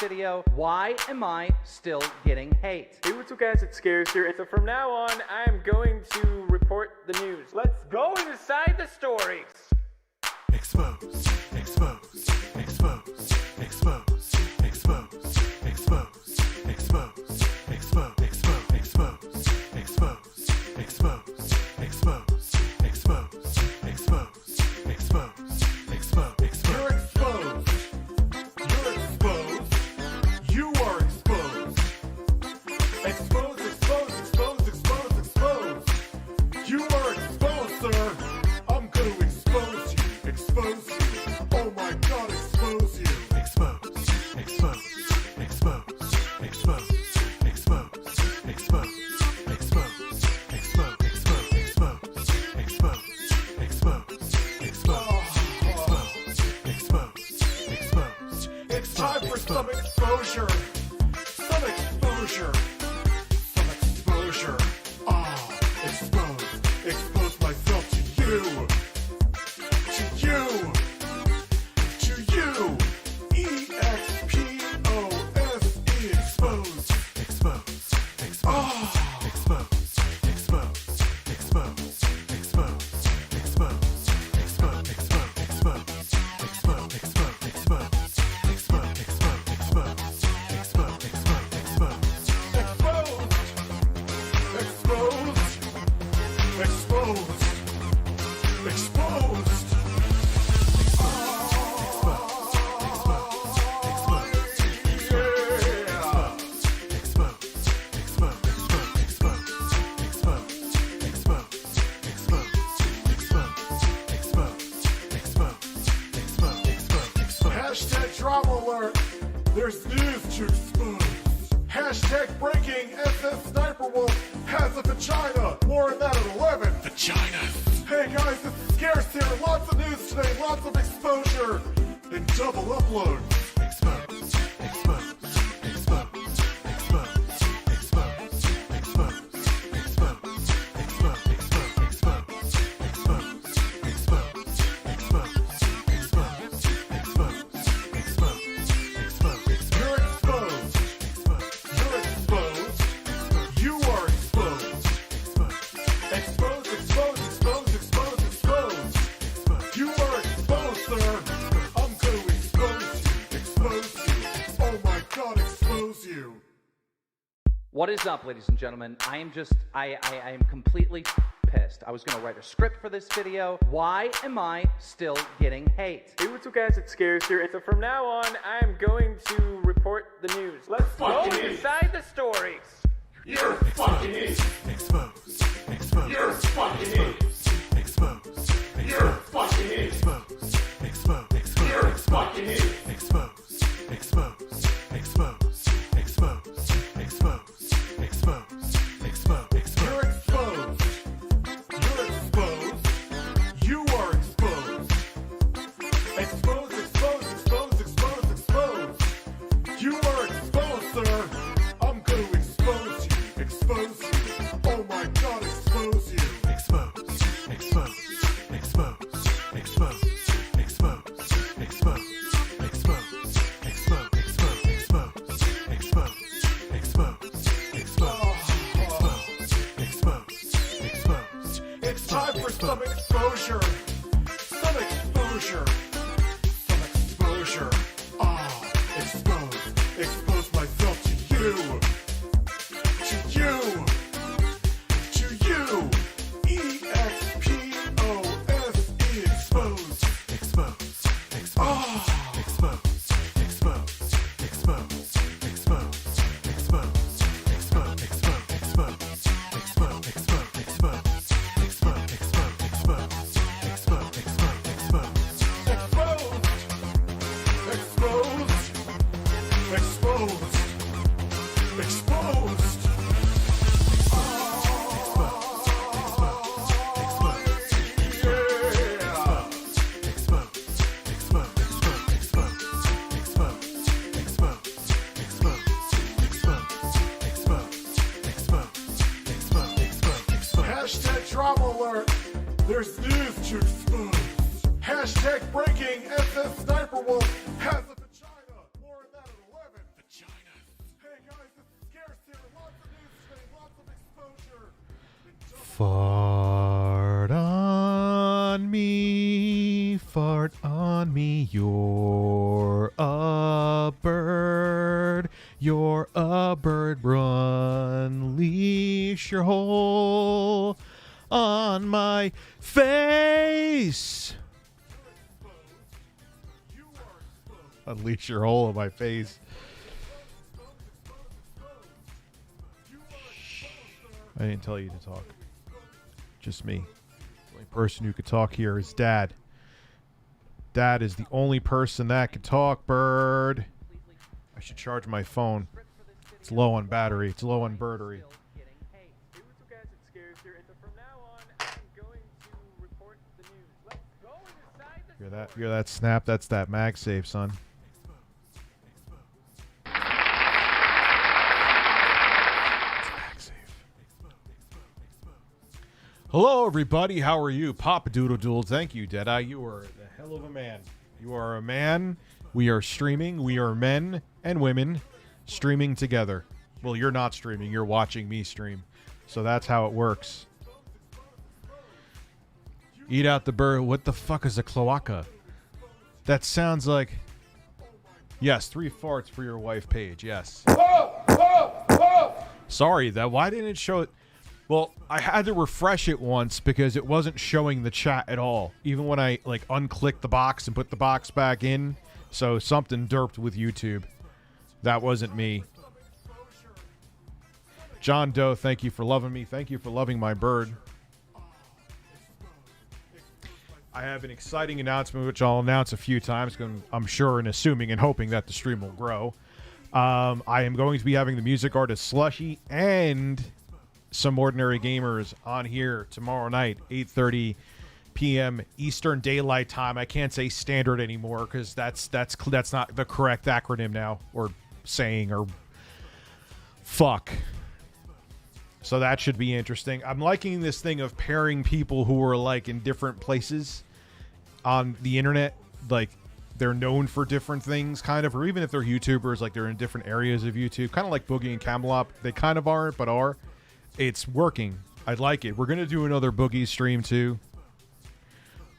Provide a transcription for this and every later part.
video, why am I still getting hate? Hey, what's up guys, it's Scares here, and so from now on, I am going to report the news. Let's go inside the stories! Expose, expose, expose, expose, expose, expose, expose, expose, expose, expose, expose, expose, expose, expose, expose, expose, expose. You're exposed. You're exposed. You are exposed. Expose, expose, expose, expose, expose. You are exposed, sir. I'm gonna expose you. Expose you. Oh my god, expose you. Expose, expose, expose, expose, expose, expose, expose, expose, expose, expose, expose, expose. It's time for some exposure. Some exposure. Some exposure. Expose. Expose myself to you. To you. To you. E-X-P-O-S-E. Expose. Expose. Expose. Expose. Expose. Expose. Expose. Expose. Expose. Expose. Expose. Expose. Expose. Expose. Expose. Expose. Expose. Exposed. Exposed. Exposed. Hashtag drama alert. There's news to expose. Hashtag breaking. SS Sniper Wolf has a vagina. More on that at 11. Vagina. Hey guys, this is Scarce here. Lots of news today. Lots of exposure. And double upload. Expose. Expose. Expose. Expose. Expose. Expose. Expose. Expose. Expose. Expose. Expose. You're exposed. You're exposed. You are exposed. Expose, expose, expose, expose, expose. You are exposed, sir. I'm going to expose you. Expose you. Oh my god, expose you. What is up, ladies and gentlemen? I am completely pissed. I was gonna write a script for this video. Why am I still getting hate? Hey, what's up guys, it's Scares here, and so from now on, I am going to report the news. Let's go inside the stories! You're fucking it. Expose. Expose. You're fucking it. Expose. You're fucking it. Expose. Expose. You're fucking it. Expose. Expose. Expose. Expose. Expose. Expose. Expose. You're exposed. You're exposed. You are exposed. Expose, expose, expose, expose, expose. You are exposed, sir. I'm going to expose you. Expose you. Oh my god, expose you. Expose. Expose. Expose. Expose. Expose. Expose. Expose. Expose. Expose. Expose. Expose. Expose. Expose. Expose. It's time for some exposure. Some exposure. Some exposure. Expose. Expose myself to you. To you. To you. E-X-P-O-S-E. Expose. Expose. Expose. Expose. Expose. Expose. Expose. Expose. Expose. Expose. Expose. Expose. Expose. Expose. Expose. Expose. Expose. Exposed. Exposed. Hashtag drama alert. There's news to expose. Hashtag breaking. SS Sniper Wolf has a vagina. More on that at 11. Fart on me, fart on me, you're a bird, unleash your hole on my face. Unleash your hole on my face. I didn't tell you to talk. Just me. The only person who could talk here is Dad. Dad is the only person that can talk, bird. I should charge my phone. It's low on battery. It's low on birdery. Hey, what's up, guys? It's Keemstar, and so from now on, I'm going to report the news. Let's go inside the Hear that snap? That's that MagSafe, son. Hello, everybody. How are you? Papa Doodle Doodle. Thank you, Deadeye. You are the hell of a man. You are a man. We are streaming. We are men and women streaming together. Well, you're not streaming. You're watching me stream. So that's how it works. Eat out the bird. What the fuck is a cloaca? That sounds like... Yes, 3 farts for your wife, Paige. Yes. Sorry, why didn't it show it? Well, I had to refresh it once because it wasn't showing the chat at all. Even when I unclicked the box and put the box back in. So something derped with YouTube. That wasn't me. John Doe, thank you for loving me. Thank you for loving my bird. I have an exciting announcement, which I'll announce a few times, I'm sure and assuming and hoping that the stream will grow. I am going to be having the music artist Slushy and some ordinary gamers on here tomorrow night, 8:30 p.m. Eastern Daylight Time. I can't say standard anymore because that's not the correct acronym now, or saying, or fuck. So that should be interesting. I'm liking this thing of pairing people who are in different places on the internet, they're known for different things, kind of, or even if they're YouTubers, they're in different areas of YouTube, kind of like Boogie and Camelot. They kind of aren't, but are. It's working. I like it. We're gonna do another Boogie stream too.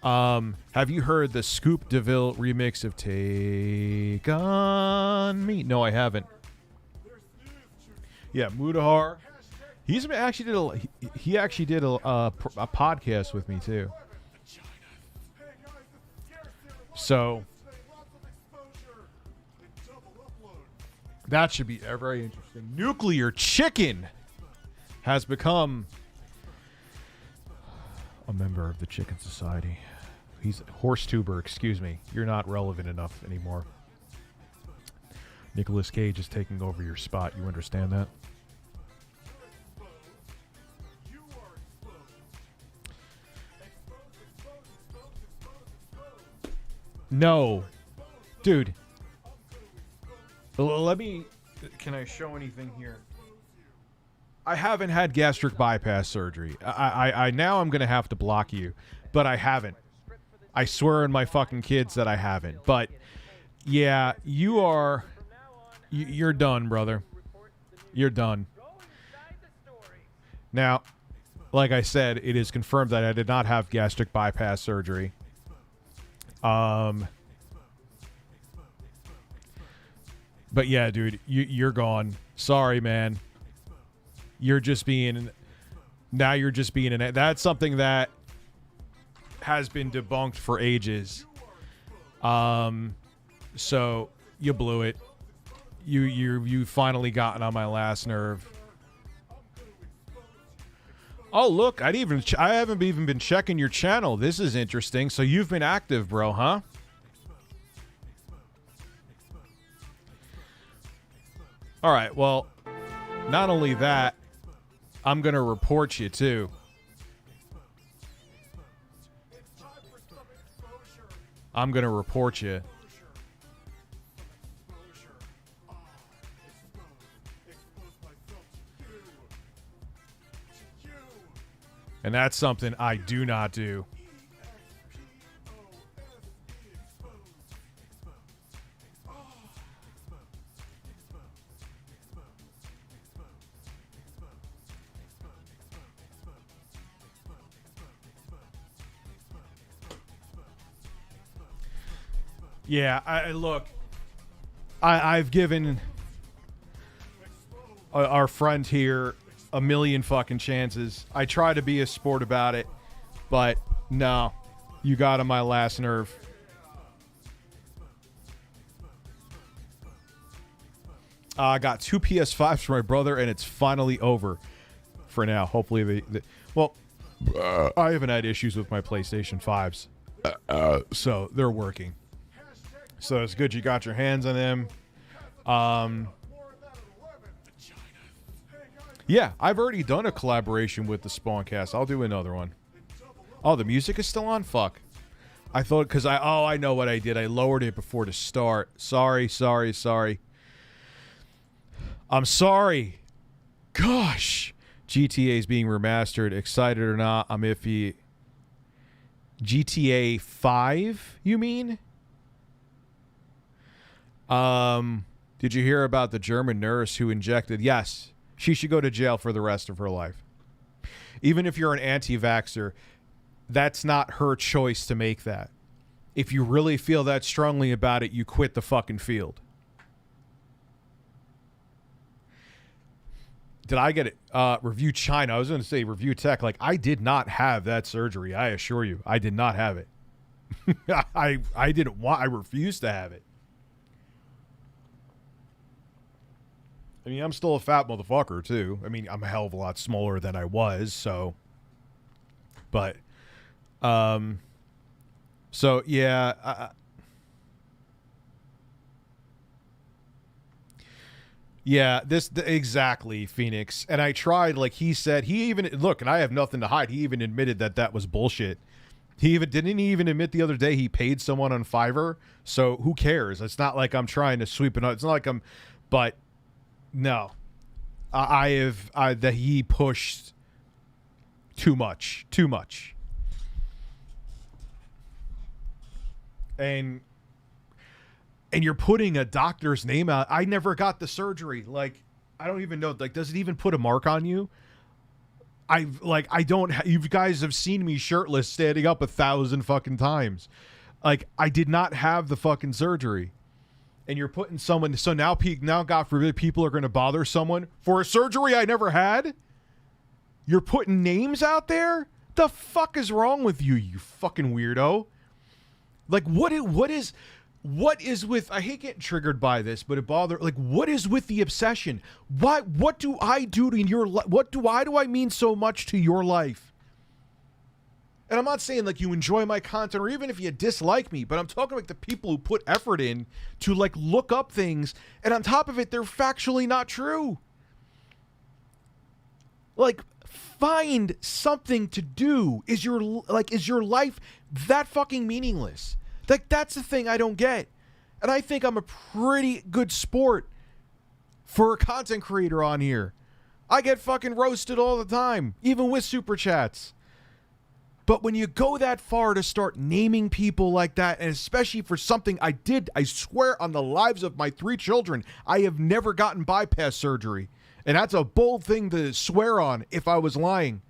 Have you heard the Scoop DeVille remix of "Take on Me"? No, I haven't. Yeah, Mudahar. He actually did a podcast with me too. So that should be very interesting. Nuclear Chicken has become a member of the Chicken Society. He's Horse Tuber, excuse me. You're not relevant enough anymore. Nicolas Cage is taking over your spot. You understand that? No. Dude. Let me... Can I show anything here? I haven't had gastric bypass surgery. I now I'm going to have to block you. But I haven't. I swear on my fucking kids that I haven't. But, yeah, you are... You're done, brother. You're done. Now, like I said, it is confirmed that I did not have gastric bypass surgery. But yeah, dude, you're gone. Sorry, man. You're just being... Now you're just being an... That's something that has been debunked for ages. So you blew it. You finally gotten on my last nerve. Oh, look, I haven't even been checking your channel. This is interesting. So you've been active, bro, huh? All right, well, not only that, I'm going to report you, too. I'm going to report you. And that's something I do not do. Yeah, I look. I've given our friend here a million fucking chances. I try to be a sport about it, but no, you got on my last nerve. I got 2 PS5s for my brother, and it's finally over for now. Hopefully I haven't had issues with my PlayStation 5s, so they're working. So it's good you got your hands on them. Yeah, I've already done a collaboration with the Spawncast. I'll do another one. Oh, the music is still on? Fuck. I thought, because I know what I did. I lowered it before the start. Sorry. I'm sorry. Gosh. GTA is being remastered. Excited or not, I'm iffy. GTA 5, you mean? Did you hear about the German nurse who injected? Yes. She should go to jail for the rest of her life. Even if you're an anti-vaxxer, that's not her choice to make that. If you really feel that strongly about it, you quit the fucking field. Did I get it? Review China. I was going to say review tech. Like, I did not have that surgery. I assure you. I did not have it. I didn't want, I refused to have it. I mean, I'm still a fat motherfucker, too. I mean, I'm a hell of a lot smaller than I was, so. But, so, yeah. Yeah, exactly, Phoenix. And I tried, like he said, look, and I have nothing to hide. He even admitted that was bullshit. Didn't he even admit the other day he paid someone on Fiverr? So who cares? It's not like I'm trying to sweep it up. It's not like but no, that he pushed too much. And you're putting a doctor's name out. I never got the surgery. Like, I don't even know. Like, does it even put a mark on you? You guys have seen me shirtless standing up 1,000 fucking times. Like, I did not have the fucking surgery. And you're putting someone, so now God forbid people are going to bother someone for a surgery I never had? You're putting names out there? The fuck is wrong with you, you fucking weirdo? Like, what is with, I hate getting triggered by this, but what is with the obsession? What do I do in your life? Why do I mean so much to your life? And I'm not saying like you enjoy my content or even if you dislike me, but I'm talking like the people who put effort in to like look up things, and on top of it, they're factually not true. Like, find something to do. Is your life that fucking meaningless? Like, that's the thing I don't get. And I think I'm a pretty good sport for a content creator on here. I get fucking roasted all the time, even with super chats. But when you go that far to start naming people like that, and especially for something I did, I swear on the lives of my 3 children, I have never gotten bypass surgery. And that's a bold thing to swear on if I was lying.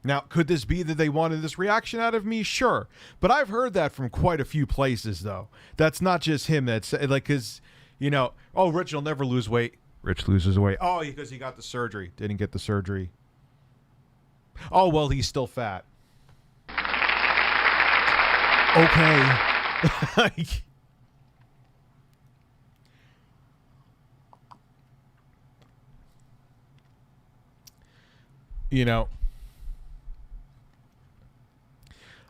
Now, could this be that they wanted this reaction out of me? Sure. But I've heard that from quite a few places, though. That's not just him. That's like, because, oh, Rich will never lose weight. Rich loses weight. Oh, because he got the surgery. Didn't get the surgery. Oh, well, he's still fat. Okay. Like,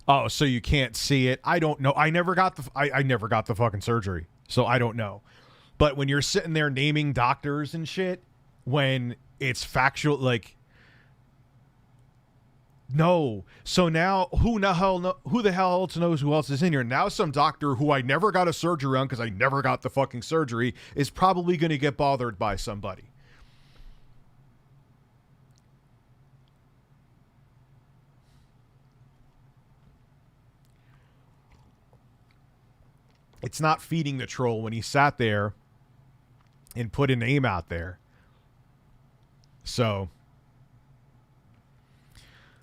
oh, so you can't see it. I don't know. I never got the fucking surgery, so I don't know. But when you're sitting there naming doctors and shit, when it's factual, like, no. So now who the hell else knows who else is in here? Now some doctor who I never got a surgery on because I never got the fucking surgery is probably going to get bothered by somebody. It's not feeding the troll when he sat there and put a name out there. So,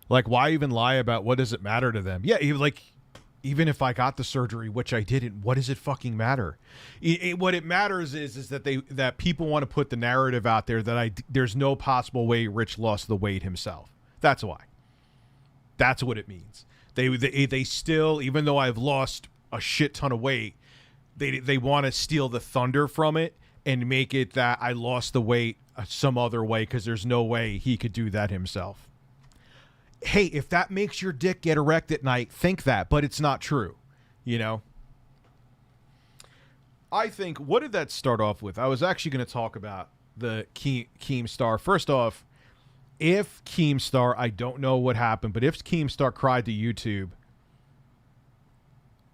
like, why even lie about what does it matter to them? Yeah, even if I got the surgery, which I didn't, what does it fucking matter? What it matters is that people want to put the narrative out there that there's no possible way Rich lost the weight himself. That's why. That's what it means. They still, even though I've lost a shit ton of weight, they want to steal the thunder from it and make it that I lost the weight some other way because there's no way he could do that himself. Hey, if that makes your dick get erect at night, think that, but it's not true, you know? I think, what did that start off with? I was actually going to talk about the Keemstar. First off, if Keemstar, I don't know what happened, but if Keemstar cried to YouTube,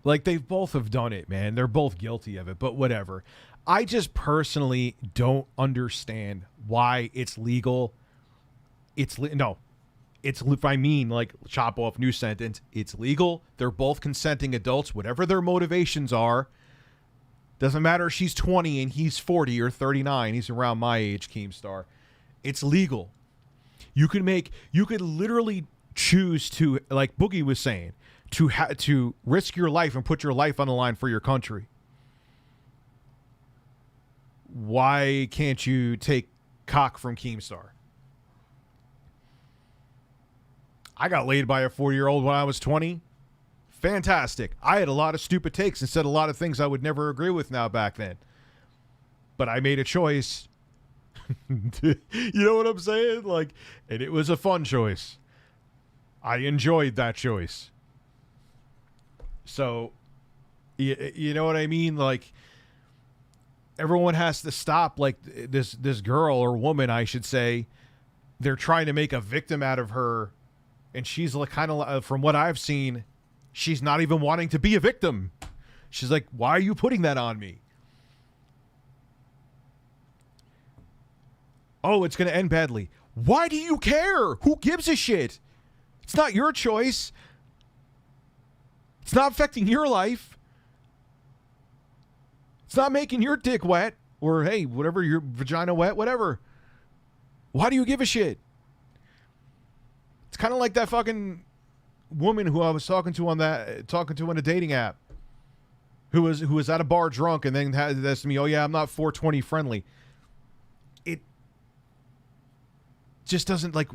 like, they both have done it, man. They're both guilty of it, but whatever. I just personally don't understand why it's legal. No. It's, if I mean, like, chop off new sentence, it's legal. They're both consenting adults, whatever their motivations are. Doesn't matter if she's 20 and he's 40 or 39. He's around my age, Keemstar. It's legal. You could literally choose to, like Boogie was saying, to risk your life and put your life on the line for your country. Why can't you take cock from Keemstar? I got laid by a 40-year-old when I was 20. Fantastic. I had a lot of stupid takes and said a lot of things I would never agree with now back then. But I made a choice. You know what I'm saying? Like, and it was a fun choice. I enjoyed that choice. So, you know what I mean? Like, everyone has to stop. Like, this girl or woman, I should say, they're trying to make a victim out of her. And she's like, kind of, from what I've seen, she's not even wanting to be a victim. She's like, why are you putting that on me? Oh, it's going to end badly. Why do you care? Who gives a shit? It's not your choice. It's not affecting your life. It's not making your dick wet. Or, hey, whatever, your vagina wet, whatever. Why do you give a shit? It's kind of like that fucking woman who I was talking to on a dating app, who was at a bar drunk and then had this to me. Oh yeah, I'm not 420 friendly. It just doesn't, like,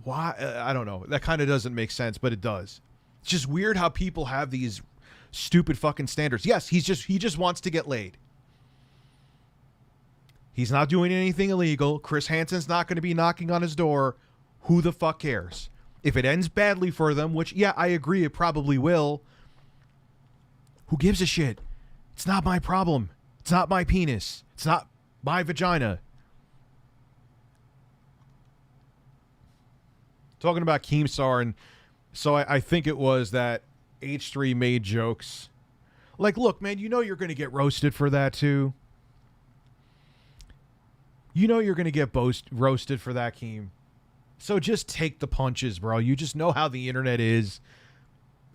why? I don't know. That kind of doesn't make sense, but it does. It's just weird how people have these stupid fucking standards. Yes, he just wants to get laid. He's not doing anything illegal. Chris Hansen's not going to be knocking on his door. Who the fuck cares? If it ends badly for them, which, yeah, I agree, it probably will. Who gives a shit? It's not my problem. It's not my penis. It's not my vagina. Talking about Keemstar, and so I think it was that H3 made jokes. Like, look, man, you know you're going to get roasted for that, too. You know you're going to get roasted for that, Keem. So just take the punches, bro. You just know how the internet is.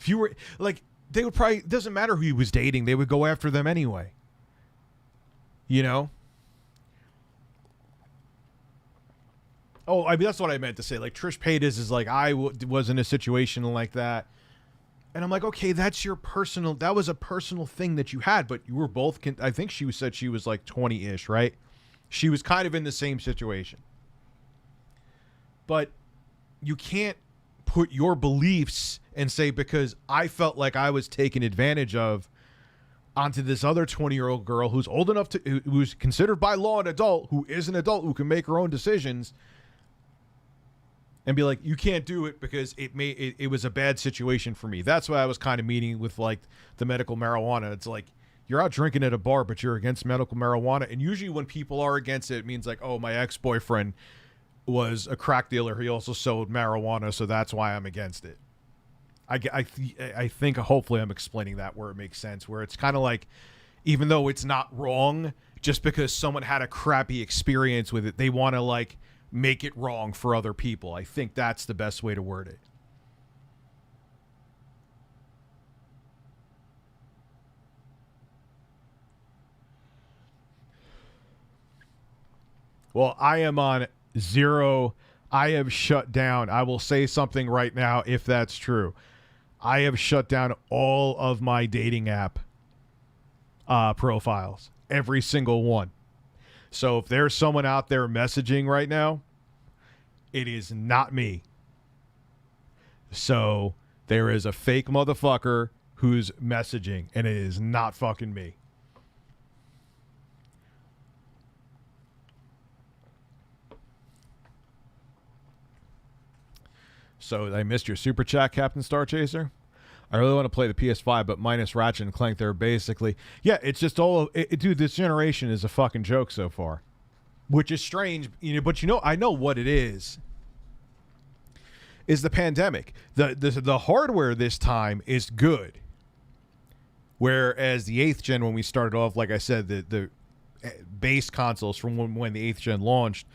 If you were, like, they would probably, doesn't matter who he was dating, they would go after them anyway. You know? Oh, I mean, that's what I meant to say. Like, Trish Paytas is like, I was in a situation like that. And I'm like, okay, that was a personal thing that you had, but you were both, I think she said she was like 20-ish, right? She was kind of in the same situation. But you can't put your beliefs and say, because I felt like I was taken advantage of, onto this other 20-year-old girl who's old enough to, who's considered by law an adult, who is an adult, who can make her own decisions, and be like, you can't do it because it was a bad situation for me. That's why I was kind of meaning with, like, the medical marijuana. It's like, you're out drinking at a bar, but you're against medical marijuana. And usually when people are against it, it means like, oh, my ex-boyfriend was a crack dealer. He also sold marijuana, so that's why I'm against it. I think hopefully I'm explaining that where it makes sense, where it's kind of like, even though it's not wrong, just because someone had a crappy experience with it, they want to, like, make it wrong for other people. I think that's the best way to word it. Well, I am on 0. I have shut down. I will say something right now if that's true. I have shut down all of my dating app profiles, every single one. So if there's someone out there messaging right now, it is not me. So there is a fake motherfucker who's messaging, and it is not fucking me. So I missed your super chat, Captain Star Chaser. I really want to play the PS5, but minus Ratchet and Clank, they're basically... Yeah, it's just all... dude, this generation is a fucking joke so far. Which is strange, but I know what it is the pandemic. The hardware this time is good. Whereas the 8th gen, when we started off, like I said, the base consoles from when the 8th gen launched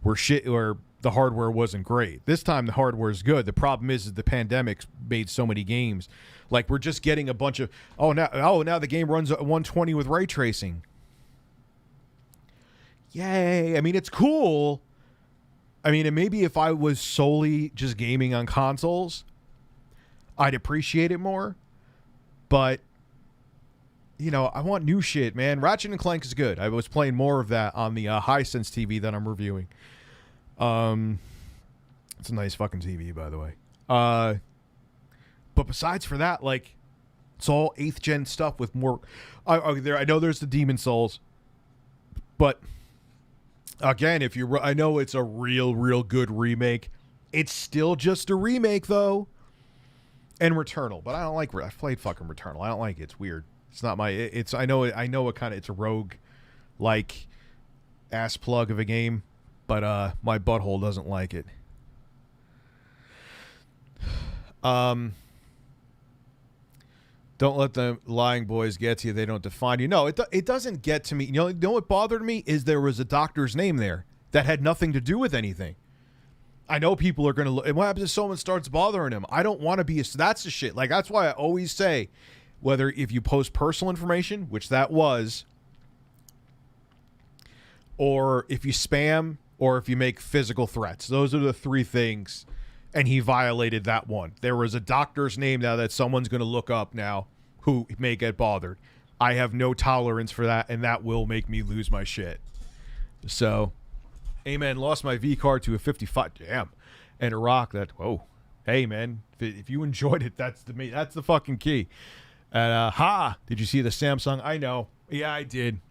were shit, or the hardware wasn't great. This time the hardware is good. The problem is the pandemic made so many games. Like, we're just getting a bunch of, now the game runs at 120 with ray tracing. Yay. I mean, it's cool. I mean, and maybe if I was solely just gaming on consoles, I'd appreciate it more. But, I want new shit, man. Ratchet and Clank is good. I was playing more of that on the Hisense TV that I'm reviewing. It's a nice fucking TV, by the way. But besides for that, like, it's all 8th gen stuff with more. I know there's the Demon Souls, but again, I know it's a real good remake. It's still just a remake, though. And Returnal, but I don't like. I've played fucking Returnal. I don't like it. It's weird. It's not my. I know it kind of. It's a rogue, like, ass plug of a game. But my butthole doesn't like it. Don't let the lying boys get to you. They don't define you. No, it doesn't get to me. You know what bothered me is there was a doctor's name there that had nothing to do with anything. I know people are going to look. And what happens if someone starts bothering him? I don't want to be. That's the shit. Like, that's why I always say, whether if you post personal information, which that was, or if you spam, or if you make physical threats. Those are the three things, and he violated that one. There was a doctor's name now that someone's going to look up now who may get bothered. I have no tolerance for that, and that will make me lose my shit. So, amen. Lost my V card to a 55. Damn. And a rock that, whoa. Hey, man, if you enjoyed it, that's the fucking key. And, did you see the Samsung? I know. Yeah, I did.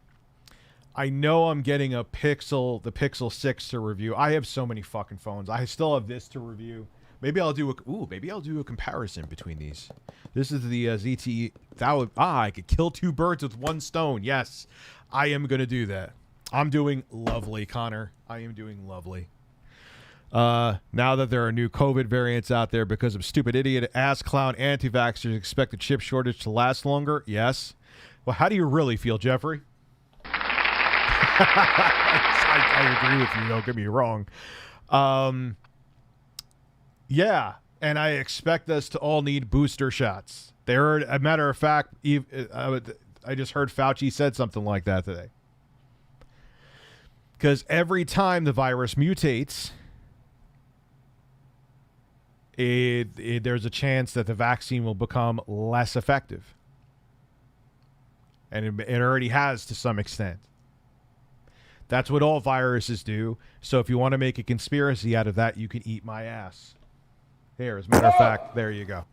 I know I'm getting the Pixel 6 to review. I have so many fucking phones. I still have this to review. Maybe I'll do a comparison between these. This is the ZTE. I could kill two birds with one stone. Yes, I am going to do that. I'm doing lovely, Connor. I am doing lovely. Now that there are new COVID variants out there because of stupid idiot ass clown anti-vaxxers expect the chip shortage to last longer. Yes. Well, how do you really feel, Jeffrey? I agree with you. Don't get me wrong. Yeah, and I expect us to all need booster shots. There, a matter of fact, I just heard Fauci said something like that today. Because every time the virus mutates, there's a chance that the vaccine will become less effective. And it already has to some extent. That's what all viruses do. So if you want to make a conspiracy out of that, you can eat my ass. Here, as a matter of fact, there you go.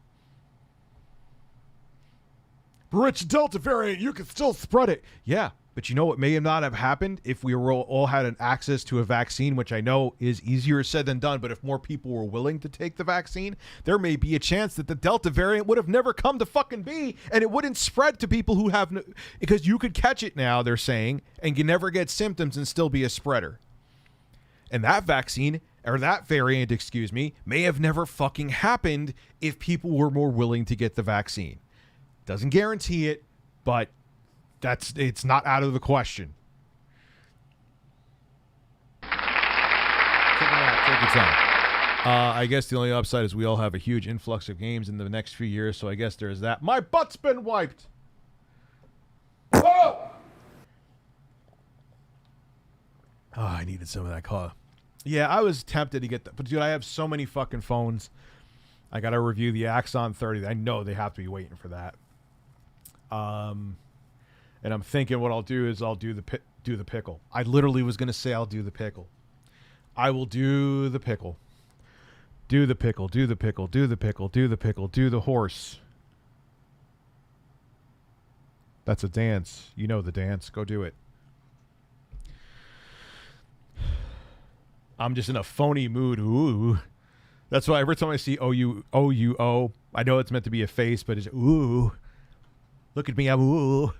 Rich Delta variant, you can still spread it. Yeah, but you know what may not have happened if we were all had an access to a vaccine, which I know is easier said than done, but if more people were willing to take the vaccine, there may be a chance that the Delta variant would have never come to fucking be, and it wouldn't spread to people who have no, because you could catch it now, they're saying, and you never get symptoms and still be a spreader. And that vaccine, or that variant, excuse me, may have never fucking happened if people were more willing to get the vaccine. Doesn't guarantee it, but it's not out of the question. Take your time. I guess the only upside is we all have a huge influx of games in the next few years, so I guess there's that. My butt's been wiped. Whoa! Oh, I needed some of that coffee. Yeah, I was tempted to get that, but dude, I have so many fucking phones. I got to review the Axon 30. I know they have to be waiting for that. And I'm thinking what I'll do is I'll do the pickle. I literally was going to say I'll do the pickle. I will do the pickle. Do the pickle, do the pickle, do the pickle, do the pickle, do the horse. That's a dance. You know the dance. Go do it. I'm just in a phony mood. Ooh. That's why every time I see O-U-O, I know it's meant to be a face, but it's ooh. Look at me, I'm ooh.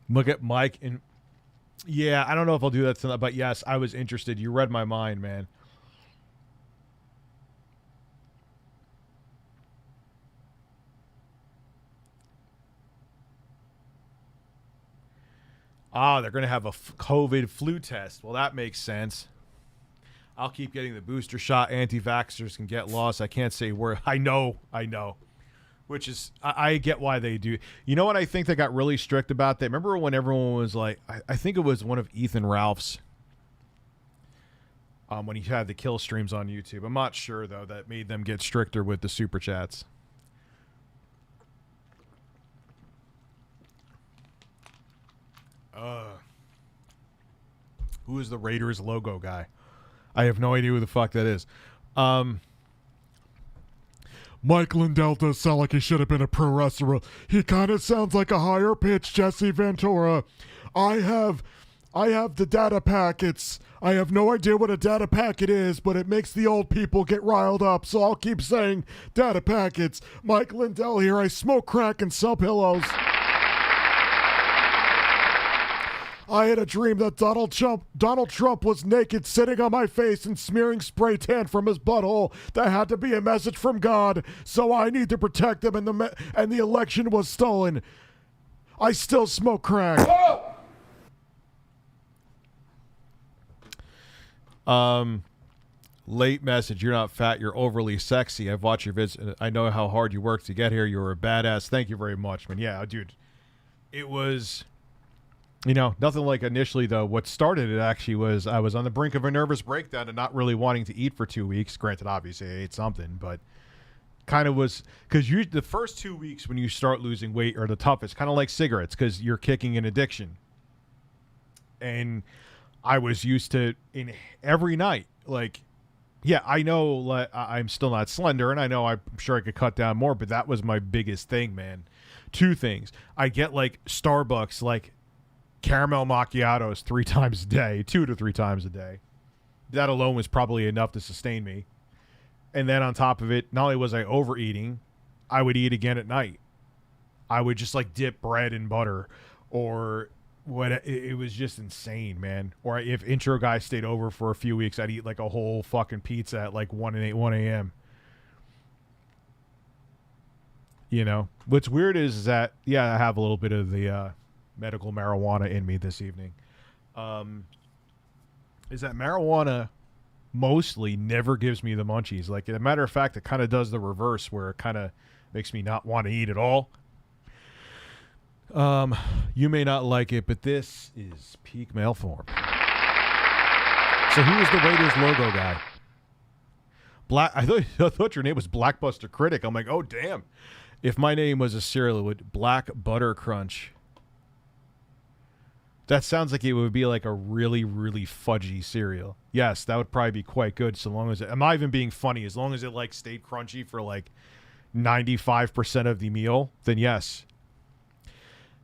Look at Mike and... Yeah, I don't know if I'll do that tonight, but yes, I was interested. You read my mind, man. Ah, they're going to have a COVID flu test. Well, that makes sense. I'll keep getting the booster shot. Anti-vaxxers can get lost. I can't say where. I know. Which is, I get why they do. You know what I think they got really strict about that? Remember when everyone was like, I think it was one of Ethan Ralph's, when he had the kill streams on YouTube. I'm not sure, though, that made them get stricter with the super chats. Who is the Raiders logo guy? I have no idea who the fuck that is. Mike Lindell does sound like he should have been a pro wrestler. He kind of sounds like a higher pitched Jesse Ventura. I have the data packets. I have no idea what a data packet is, but it makes the old people get riled up, so I'll keep saying data packets. Mike Lindell here. I smoke crack and sell pillows. I had a dream that Donald Trump was naked, sitting on my face and smearing spray tan from his butthole. That had to be a message from God, so I need to protect him, and the election was stolen. I still smoke crack. Late message. You're not fat. You're overly sexy. I've watched your vids. I know how hard you worked to get here. You're a badass. Thank you very much, man. Yeah, dude. It was... You know, nothing like initially, though. What started it actually was I was on the brink of a nervous breakdown and not really wanting to eat for 2 weeks. Granted, obviously, I ate something, but kind of was... Because the first 2 weeks when you start losing weight are the toughest. Kind of like cigarettes, because you're kicking an addiction. And I was used to, in every night, like... Yeah, I know like, I'm still not slender, and I know I'm sure I could cut down more, but that was my biggest thing, man. 2 things. I get, like, Starbucks, like... caramel macchiatos 3 times a day, 2 to 3 times a day. That alone was probably enough to sustain me. And then on top of it, not only was I overeating, I would eat again at night. I would just like dip bread in butter, or what? It was just insane, man. Or if intro guy stayed over for a few weeks, I'd eat like a whole fucking pizza at like 1 a.m. You know, what's weird is that, yeah, I have a little bit of the medical marijuana in me this evening. Is that marijuana mostly never gives me the munchies. Like, as a matter of fact, it kind of does the reverse, where it kind of makes me not want to eat at all. You may not like it, but this is peak male form. So who is the Raiders logo guy? I thought your name was Blackbuster Critic. I'm like, oh damn. If my name was a cereal, it would Black Butter Crunch. That sounds like it would be like a really, really fudgy cereal. Yes, that would probably be quite good, so long as I'm not even being funny. As long as it like stayed crunchy for like 95% of the meal, then yes.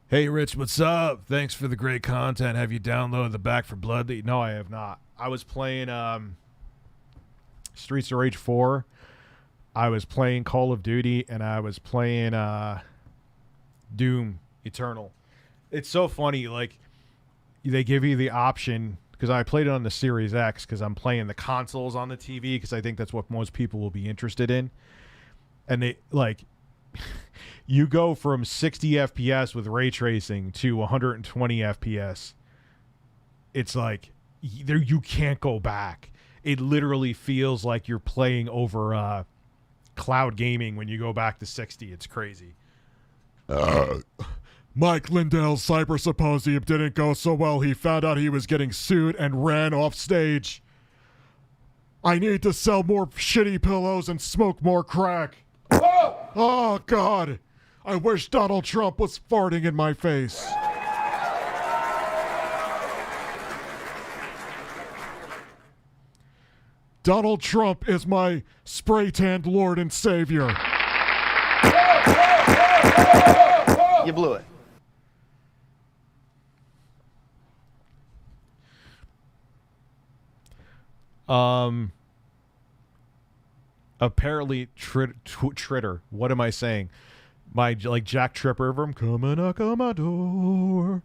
Hey, Rich, what's up? Thanks for the great content. Have you downloaded the Back for Blood? No, I have not. I was playing Streets of Rage 4. I was playing Call of Duty, and I was playing Doom Eternal. It's so funny, like, they give you the option, because I played it on the Series X, because I'm playing the consoles on the TV, because I think that's what most people will be interested in. And they, like, you go from 60 FPS with ray tracing to 120 FPS. It's like, you can't go back. It literally feels like you're playing over cloud gaming when you go back to 60. It's crazy. Mike Lindell's cyber symposium didn't go so well. He found out he was getting sued and ran off stage. I need to sell more shitty pillows and smoke more crack. Oh, God. I wish Donald Trump was farting in my face. Donald Trump is my spray-tanned Lord and Savior. You blew it. Apparently, Tritter. What am I saying? My like Jack Tripper from Come Knock on My Door.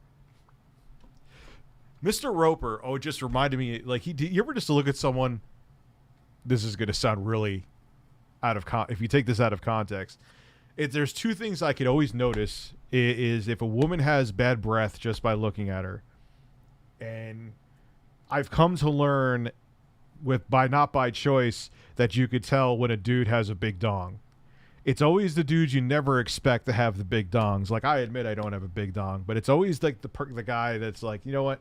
Mr. Roper. Oh, it just reminded me. Like you ever just look at someone? This is going to sound really out of if you take this out of context. There's two things I could always notice is if a woman has bad breath just by looking at her, and I've come to learn not by choice that you could tell when a dude has a big dong. It's always the dudes you never expect to have the big dongs. Like, I admit I don't have a big dong, but it's always like the guy that's like, you know what?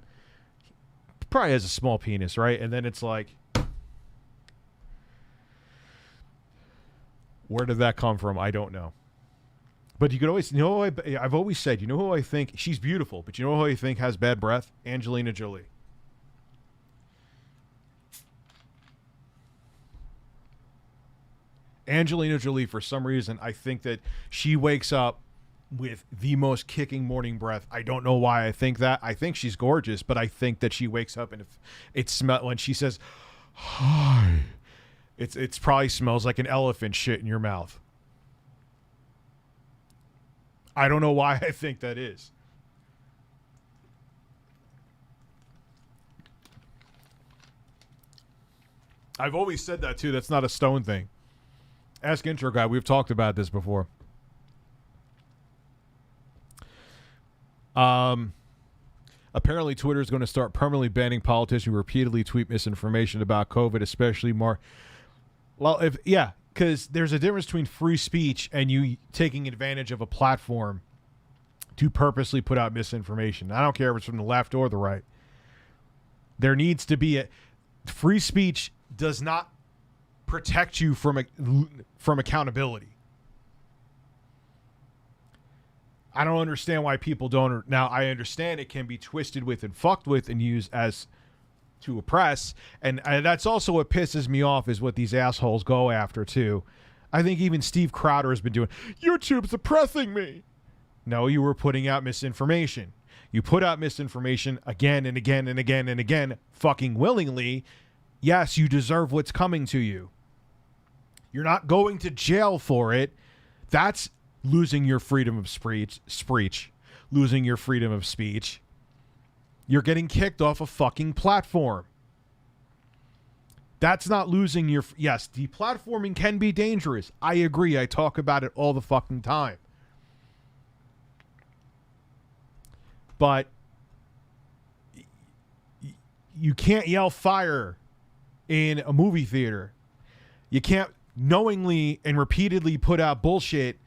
He probably has a small penis, right? And then it's like, where did that come from? I don't know. But you could always, you know, I've always said, you know who I think, she's beautiful, but you know who I think has bad breath? Angelina Jolie. Angelina Jolie, for some reason, I think that she wakes up with the most kicking morning breath. I don't know why I think that. I think she's gorgeous, but I think that she wakes up and if it smells when she says, "Hi," it's probably smells like an elephant shit in your mouth. I don't know why I think that is. I've always said that too. That's not a Stone thing. Ask Intro Guy. We've talked about this before. Apparently, Twitter is going to start permanently banning politicians who repeatedly tweet misinformation about COVID, especially more. Well, because there's a difference between free speech and you taking advantage of a platform to purposely put out misinformation. I don't care if it's from the left or the right. There needs to be free speech does not protect you from accountability. I don't understand why people don't. Now, I understand it can be twisted with and fucked with and used as to oppress. And that's also what pisses me off is what these assholes go after, too. I think even Steve Crowder has been doing, YouTube's oppressing me. No, you were putting out misinformation. You put out misinformation again and again and again and again, fucking willingly. Yes, you deserve what's coming to you. You're not going to jail for it. That's losing your freedom of speech. Losing your freedom of speech. You're getting kicked off a fucking platform. That's not losing your... Yes, deplatforming can be dangerous. I agree. I talk about it all the fucking time. But you can't yell fire in a movie theater. You can't knowingly and repeatedly put out bullshit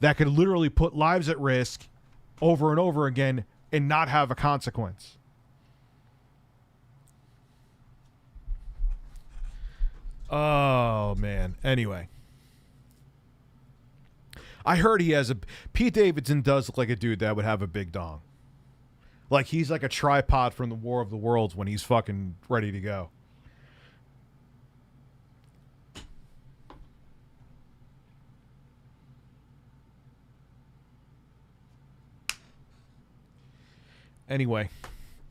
that could literally put lives at risk over and over again and not have a consequence. Oh, man. Anyway. I heard he has Pete Davidson does look like a dude that would have a big dong. Like he's like a tripod from the War of the Worlds when he's fucking ready to go. Anyway,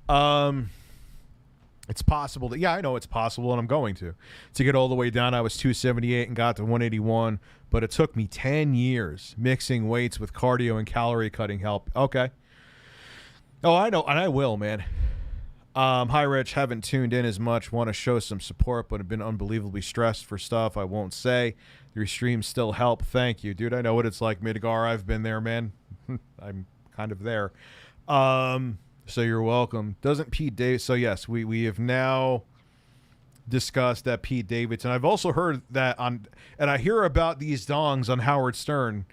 it's possible that, I know it's possible, and I'm going to get all the way down. I was 278 and got to 181, but it took me 10 years mixing weights with cardio and calorie cutting help. Okay. Oh, I know, and I will, man. Hi, Rich. Haven't tuned in as much. Want to show some support, but have been unbelievably stressed for stuff I won't say. Your streams still help. Thank you, dude. I know what it's like, Midgar. I've been there, man. I'm kind of there. So you're welcome. Doesn't Pete Davidson... So yes, we have now discussed that Pete Davidson. I've also heard that and I hear about these dongs on Howard Stern,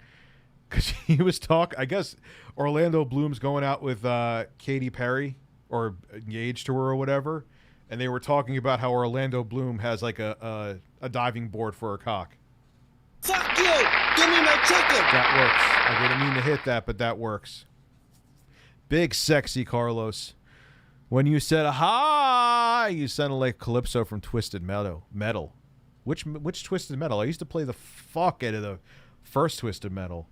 because he was I guess Orlando Bloom's going out with Katy Perry or engaged to her or whatever, and they were talking about how Orlando Bloom has like a diving board for her cock. Fuck you! Give me my chicken! That works. I didn't mean to hit that, but that works. Big sexy Carlos. When you said hi, you sounded like Calypso from Twisted Metal. Which Twisted Metal? I used to play the fuck out of the first Twisted Metal.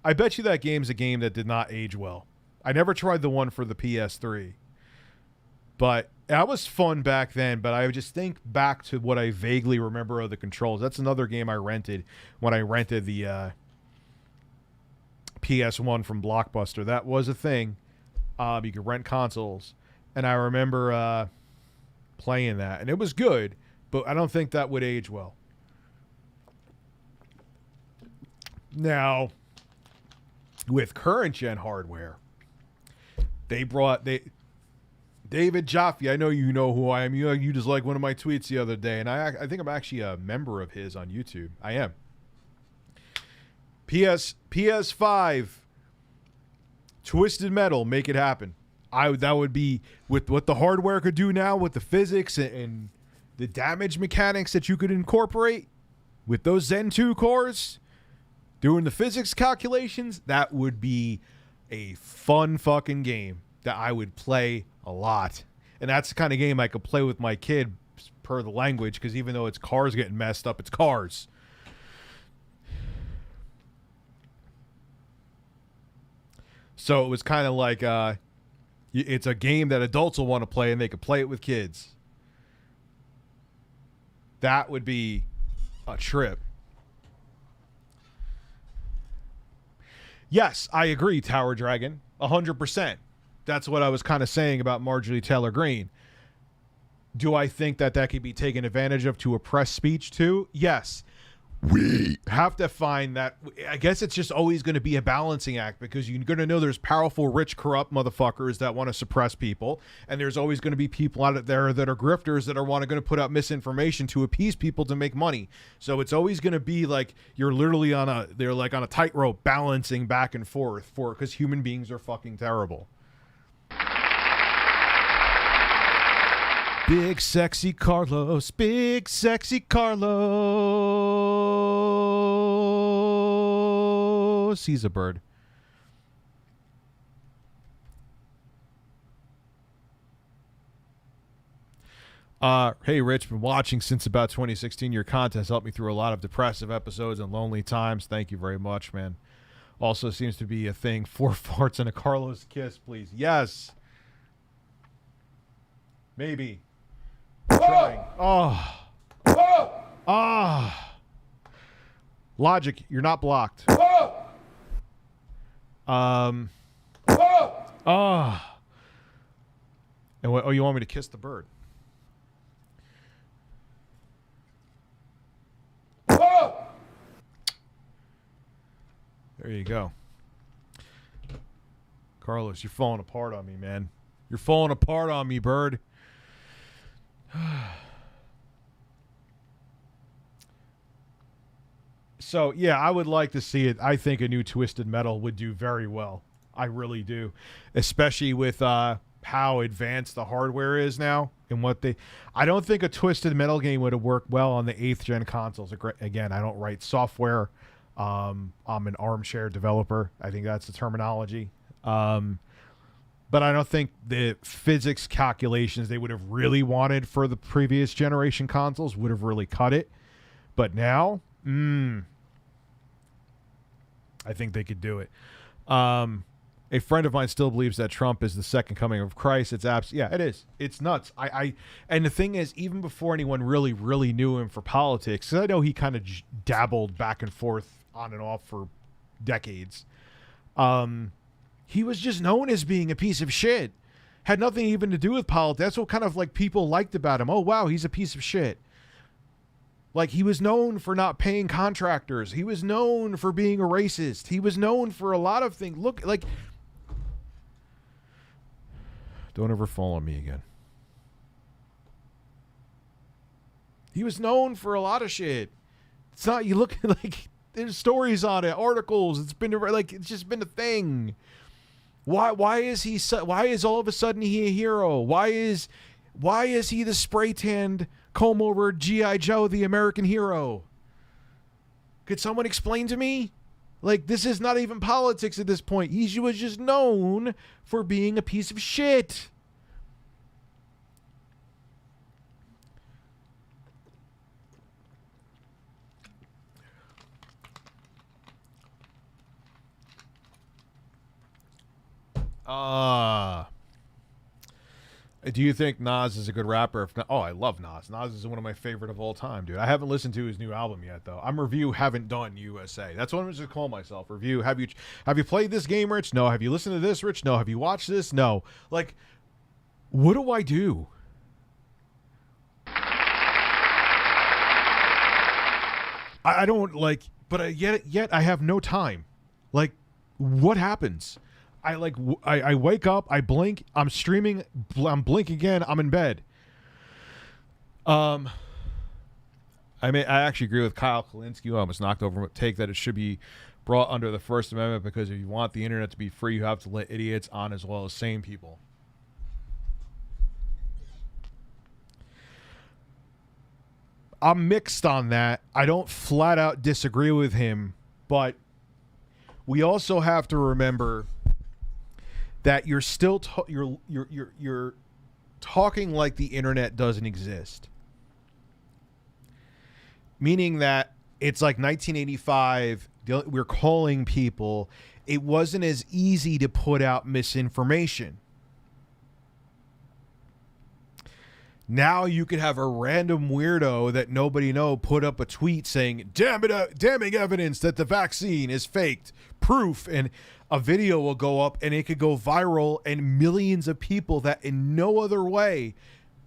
I bet you that game's a game that did not age well. I never tried the one for the PS3. But that was fun back then, but I would just think back to what I vaguely remember of the controls. That's another game I rented when I rented the PS1 from Blockbuster. That was a thing. You could rent consoles. And I remember playing that. And it was good, but I don't think that would age well. Now, with current gen hardware, David Jaffe, I know you know who I am. You just like one of my tweets the other day, and I think I'm actually a member of his on YouTube. I am. PS5, Twisted Metal, make it happen. That would be with what the hardware could do now, with the physics and the damage mechanics that you could incorporate with those Zen 2 cores, doing the physics calculations. That would be a fun fucking game that I would play a lot. And that's the kind of game I could play with my kid per the language, because even though it's cars getting messed up, it's cars. So it was kind of like it's a game that adults will want to play, and they could play it with kids. That would be a trip. Yes, I agree, Tower Dragon, 100%. That's what I was kind of saying about Marjorie Taylor Greene. Do I think that could be taken advantage of to oppress speech too? Yes. We have to find that. I guess it's just always going to be a balancing act, because you're going to know there's powerful, rich, corrupt motherfuckers that want to suppress people. And there's always going to be people out there that are grifters that are going to put out misinformation to appease people to make money. So it's always going to be like you're literally on a tightrope balancing back and forth because human beings are fucking terrible. Big sexy Carlos, big sexy Carlos. He's a bird. Hey Rich, been watching since about 2016. Your content helped me through a lot of depressive episodes and lonely times. Thank you very much, man. Also seems to be a thing. 4 farts and a Carlos kiss, please. Yes. Maybe. Trying. Oh. Logic, you're not blocked. And what? Oh, you want me to kiss the bird? There you go. Carlos, you're falling apart on me, man. You're falling apart on me, bird. So, yeah, I would like to see it. I think a new Twisted Metal would do very well. I really do. Especially with how advanced the hardware is now and what they... I don't think a Twisted Metal game would have worked well on the 8th gen consoles. Again, I don't write software. I'm an armchair developer. I think that's the terminology. But I don't think the physics calculations they would have really wanted for the previous generation consoles would have really cut it. But now, I think they could do it. A friend of mine still believes that Trump is the second coming of Christ. It's yeah, it is. It's nuts. And the thing is, even before anyone really knew him for politics, 'cause I know he kind of dabbled back and forth on and off for decades. He was just known as being a piece of shit. Had nothing even to do with politics. That's what kind of like people liked about him. Oh, wow, he's a piece of shit. Like, he was known for not paying contractors. He was known for being a racist. He was known for a lot of things. Look, like... Don't ever fall on me again. He was known for a lot of shit. It's not... You look like... there's stories on it, articles. It's been like it's just been a thing. Why is all of a sudden he a hero? Why is he the spray tanned comb over G.I. Joe, the American hero? Could someone explain to me? Like, this is not even politics at this point. He was just known for being a piece of shit. Do you think Nas is a good rapper? I love Nas. Nas is one of my favorite of all time, dude. I haven't listened to his new album yet, though. I'm Review Haven't Done USA. That's what I'm just call myself. Review. Have you played this game, Rich? No. Have you listened to this, Rich? No. Have you watched this? No. Like, what do I do? I don't like, but yet I have no time. Like, what happens? I wake up, I blink, I'm streaming, I'm blink again, I'm in bed. I actually agree with Kyle Kalinske, who almost knocked over a take that it should be brought under the First Amendment because if you want the internet to be free, you have to let idiots on as well as sane people. I'm mixed on that. I don't flat out disagree with him, but we also have to remember that you're still you're talking like the internet doesn't exist. Meaning that it's like 1985, we're calling people. It wasn't as easy to put out misinformation. Now you could have a random weirdo that nobody knows put up a tweet saying, damning evidence that the vaccine is faked, proof, and a video will go up and it could go viral, and millions of people that in no other way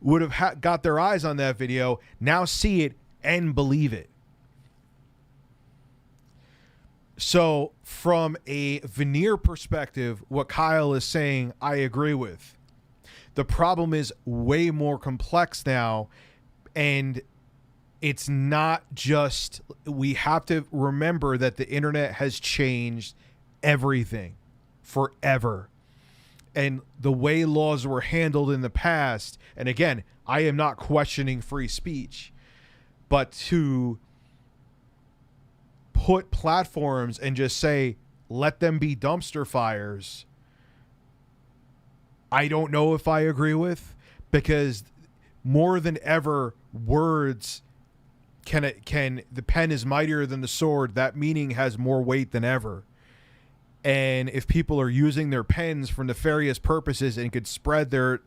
would have got their eyes on that video now see it and believe it. So from a veneer perspective, what Kyle is saying, I agree with. The problem is way more complex now, and it's not just, we have to remember that the internet has changed everything forever. And the way laws were handled in the past, and again, I am not questioning free speech, but to put platforms and just say, let them be dumpster fires, I don't know if I agree with, because more than ever, words can the pen is mightier than the sword. That meaning has more weight than ever. And if people are using their pens for nefarious purposes and could spread their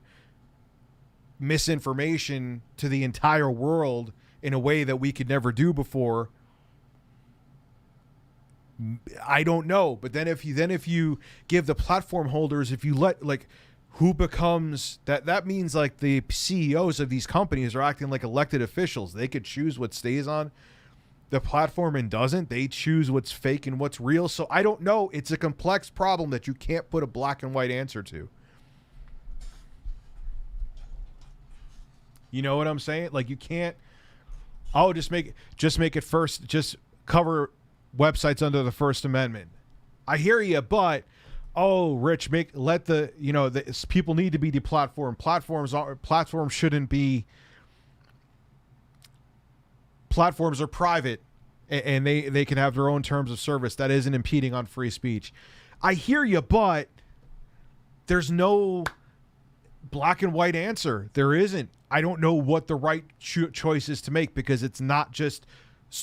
misinformation to the entire world in a way that we could never do before, I don't know. But then if you give the platform holders, if you let, like, who becomes that means like the CEOs of these companies are acting like elected officials. They could choose what stays on the platform and doesn't. They choose what's fake and what's real. So I don't know. It's a complex problem that you can't put a black and white answer to. You know what I'm saying? Like, you can't, just make it first, just cover websites under the First Amendment. I hear you, but Rich, the people need to be deplatformed. Platforms shouldn't be. Platforms are private, and they can have their own terms of service. That isn't impeding on free speech. I hear you, but there's no black and white answer. There isn't. I don't know what the right choice is to make, because it's not just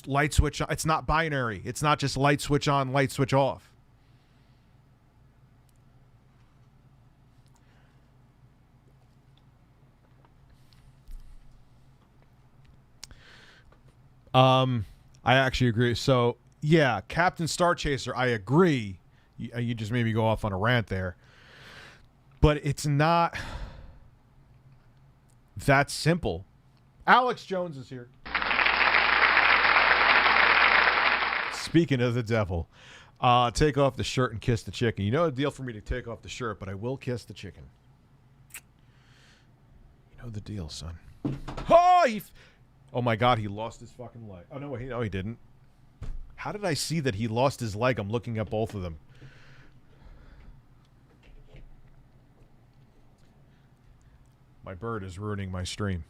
light switch on. It's not binary. It's not just light switch on, light switch off. I actually agree. So yeah, Captain Star Chaser, I agree. You just made me go off on a rant there, but it's not that simple. Alex Jones is here. Speaking of the devil, take off the shirt and kiss the chicken. You know the deal for me to take off the shirt, but I will kiss the chicken. You know the deal, son. Oh my God, he lost his fucking light. Oh, no, he didn't. How did I see that he lost his leg? I'm looking at both of them. My bird is ruining my stream.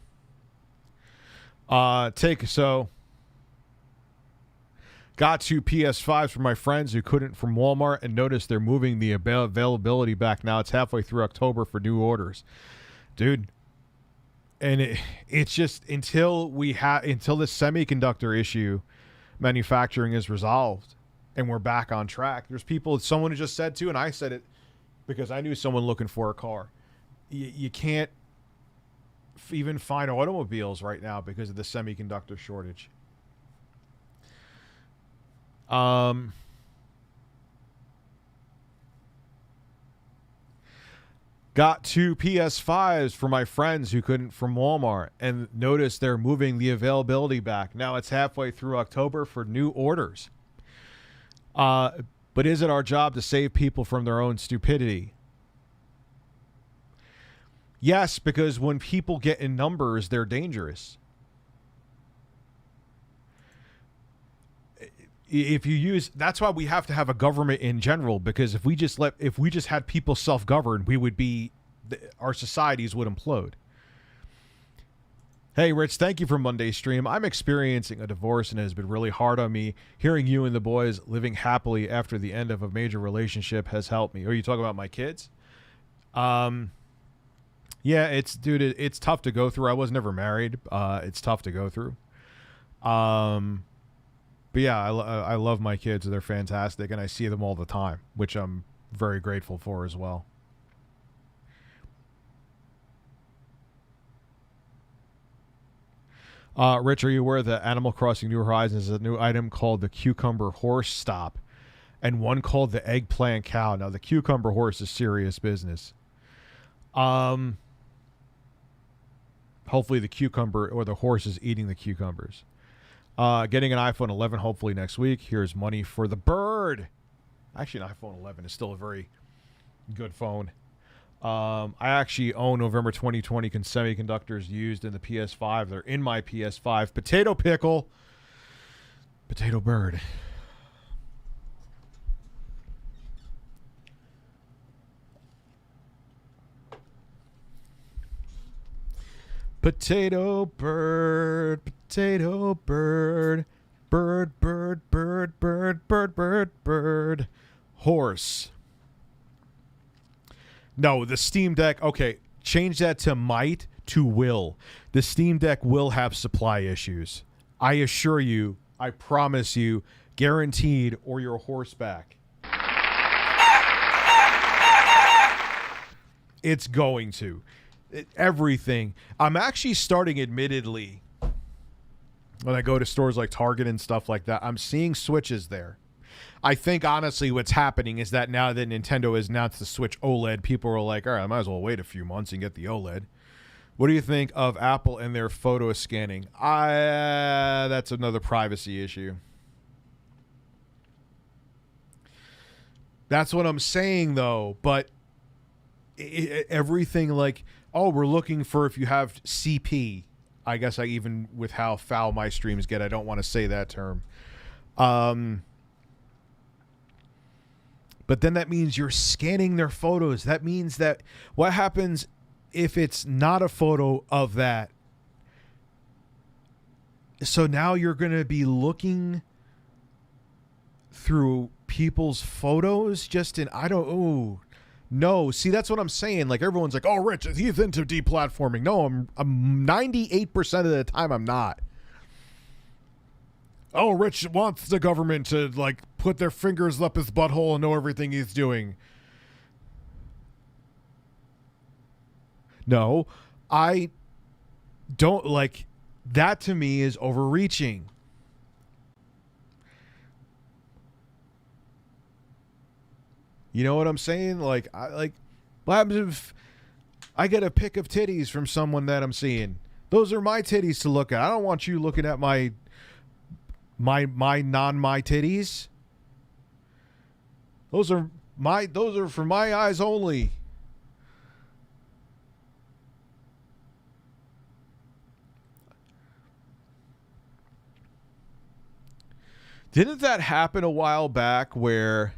Got 2 PS5s for my friends who couldn't from Walmart, and noticed they're moving the availability back. Now it's halfway through October for new orders. Dude, and it's just until the semiconductor issue manufacturing is resolved and we're back on track. There's people, someone who just said too, and I said it because I knew someone looking for a car. You can't even find automobiles right now because of the semiconductor shortage. Got 2 PS5s for my friends who couldn't from Walmart, and noticed they're moving the availability back. Now it's halfway through October for new orders. But is it our job to save people from their own stupidity? Yes, because when people get in numbers, they're dangerous. If you use, that's why we have to have a government in general, because if we just had people self-govern, our societies would implode. Hey, Rich, thank you for Monday's stream. I'm experiencing a divorce and it has been really hard on me. Hearing you and the boys living happily after the end of a major relationship has helped me. Are you talking about my kids? Yeah, it's tough to go through. I was never married. It's tough to go through. But yeah, I love my kids. They're fantastic, and I see them all the time, which I'm very grateful for as well. Rich, are you aware that Animal Crossing New Horizons is a new item called the Cucumber Horse Stop, and one called the Eggplant Cow? Now, the Cucumber Horse is serious business. Hopefully the cucumber or the horse is eating the cucumbers. Getting an iPhone 11 hopefully next week. Here's money for the bird. Actually, an iPhone 11 is still a very good phone. I actually own November 2020 semiconductors used in the PS5. They're in my PS5. Potato pickle. Potato bird. Potato bird, potato bird, bird, bird, bird, bird, bird, bird, bird, horse. No, the Steam Deck, okay, change that to might to will. The Steam Deck will have supply issues. I assure you, I promise you, guaranteed, or your horseback. It's going to. Everything. I'm actually starting, admittedly, when I go to stores like Target and stuff like that, I'm seeing Switches there. I think, honestly, what's happening is that now that Nintendo has announced the Switch OLED, people are like, all right, I might as well wait a few months and get the OLED. What do you think of Apple and their photo scanning? That's another privacy issue. That's what I'm saying, though. But everything like, oh, we're looking for if you have CP. I guess even with how foul my streams get, I don't want to say that term. But then that means you're scanning their photos. That means that what happens if it's not a photo of that? So now you're going to be looking through people's photos no, see, that's what I'm saying. Like, everyone's like, oh, Rich, he's into deplatforming. No, I'm 98% of the time I'm not. Oh, Rich wants the government to, like, put their fingers up his butthole and know everything he's doing. No, I don't, like, that to me is overreaching. You know what I'm saying? Like, what happens if I get a pic of titties from someone that I'm seeing? Those are my titties to look at. I don't want you looking at my titties. Those are for my eyes only. Didn't that happen a while back where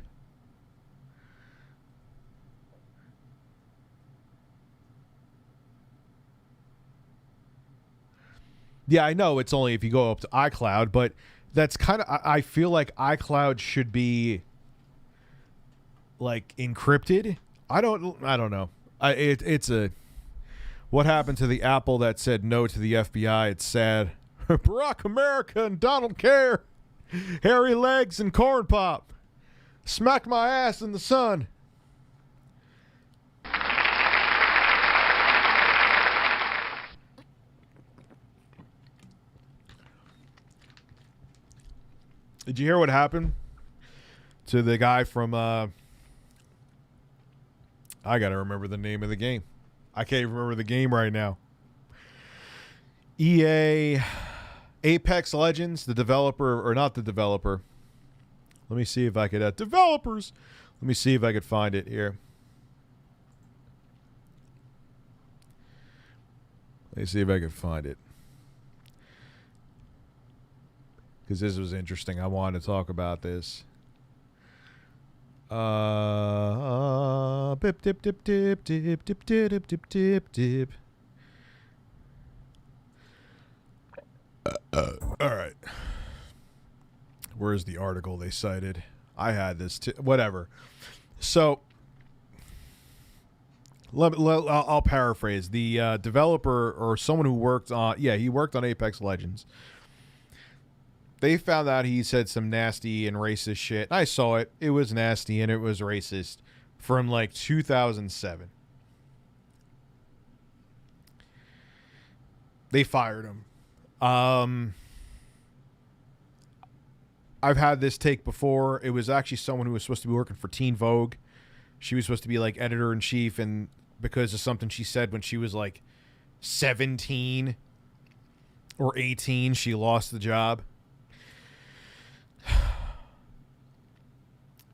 yeah, I know it's only if you go up to iCloud, but that's kind of I feel like iCloud should be like encrypted. I don't know. It's a what happened to the Apple that said no to the FBI? It's sad. Barack America and Donald Care. Hairy legs and corn pop. Smack my ass in the sun. Did you hear what happened to the guy from I gotta remember the name of the game. I can't even remember the game right now. EA Apex Legends, the developer, or not the developer. Let me see if I could developers. Let me see if I could find it here. Let me see if I could find it. Because this was interesting. I wanted to talk about this. Bip dip dip dip dip dip dip dip dip dip. All right. Where's the article they cited? I had this whatever. So I'll paraphrase. The developer or someone who worked on he worked on Apex Legends. They found out he said some nasty and racist shit. I saw it. It was nasty and it was racist from like 2007. They fired him. I've had this take before. It was actually someone who was supposed to be working for Teen Vogue. She was supposed to be like editor-in-chief, and because of something she said when she was like 17 or 18, she lost the job.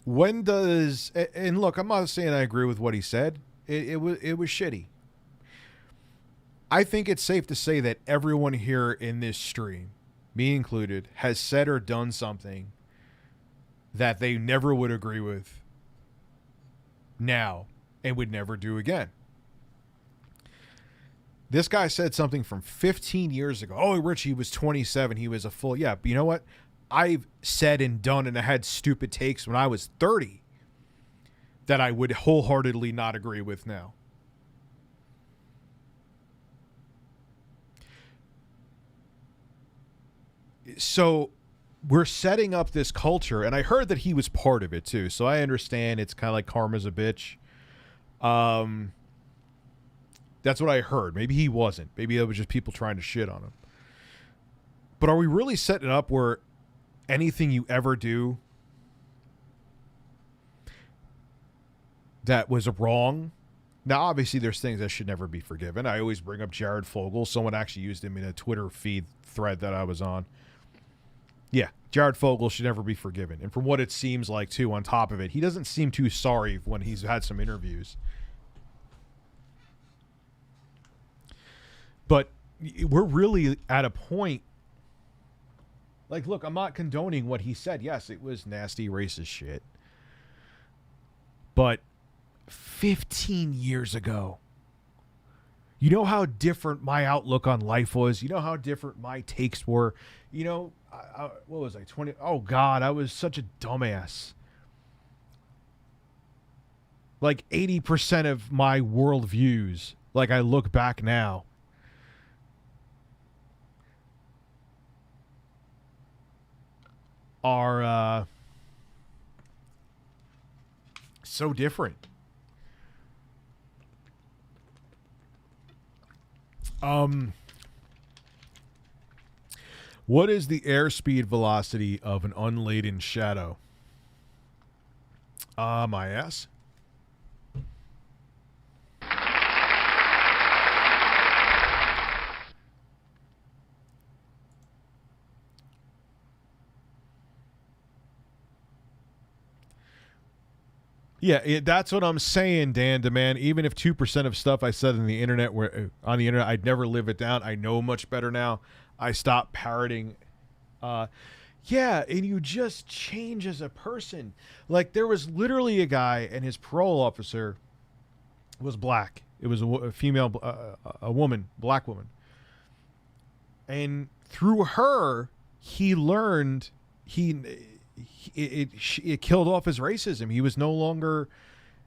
When does, and look, I'm not saying I agree with what he said. It was shitty. I think it's safe to say that everyone here in this stream, me included, has said or done something that they never would agree with now and would never do again. This guy said something from 15 years ago. Oh, Richie was 27. He was a full, yeah, but you know what? I've said and done, and I had stupid takes when I was 30 that I would wholeheartedly not agree with now. So we're setting up this culture, and I heard that he was part of it too. So I understand it's kind of like karma's a bitch. That's what I heard. Maybe he wasn't. Maybe it was just people trying to shit on him. But are we really setting it up where anything you ever do that was wrong? Now, obviously, there's things that should never be forgiven. I always bring up Jared Fogle. Someone actually used him in a Twitter feed thread that I was on. Yeah, Jared Fogle should never be forgiven. And from what it seems like, too, on top of it, he doesn't seem too sorry when he's had some interviews. But we're really at a point. Like, look, I'm not condoning what he said. Yes, it was nasty, racist shit. But 15 years ago, you know how different my outlook on life was? You know how different my takes were? You know, what was I, 20? Oh, God, I was such a dumbass. Like 80% of my worldviews, like I look back now, are so different. What is the airspeed velocity of an unladen shadow? My ass. Yeah, that's what I'm saying, Dan DeMan. Even if 2% of stuff I said on the internet, I'd never live it down. I know much better now. I stopped parroting. Yeah, and you just change as a person. Like, there was literally a guy, and his parole officer was black. It was a female, a woman, black woman. And through her, he learned it killed off his racism. He was no longer.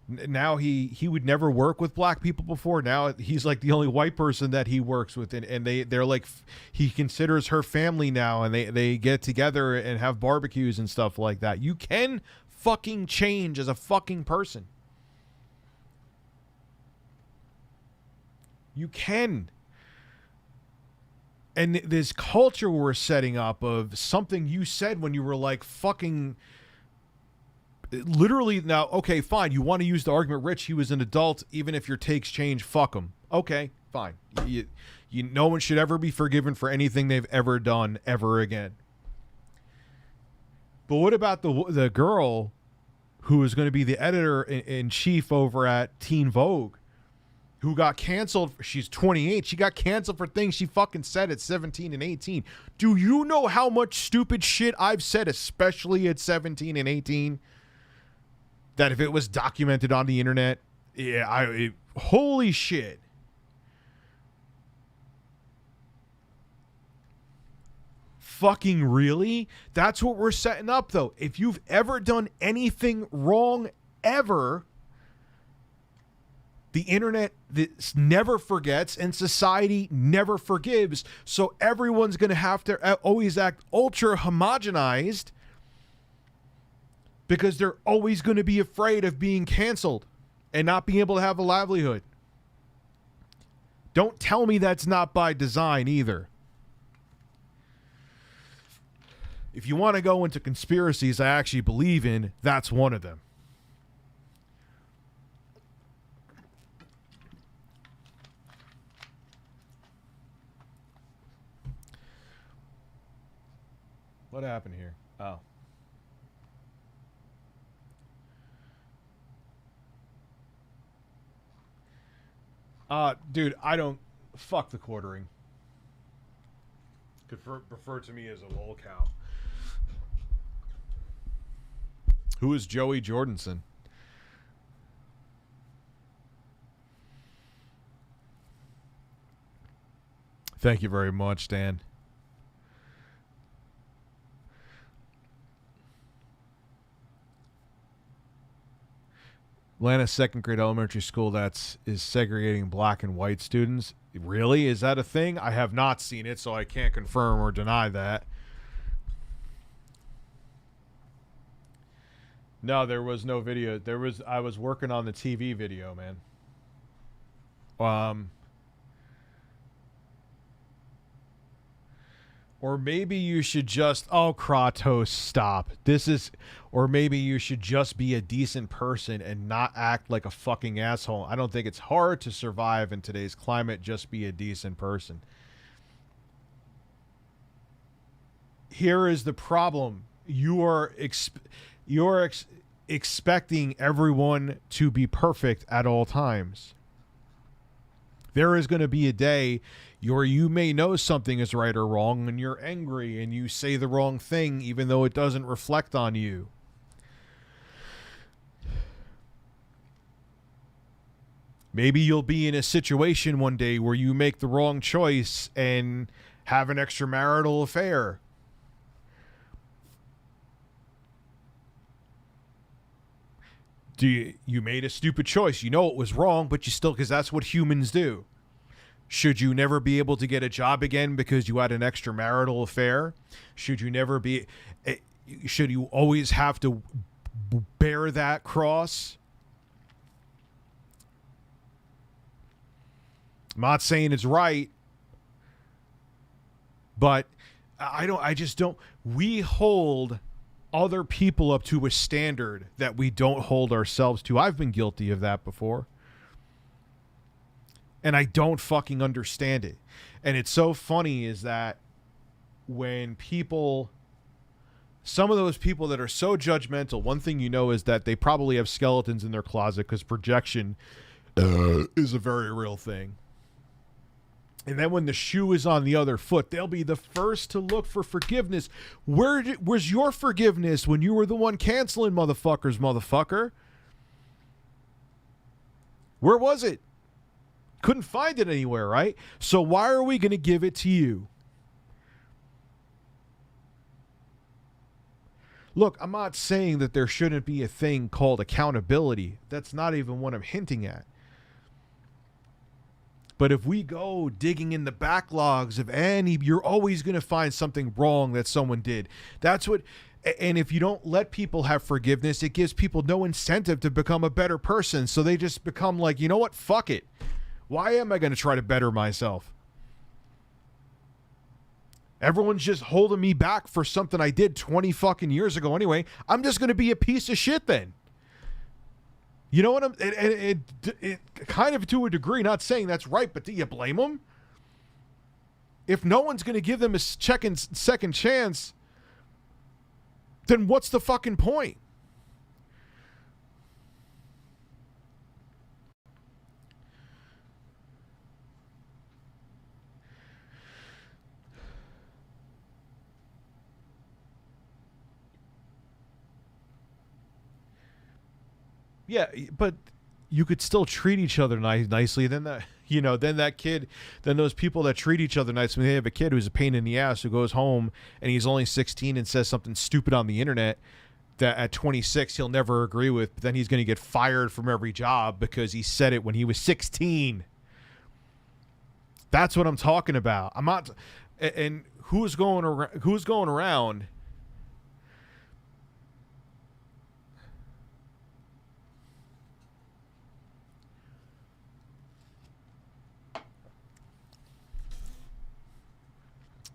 Now he would never work with black people before. Now he's like the only white person that he works with, and they're like, he considers her family now, and they get together and have barbecues and stuff like that. You can fucking change as a fucking person. You can. And this culture we're setting up of something you said when you were like fucking literally. Now, okay, fine. You want to use the argument, Rich, he was an adult. Even if your takes change, fuck him. Okay, fine. No one should ever be forgiven for anything they've ever done ever again. But what about the girl who is going to be the editor-in-chief over at Teen Vogue, who got canceled? She's 28. She got canceled for things she fucking said at 17 and 18. Do you know how much stupid shit I've said, especially at 17 and 18? That if it was documented on the internet, yeah, holy shit. Fucking really? That's what we're setting up, though. If you've ever done anything wrong ever, the internet never forgets, and society never forgives. So everyone's going to have to always act ultra homogenized, because they're always going to be afraid of being canceled and not being able to have a livelihood. Don't tell me that's not by design either. If you want to go into conspiracies I actually believe in, that's one of them. What happened here? Oh. Dude, I don't. Fuck the quartering. Could refer to me as a lol cow. Who is Joey Jordanson? Thank you very much, Dan. Atlanta's second grade elementary school is segregating black and white students. Really? Is that a thing? I have not seen it, so I can't confirm or deny that. No, there was no video. I was working on the TV video, man. Or maybe you should just, Kratos, stop. Or maybe you should just be a decent person and not act like a fucking asshole. I don't think it's hard to survive in today's climate. Just be a decent person. Here is the problem. You're expecting everyone to be perfect at all times. There is going to be a day where you may know something is right or wrong, and you're angry and you say the wrong thing even though it doesn't reflect on you. Maybe you'll be in a situation one day where you make the wrong choice and have an extramarital affair. You made a stupid choice. You know it was wrong, but you still, because that's what humans do. Should you never be able to get a job again because you had an extramarital affair? Should you always have to bear that cross? I'm not saying it's right, but we hold other people up to a standard that we don't hold ourselves to. I've been guilty of that before. And I don't fucking understand it. And it's so funny is that when some of those people that are so judgmental, one thing you know is that they probably have skeletons in their closet, because projection is a very real thing. And then when the shoe is on the other foot, they'll be the first to look for forgiveness. Where's your forgiveness when you were the one canceling motherfuckers, motherfucker? Where was it? Couldn't find it anywhere, right? So why are we going to give it to you? Look, I'm not saying that there shouldn't be a thing called accountability. That's not even what I'm hinting at. But if we go digging in the backlogs of any, you're always going to find something wrong that someone did. That's what, and if you don't let people have forgiveness, it gives people no incentive to become a better person. So they just become like, you know what? Fuck it. Why am I going to try to better myself? Everyone's just holding me back for something I did 20 fucking years ago anyway. I'm just going to be a piece of shit then. You know what it kind of to a degree, not saying that's right, but do you blame them? If no one's going to give them a second chance, then what's the fucking point? Yeah, but you could still treat each other nicely. Then then those people that treat each other nicely, they have a kid who's a pain in the ass who goes home and he's only 16 and says something stupid on the internet that at 26 he'll never agree with, but then he's going to get fired from every job because he said it when he was 16. That's what I'm talking about. I'm not, and who's going around.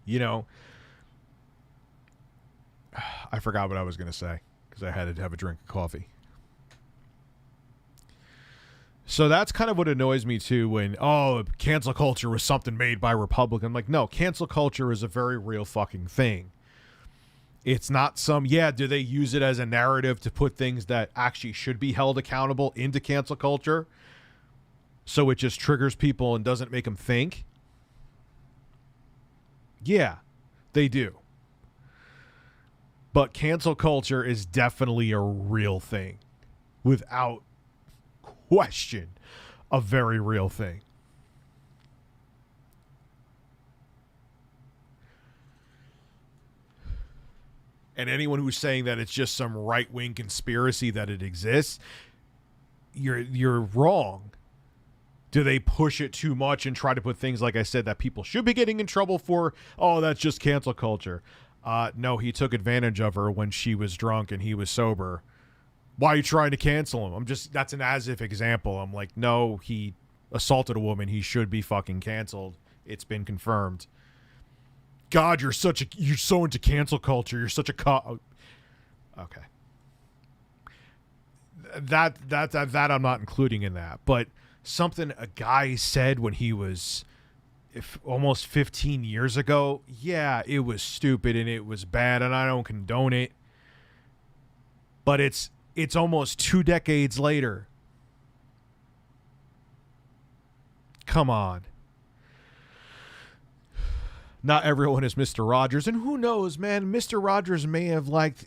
You know, I forgot what I was going to say because I had to have a drink of coffee. So that's kind of what annoys me too when, cancel culture was something made by Republicans. I'm like, no, cancel culture is a very real fucking thing. It's not do they use it as a narrative to put things that actually should be held accountable into cancel culture? So it just triggers people and doesn't make them think? Yeah, they do. But cancel culture is definitely a real thing. Without question, a very real thing. And anyone who's saying that it's just some right-wing conspiracy that it exists, you're wrong. Do they push it too much and try to put things, like I said, that people should be getting in trouble for? Oh, that's just cancel culture. No, he took advantage of her when she was drunk and he was sober. Why are you trying to cancel him? That's an as-if example. I'm like, no, he assaulted a woman. He should be fucking canceled. It's been confirmed. God, you're so into cancel culture. You're such a okay. That I'm not including in that, but something a guy said when he was almost 15 years ago, yeah, it was stupid and it was bad and I don't condone it. But it's almost 2 decades later. Come on. Not everyone is Mr. Rogers, and who knows, man, Mr. Rogers may have liked,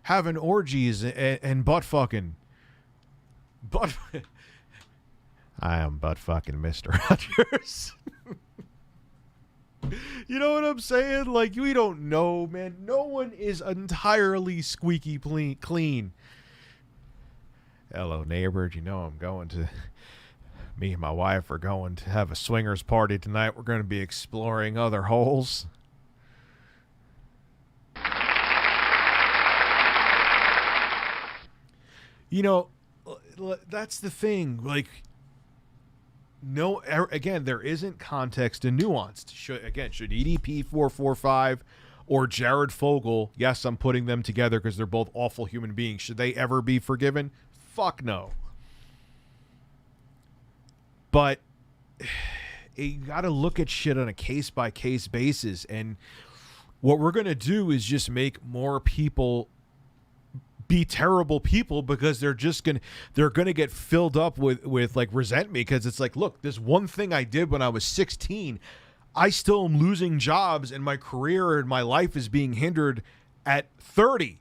having orgies and butt fucking. But I am butt fucking Mr. Rogers. You know what I'm saying? Like, we don't know, man. No one is entirely squeaky clean. Hello, neighbor. You know I'm going to... Me and my wife are going to have a swingers party tonight. We're going to be exploring other holes. That's the thing. Like... No, again, there isn't context and nuance. Should EDP 445 or Jared Fogle, yes, I'm putting them together because they're both awful human beings. Should they ever be forgiven? Fuck no. But you got to look at shit on a case-by-case basis. And what we're going to do is just make more people be terrible people because they're gonna get filled up with like resentment, because it's like, look, this one thing I did when I was 16, I still am losing jobs and my career and my life is being hindered at 30,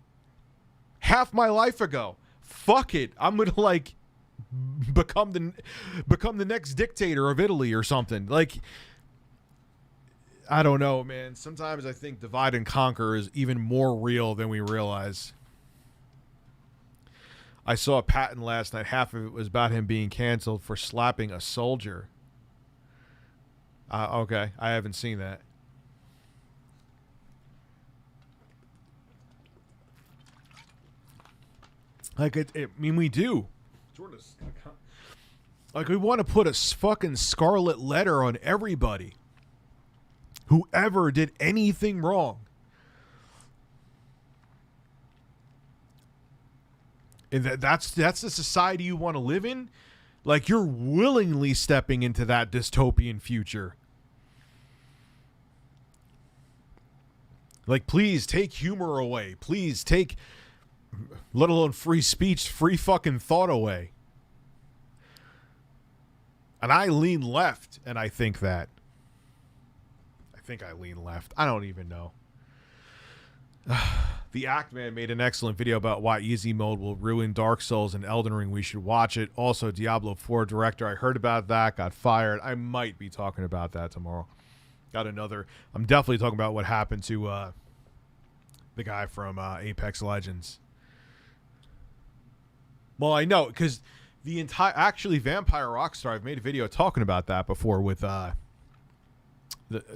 half my life ago. Fuck it, I'm gonna like become the next dictator of Italy or something. Like, I don't know, man. Sometimes I think divide and conquer is even more real than we realize. I saw a patent last night. Half of it was about him being canceled for slapping a soldier. Okay, I haven't seen that. Like, I mean, we do. Like, we want to put a fucking scarlet letter on everybody. Whoever did anything wrong. And that's the society you want to live in? Like, you're willingly stepping into that dystopian future. Like, please take humor away. Please take, let alone free speech, free fucking thought away. And I lean left, and I think that. I think I lean left. I don't even know. The Act Man made an excellent video about why easy mode will ruin Dark Souls and Elden Ring. We should watch it. Also, Diablo 4 director, I heard about that, got fired. I might be talking about that tomorrow. I'm definitely talking about what happened to the guy from Apex Legends. Well, I know, because actually Vampire Rockstar, I've made a video talking about that before with the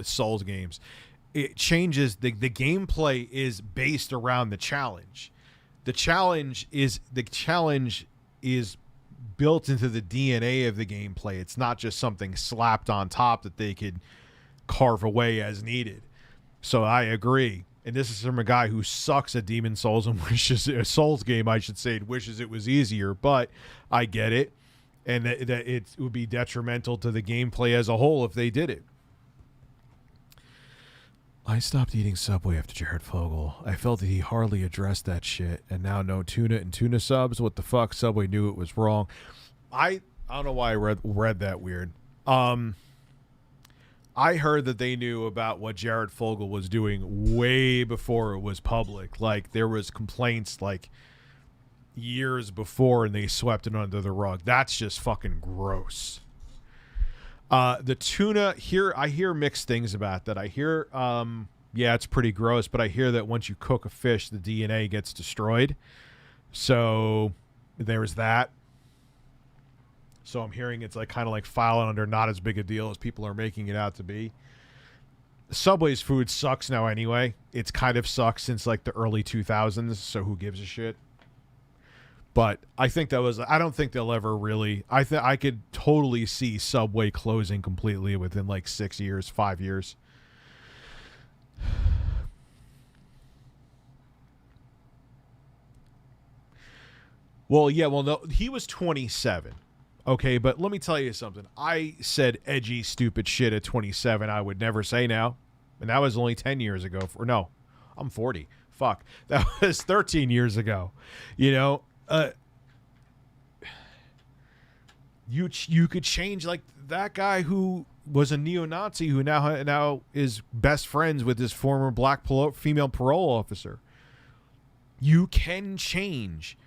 Souls games. It changes, the gameplay is based around the challenge. The challenge is built into the DNA of the gameplay. It's not just something slapped on top that they could carve away as needed. So I agree. And this is from a guy who sucks at Demon Souls and wishes, a Souls game, I should say, wishes it was easier, but I get it. And that it would be detrimental to the gameplay as a whole if they did it. I stopped eating Subway after Jared Fogle. I felt that he hardly addressed that shit, and now no tuna and tuna subs. What the fuck? Subway knew it was wrong. I don't know why I read that weird. I heard that they knew about what Jared Fogle was doing way before it was public. Like, there was complaints like years before, and they swept it under the rug. That's just fucking gross. The tuna here, I hear mixed things about that. I hear, yeah, it's pretty gross, but I hear that once you cook a fish, the DNA gets destroyed. So there's that. So I'm hearing it's like kind of like filing under not as big a deal as people are making it out to be. Subway's food sucks now anyway. It's kind of sucks since like the early 2000s, so who gives a shit? But I think I don't think they'll ever really, I could totally see Subway closing completely within like 6 years, 5 years. Well, yeah, well, no, he was 27. Okay, but let me tell you something. I said edgy, stupid shit at 27 I would never say now. And that was only 10 years ago. No, I'm 40. Fuck. That was 13 years ago. You know? You could change, like that guy who was a neo-Nazi who now is best friends with his former black female parole officer. You can change.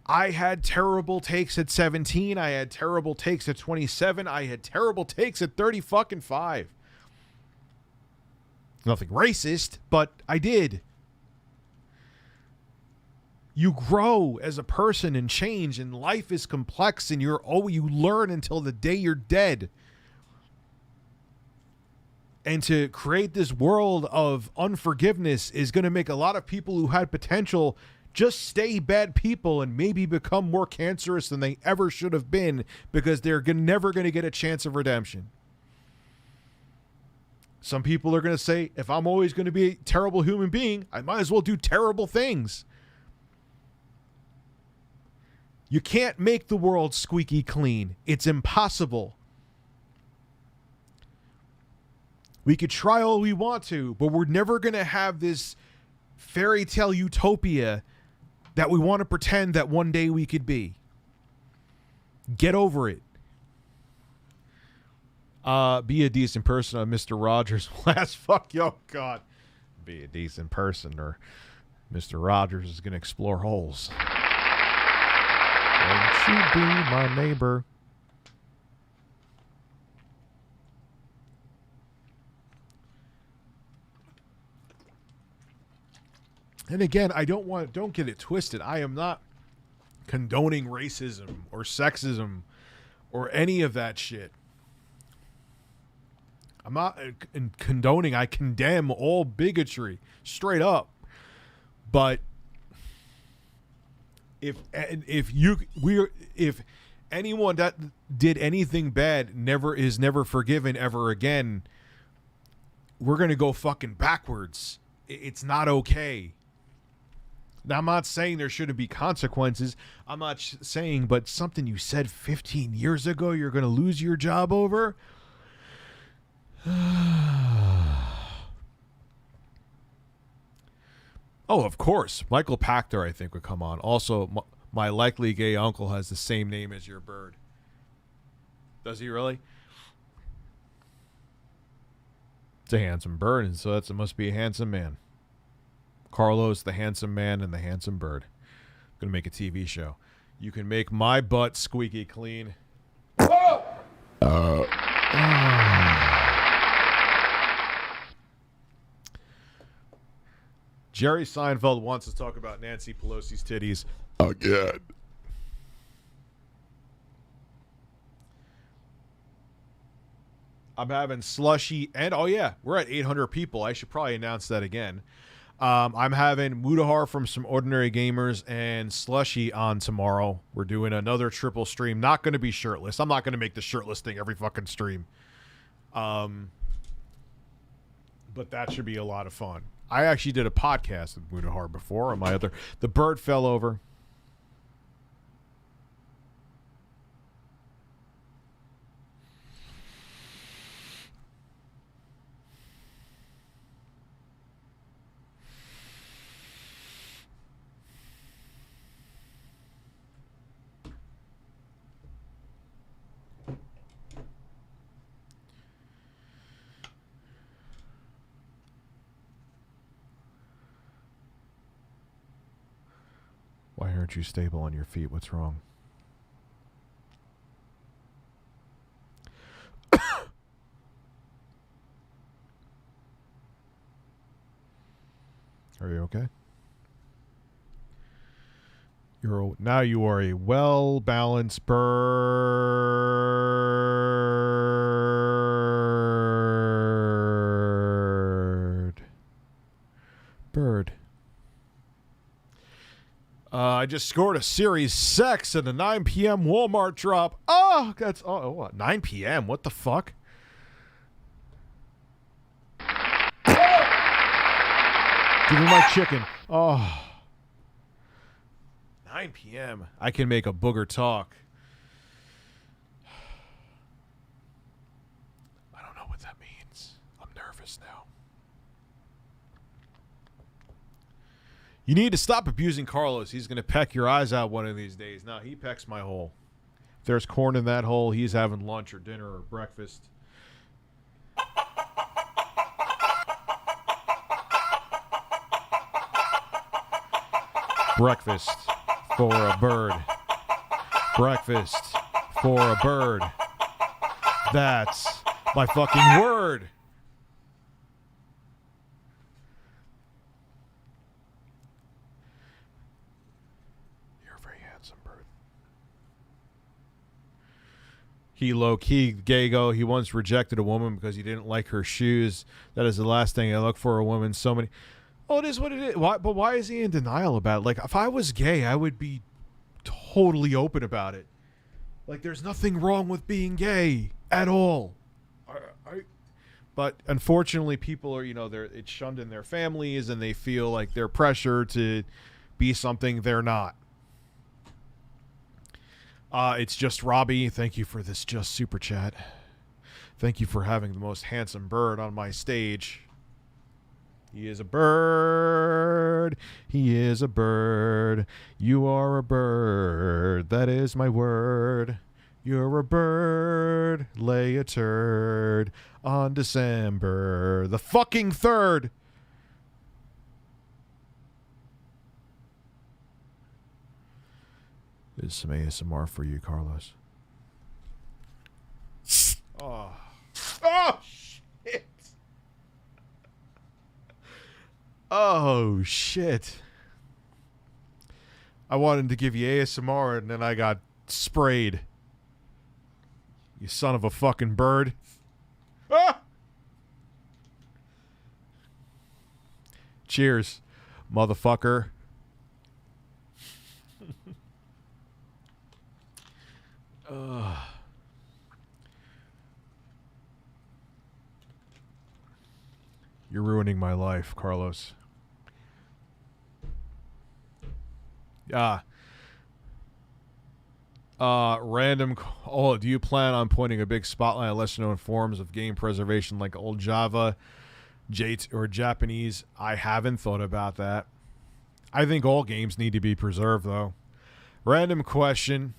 I had terrible takes at 17. I had terrible takes at 27. I had terrible takes at 30 fucking 5. Nothing racist, but I did. You grow as a person and change, and life is complex, and you learn until the day you're dead. And to create this world of unforgiveness is going to make a lot of people who had potential just stay bad people and maybe become more cancerous than they ever should have been, because they're never going to get a chance of redemption. Some people are going to say, if I'm always going to be a terrible human being, I might as well do terrible things. You can't make the world squeaky clean. It's impossible. We could try all we want to, but we're never going to have this fairy tale utopia that we want to pretend that one day we could be. Get over it. Be a decent person on Mr. Rogers' last fuck. Yo, God. Be a decent person, or Mr. Rogers is going to explore holes. Won't you be my neighbor? And again, don't get it twisted. I am not condoning racism or sexism or any of that shit. I'm not condoning. I condemn all bigotry, straight up. But if anyone that did anything bad is never forgiven ever again, we're gonna go fucking backwards. It's not okay. Now, I'm not saying there shouldn't be consequences. I'm not saying, but something you said 15 years ago, you're gonna lose your job over. Oh, of course. Michael Pachter, I think, would come on. Also, my likely gay uncle has the same name as your bird. Does he really? It's a handsome bird, and so it must be a handsome man. Carlos, the handsome man, and the handsome bird. I'm going to make a TV show. You can make my butt squeaky clean. Jerry Seinfeld wants to talk about Nancy Pelosi's titties again. I'm having slushy, and oh yeah, we're at 800 people. I should probably announce that again. I'm having Mudahar from Some Ordinary Gamers and Slushy on tomorrow. We're doing another triple stream. Not going to be shirtless. I'm not going to make the shirtless thing every fucking stream. But that should be a lot of fun. I actually did a podcast with Mudahar before on my other... The bird fell over. Why aren't you stable on your feet? What's wrong? Are you okay? Now you are a well-balanced bird. I just scored a Series 6 in the 9 p.m. Walmart drop. Oh, that's... Oh, what? 9 p.m.? What the fuck? Give me my chicken. Oh. 9 p.m. I can make a booger talk. I don't know what that means. I'm nervous now. You need to stop abusing Carlos. He's going to peck your eyes out one of these days. No, he pecks my hole. If there's corn in that hole, he's having lunch or dinner or breakfast. Breakfast for a bird. Breakfast for a bird. That's my fucking word. You're a very handsome bird. He low-key gay-go. He once rejected a woman because he didn't like her shoes. That is the last thing I look for a woman. So many... Oh, it is what it is. But why is he in denial about it? Like, if I was gay, I would be totally open about it. Like, there's nothing wrong with being gay at all. But unfortunately, people are, it's shunned in their families, and they feel like they're pressured to be something they're not. It's just Robbie. Thank you for this just super chat. Thank you for having the most handsome bird on my stage. He is a bird. He is a bird. You are a bird. That is my word. You're a bird. Lay a turd on December the fucking 3rd. There's some ASMR for you, Carlos. Oh. Oh, shit. Oh, shit. I wanted to give you ASMR and then I got sprayed. You son of a fucking bird. Ah! Cheers, motherfucker. You're ruining my life, Carlos. Yeah. Random. Oh, do you plan on pointing a big spotlight on lesser-known forms of game preservation like old Java, or Japanese? I haven't thought about that. I think all games need to be preserved, though. Random question.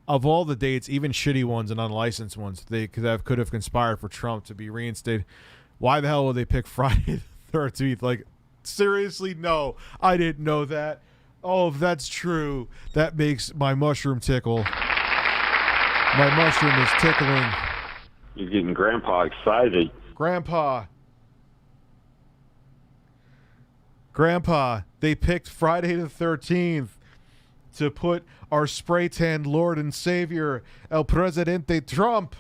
Of all the dates, even shitty ones and unlicensed ones, they could have conspired for Trump to be reinstated. Why the hell would they pick Friday the 13th? Like, seriously, no. I didn't know that. Oh, if that's true, that makes my mushroom tickle. My mushroom is tickling. You're getting Grandpa excited. Grandpa, they picked Friday the 13th to put our spray-tanned Lord and Savior, El Presidente Trump,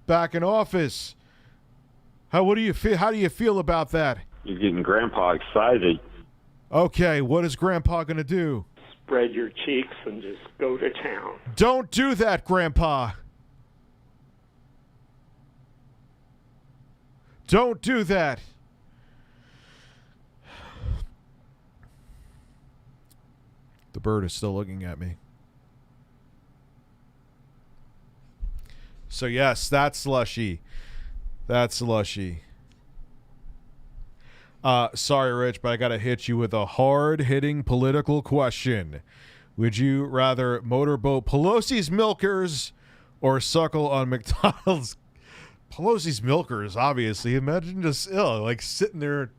back in office. How do you feel about that? You're getting Grandpa excited. Okay, what is Grandpa going to do? Spread your cheeks and just go to town. Don't do that, Grandpa. Don't do that. The bird is still looking at me. So yes, that's Slushy. That's Slushy. Sorry, Rich, but I gotta hit you with a hard-hitting political question. Would you rather motorboat Pelosi's milkers or suckle on McDonald's? Pelosi's milkers, obviously. Imagine just like sitting there.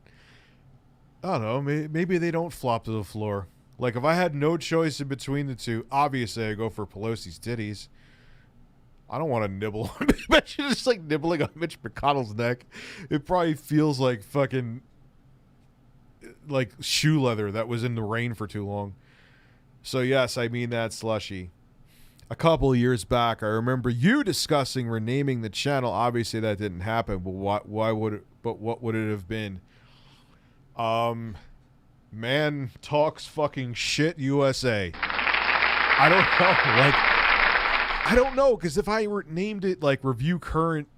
I don't know. Maybe they don't flop to the floor. Like if I had no choice in between the two, obviously I go for Pelosi's titties. I don't want to nibble. Imagine just like nibbling on Mitch McConnell's neck. It probably feels like fucking like shoe leather that was in the rain for too long. So yes, I mean that, Slushy. A couple of years back, I remember you discussing renaming the channel. Obviously that didn't happen, but what would it have been? Man Talks Fucking Shit USA. I don't know. Like, I don't know, because if I named it like Review Current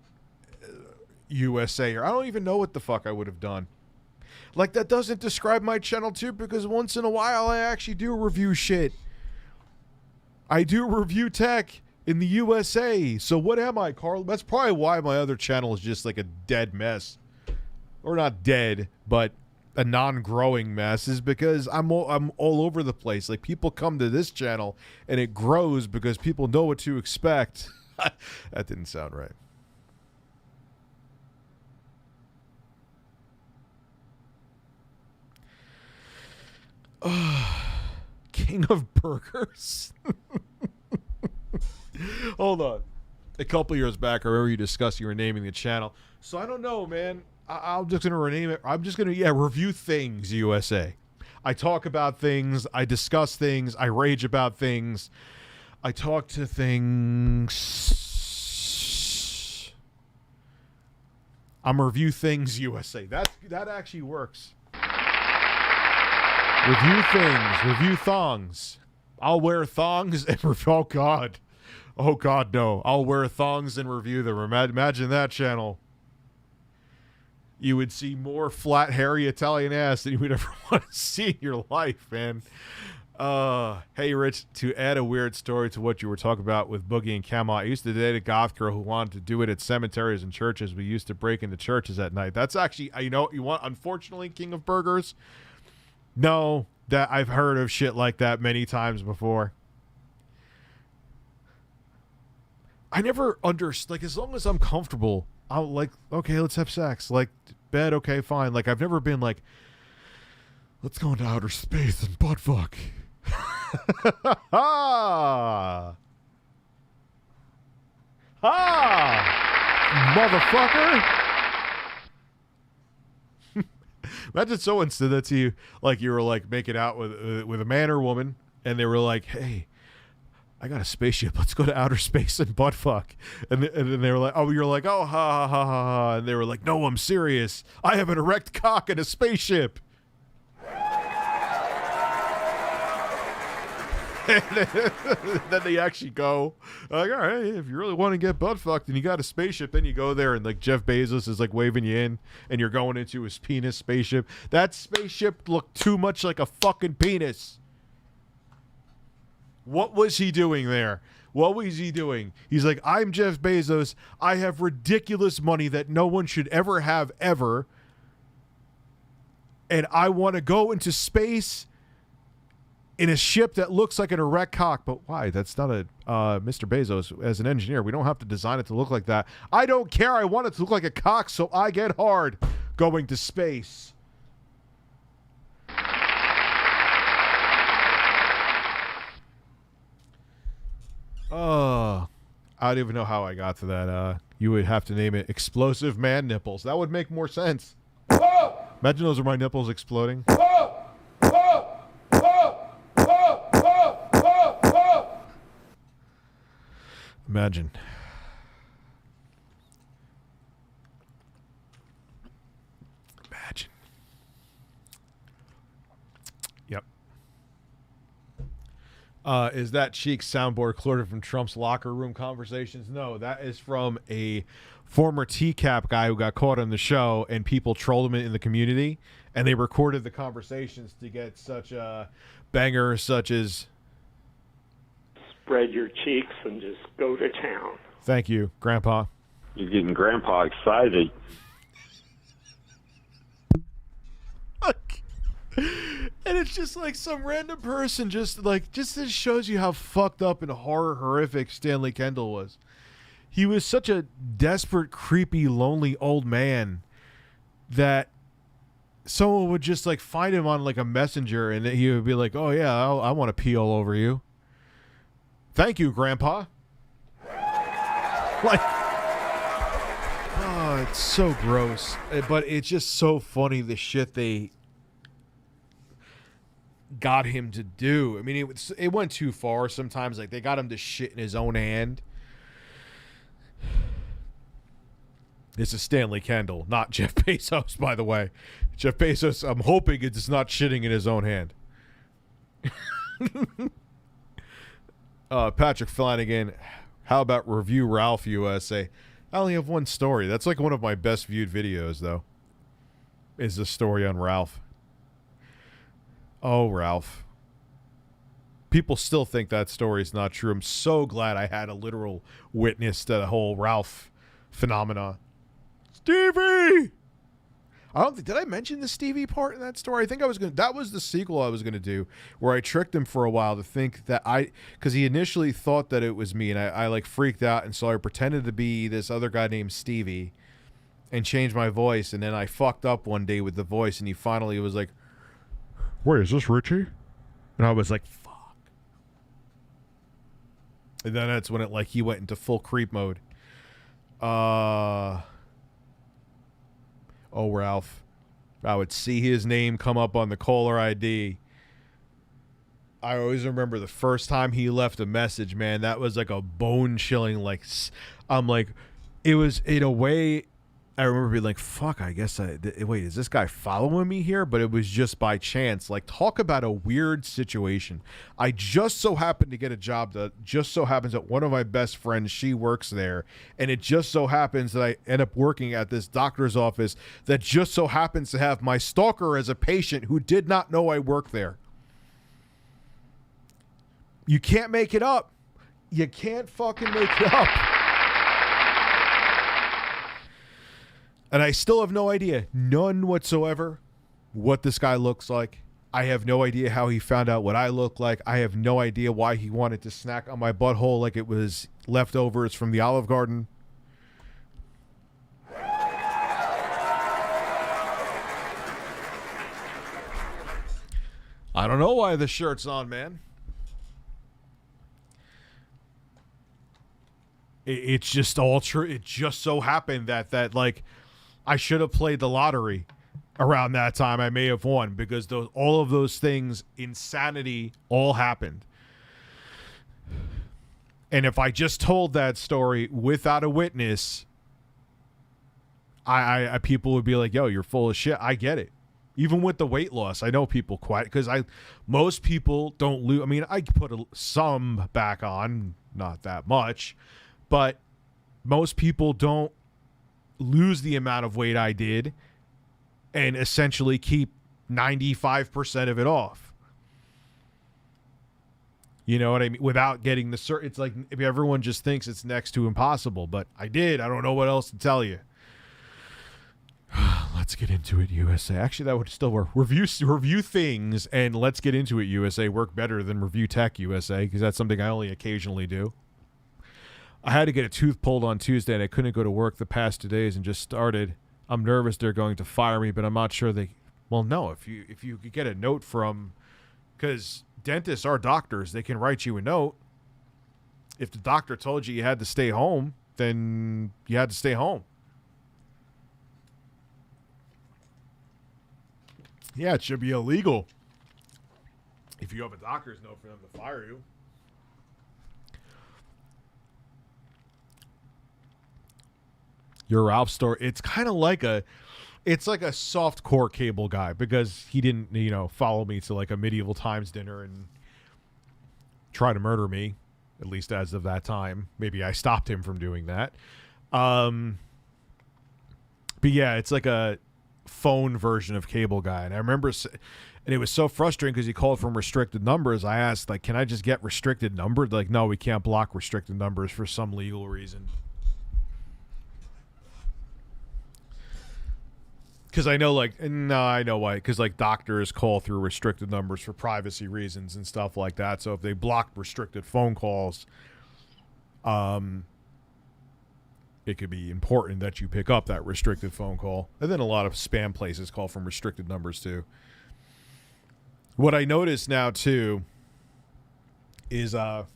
USA, or I don't even know what the fuck I would have done. Like, that doesn't describe my channel too, because once in a while I actually do review shit. I do review tech in the USA. So what am I, Carl? That's probably why my other channel is just like a dead mess. Or not dead, but a non-growing mess, is because I'm all over the place. Like, people come to this channel and it grows because people know what to expect. That didn't sound right. King of Burgers. Hold on. A couple years back, I remember you discussed you were naming the channel. So I don't know, man. I'm just going to rename it. I'm just going to, Review Things USA. I talk about things. I discuss things. I rage about things. I talk to things. I'm Review Things USA. That actually works. Review things. Review thongs. I'll wear thongs and review. Oh, God. Oh, God, no. I'll wear thongs and review them. Imagine that channel. You would see more flat, hairy Italian ass than you would ever want to see in your life, man. Hey, Rich, to add a weird story to what you were talking about with Boogie and Camelot, I used to date a goth girl who wanted to do it at cemeteries and churches. We used to break into churches at night. That's actually, you want, unfortunately, King of Burgers? No, that I've heard of shit like that many times before. I never like, as long as I'm comfortable, I'll like, okay, let's have sex. Like, bed, okay, fine. Like, I've never been like, let's go into outer space and butt fuck. Ha! Motherfucker! Imagine someone said that to you, like you were like making out with a man or woman, and they were like, "Hey, I got a spaceship. Let's go to outer space and butt fuck." And then they were like, "Oh, you're like, oh, ha ha ha ha," and they were like, "No, I'm serious. I have an erect cock in a spaceship." Then they actually go like, all right, if you really want to get butt fucked and you got a spaceship, then you go there and like Jeff Bezos is like waving you in and you're going into his penis spaceship. That spaceship looked too much like a fucking penis. What was he doing there? What was he doing? He's like, I'm Jeff Bezos. I have ridiculous money that no one should ever have ever. And I want to go into space in a ship that looks like an erect cock. But why? That's not a Mr. Bezos. As an engineer, we don't have to design it to look like that. I don't care. I want it to look like a cock, so I get hard going to space. I don't even know how I got to that. You would have to name it Explosive Man Nipples. That would make more sense. Imagine those are my nipples exploding. Imagine. Yep. Is that Cheek's soundboard cleared from Trump's locker room conversations? No, that is from a former TCAP guy who got caught on the show, and people trolled him in the community, and they recorded the conversations to get such bangers such as Spread your cheeks and just go to town. "Thank you, Grandpa." You're getting Grandpa excited. And it's just like some random person just this shows you how fucked up and horrific Stanley Kendall was. He was such a desperate, creepy, lonely old man that someone would just like find him on like a messenger and he would be like, "Oh yeah, I want to pee all over you. Thank you, Grandpa." Like, oh, it's so gross. But it's just so funny the shit they got him to do. I mean, it went too far sometimes. Like, they got him to shit in his own hand. This is Stanley Kendall, not Jeff Bezos, by the way. Jeff Bezos, I'm hoping it's not shitting in his own hand. Patrick Flanagan, how about Review Ralph USA? I only have one story. That's like one of my best viewed videos, though, is the story on Ralph. Oh, Ralph. People still think that story is not true. I'm so glad I had a literal witness to the whole Ralph phenomena. Stevie! Did I mention the Stevie part in that story? I think that was the sequel I was going to do, where I tricked him for a while to think that because he initially thought that it was me, and I like freaked out, and so I pretended to be this other guy named Stevie and changed my voice, and then I fucked up one day with the voice, and he finally was like, "Wait, is this Richie?" And I was like, fuck. And then that's when he went into full creep mode. Oh, Ralph. I would see his name come up on the caller ID. I always remember the first time he left a message, man. That was like a bone-chilling, it was, in a way, I remember being like, fuck, I guess wait, is this guy following me here? But it was just by chance. Like, talk about a weird situation. I just so happened to get a job that just so happens that one of my best friends, she works there. And it just so happens that I end up working at this doctor's office that just so happens to have my stalker as a patient who did not know I work there. You can't make it up. You can't fucking make it up. And I still have no idea, none whatsoever, what this guy looks like. I have no idea how he found out what I look like. I have no idea why he wanted to snack on my butthole like it was leftovers from the Olive Garden. I don't know why the shirt's on, man. It's just all true. It just so happened that like I should have played the lottery around that time. I may have won because all of those things, insanity, all happened. And if I just told that story without a witness, I people would be like, "Yo, you're full of shit." I get it. Even with the weight loss, I know people quite because most people don't lose. I mean, I put some back on, not that much, but most people don't lose the amount of weight I did and essentially keep 95% of it off. You know what I mean? Without getting the it's like everyone just thinks it's next to impossible, but I did. I don't know what else to tell you. Let's get into it, USA. Actually, that would still work. Review things and let's get into it, USA work better than review tech, USA, because that's something I only occasionally do. I had to get a tooth pulled on Tuesday and I couldn't go to work the past 2 days and just started. I'm nervous they're going to fire me, but I'm not sure they. Well, no, if you could get a note from, because dentists are doctors, they can write you a note. If the doctor told you had to stay home, then you had to stay home. Yeah, it should be illegal if you have a doctor's note for them to fire you. Your Ralph store, it's kind of like it's like a soft core cable guy because he didn't, follow me to like a medieval times dinner and try to murder me, at least as of that time. Maybe I stopped him from doing that. But yeah, it's like a phone version of cable guy. And I remember, and it was so frustrating because he called from restricted numbers. I asked, like, can I just get restricted numbers? Like, no, we can't block restricted numbers for some legal reason. Because I know, I know why. Because, doctors call through restricted numbers for privacy reasons and stuff like that. So if they block restricted phone calls, it could be important that you pick up that restricted phone call. And then a lot of spam places call from restricted numbers, too. What I notice now, too, is those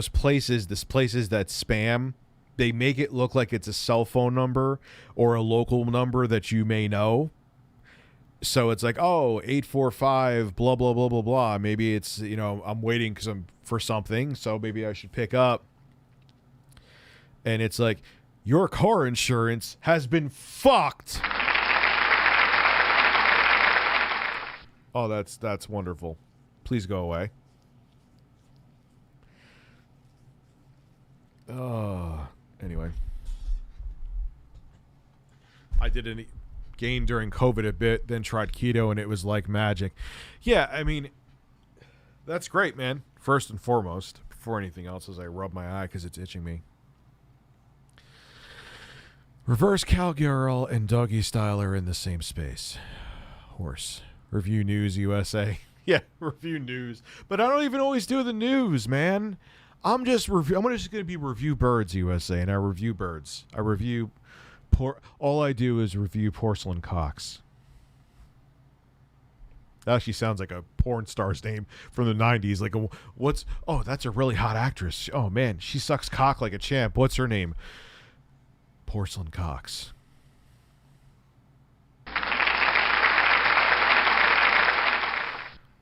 places that spam, they make it look like it's a cell phone number or a local number that you may know. So it's like, 845, blah, blah, blah, blah, blah. Maybe it's, I'm waiting for something, so maybe I should pick up. And it's like, your car insurance has been fucked. Oh, that's wonderful. Please go away. Anyway. I did gain during COVID a bit, then tried keto, and it was like magic. Yeah, I mean, that's great, man. First and foremost, before anything else, as I rub my eye because it's itching me. Reverse cowgirl and doggy style are in the same space. Horse. Review news, USA. Yeah, review news. But I don't even always do the news, man. I'm just going to be review birds, USA, and I review birds. I review all I do is review porcelain cocks. That actually sounds like a porn star's name from the 90s. That's a really hot actress. Oh, man, she sucks cock like a champ. What's her name? Porcelain cocks.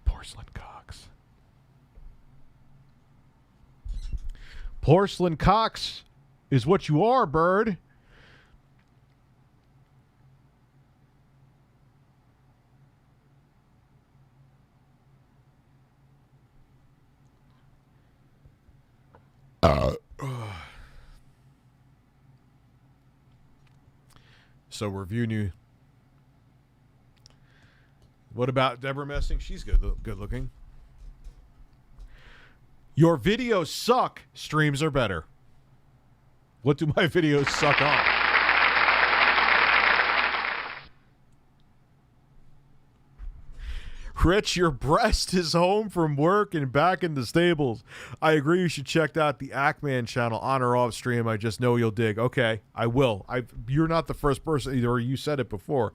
Porcelain cocks. Porcelain cocks is what you are, bird. So review new. What about Deborah Messing? She's good looking. Your videos suck. Streams are better. What do my videos suck on? Rich, your breast is home from work and back in the stables. I agree you should check out the Ackman channel on or off stream. I just know you'll dig. Okay, I will. You're not the first person, or you said it before.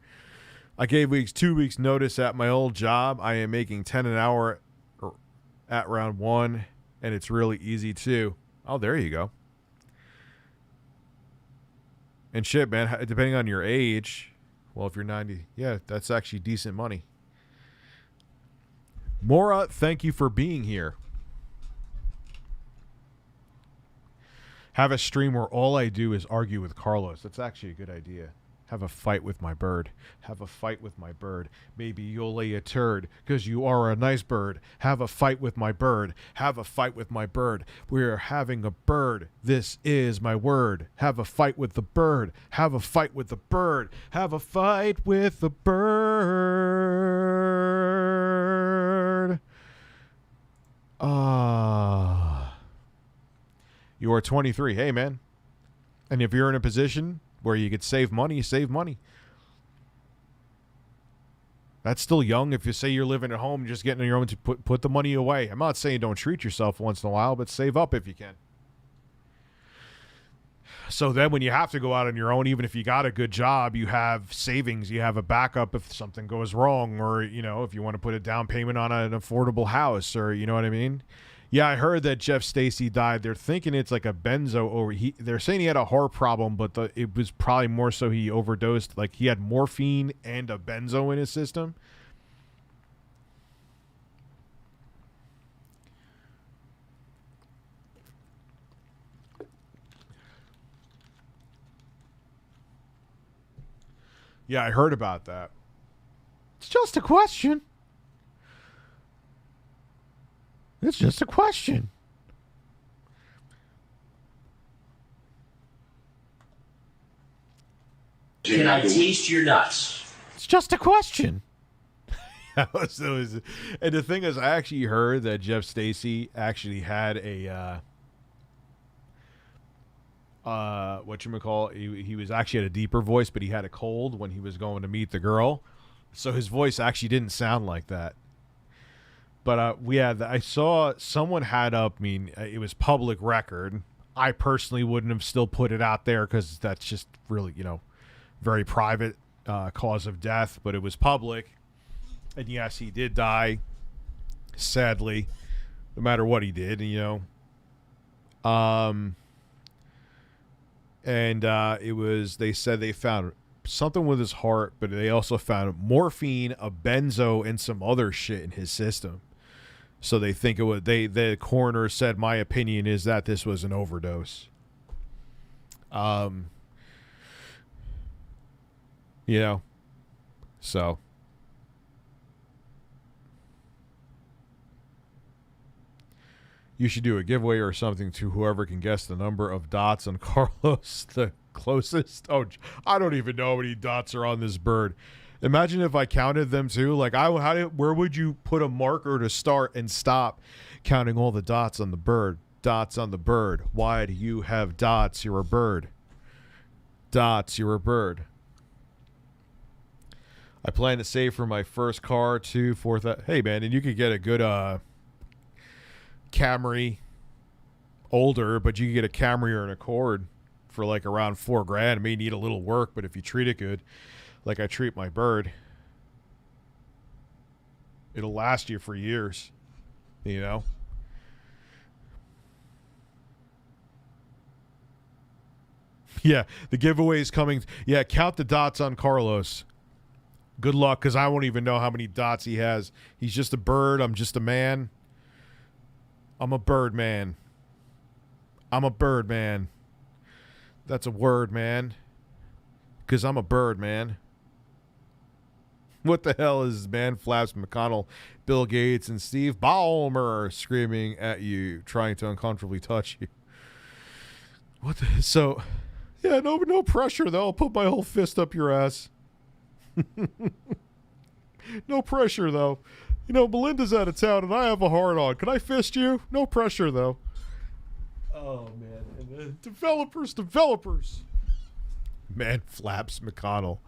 I gave 2 weeks notice at my old job. I am making 10 an hour at round 1, and it's really easy too. Oh, there you go. And shit, man, depending on your age, well, if you're 90, yeah, that's actually decent money. Mora, thank you for being here. Have a stream where all I do is argue with Carlos. That's actually a good idea. Have a fight with my bird. Have a fight with my bird. Maybe you'll lay a turd because you are a nice bird. Have a fight with my bird. Have a fight with my bird. We're having a bird. This is my word. Have a fight with the bird. Have a fight with the bird. Have a fight with the bird. You are 23. Hey, man. And if you're in a position where you could save money, save money. That's still young. If you say you're living at home, just getting on your own, to put the money away. I'm not saying don't treat yourself once in a while, but save up if you can. So then when you have to go out on your own, even if you got a good job, you have savings, you have a backup if something goes wrong, or, you know, if you want to put a down payment on an affordable house, or, you know what I mean? Yeah, I heard that Jeff Stacy died. They're thinking it's like a benzo they're saying he had a heart problem, but it was probably more so he overdosed. Like he had morphine and a benzo in his system. Yeah, I heard about that. It's just a question. It's just a question. Can I taste your nuts? It's just a question. And the thing is, I actually heard that Jeff Stacy actually had a he was actually had a deeper voice, but he had a cold when he was going to meet the girl, so his voice actually didn't sound like that. But I saw someone had up. I mean, it was public record. I personally wouldn't have still put it out there because that's just really, you know, very private cause of death. But it was public, and yes, he did die. Sadly, no matter what he did, you know. It was, they said they found something with his heart, but they also found morphine, a benzo, and some other shit in his system. So they think it was, the coroner said, my opinion is that this was an overdose. You know, so. You should do a giveaway or something to whoever can guess the number of dots on Carlos the closest. Oh, I don't even know how many dots are on this bird. Imagine if I counted them too. Like, where would you put a marker to start and stop counting all the dots on the bird? Dots on the bird. Why do you have dots? You're a bird. Dots, you're a bird. I plan to save for my first car too. Hey, man, and you could get a good Camry, older, but you can get a Camry or an Accord for like around $4,000. It may need a little work, but if you treat it good, like I treat my bird, it'll last you for years, you know? Yeah, the giveaway is coming. Yeah, count the dots on Carlos. Good luck, because I won't even know how many dots he has. He's just a bird. I'm just a man. I'm a bird man. I'm a bird man. That's a word, man. Because I'm a bird, man. What the hell is Man Flaps, McConnell, Bill Gates, and Steve Ballmer screaming at you, trying to uncomfortably touch you? What the? So, yeah, no pressure, though. I'll put my whole fist up your ass. No pressure, though. You know, Melinda's out of town and I have a hard on. Can I fist you? No pressure, though. Oh, man. And then developers. Man flaps McConnell.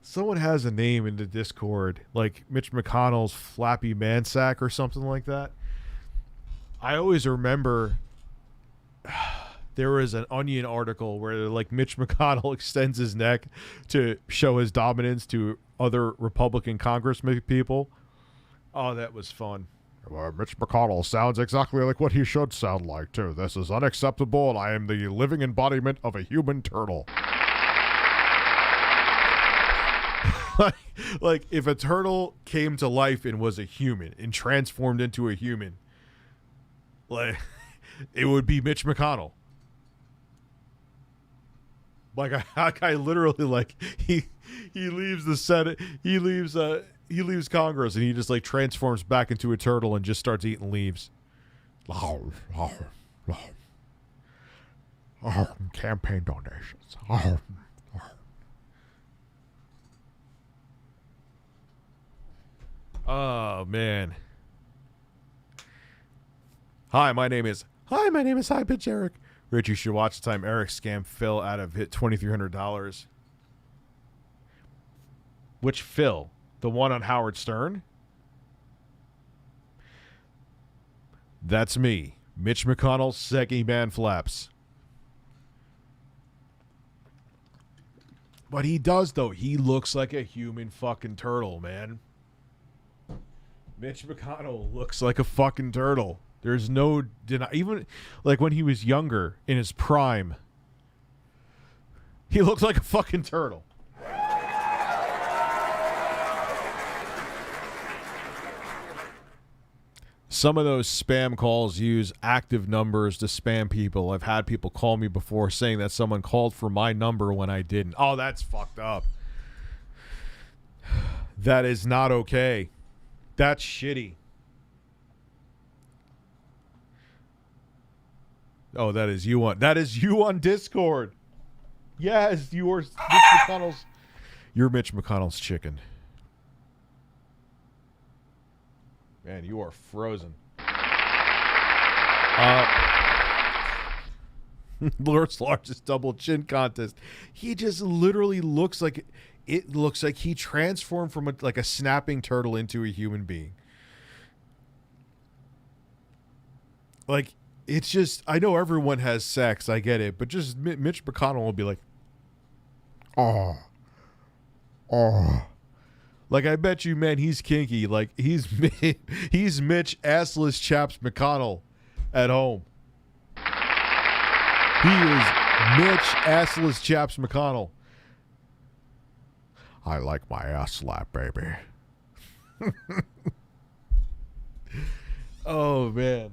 Someone has a name in the Discord, like Mitch McConnell's Flappy Mansack or something like that. I always remember there was an Onion article where like Mitch McConnell extends his neck to show his dominance to other Republican congressmen people. Oh, that was fun. Well, Mitch McConnell sounds exactly like what he should sound like, too. This is unacceptable, and I am the living embodiment of a human turtle. Like, if a turtle came to life and was a human and transformed into a human, like, it would be Mitch McConnell. Like, I literally, like, he leaves the Senate, he leaves Congress, and he just, like, transforms back into a turtle and just starts eating leaves. Campaign donations. Oh, man. Hi, my name is High Pitch Eric. Rich, you should watch the time Eric scammed Phil out of hit $2,300. Which Phil? The one on Howard Stern? That's me. Mitch McConnell, Seggy Man Flaps. But he does, though. He looks like a human fucking turtle, man. Mitch McConnell looks like a fucking turtle. There's no even like when he was younger in his prime, he looked like a fucking turtle. Some of those spam calls use active numbers to spam people. I've had people call me before saying that someone called for my number when I didn't. Oh, that's fucked up. That is not okay. That's shitty. Oh, that is you on Discord. Yes, you're Mitch McConnell's. You're Mitch McConnell's chicken. Man, you are frozen. Lord's largest double chin contest. He just literally looks like it looks like he transformed from a snapping turtle into a human being. Like, it's just, I know everyone has sex, I get it, but just Mitch McConnell will be like, oh. Like, I bet you, man, he's kinky. Like, he's Mitch assless chaps McConnell at home. He is Mitch assless chaps McConnell. I like my ass slap, baby. Oh, man.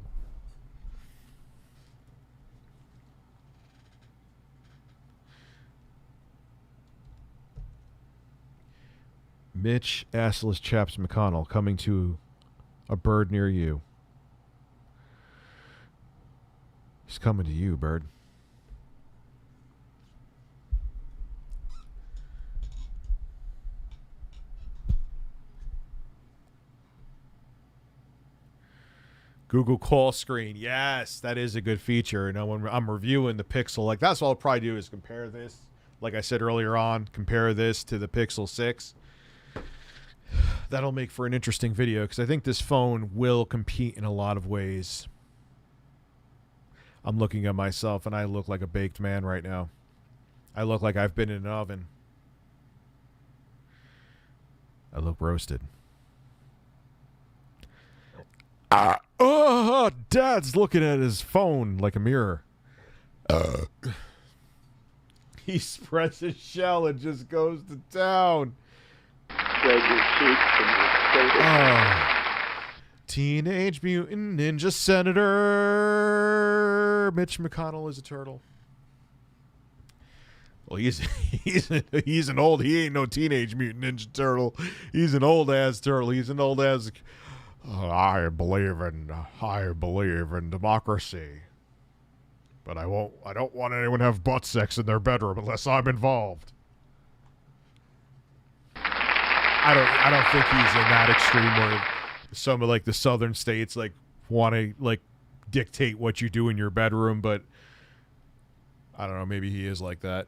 Mitch assless chaps McConnell coming to a bird near you. He's coming to you, bird. Google call screen. Yes, that is a good feature. You know, when I'm reviewing the Pixel, like, that's what I'll probably do is compare this. Like I said earlier on, compare this to the Pixel 6. That'll make for an interesting video because I think this phone will compete in a lot of ways. I'm looking at myself and I look like a baked man right now. I look like I've been in an oven. I look roasted. Dad's looking at his phone like a mirror. He spreads his shell and just goes to town. Spread your cheeks and Teenage Mutant Ninja Senator Mitch McConnell is a turtle. Well, he's an old. He ain't no Teenage Mutant Ninja Turtle. He's an old ass turtle. He's an old ass. I believe in democracy, but I don't want anyone to have butt sex in their bedroom unless I'm involved. I don't think he's in that extreme where some of like the southern states like want to like dictate what you do in your bedroom, but I don't know, maybe he is like that.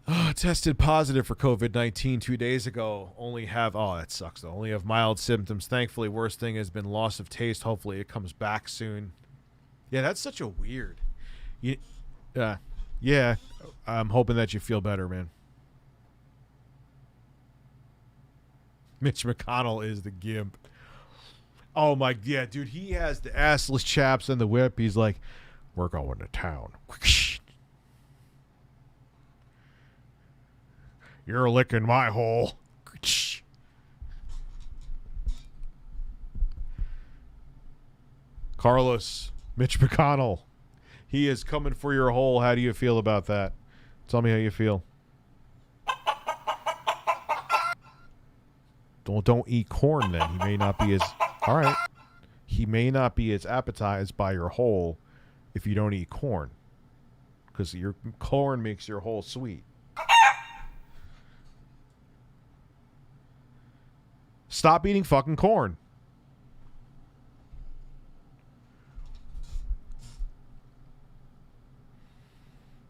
Oh, tested positive for COVID-19 2 days ago. That sucks though. Only have mild symptoms. Thankfully, worst thing has been loss of taste. Hopefully it comes back soon. Yeah, that's such a weird. Yeah, I'm hoping that you feel better, man. Mitch McConnell is the gimp. Oh my, yeah, dude, he has the assless chaps and the whip. He's like, we're going to town. You're licking my hole. Carlos, Mitch McConnell, he is coming for your hole. How do you feel about that? Tell me how you feel. Don't eat corn then. He may not be as all right. He may not be as appetized by your hole if you don't eat corn, because your corn makes your hole sweet. Stop eating fucking corn.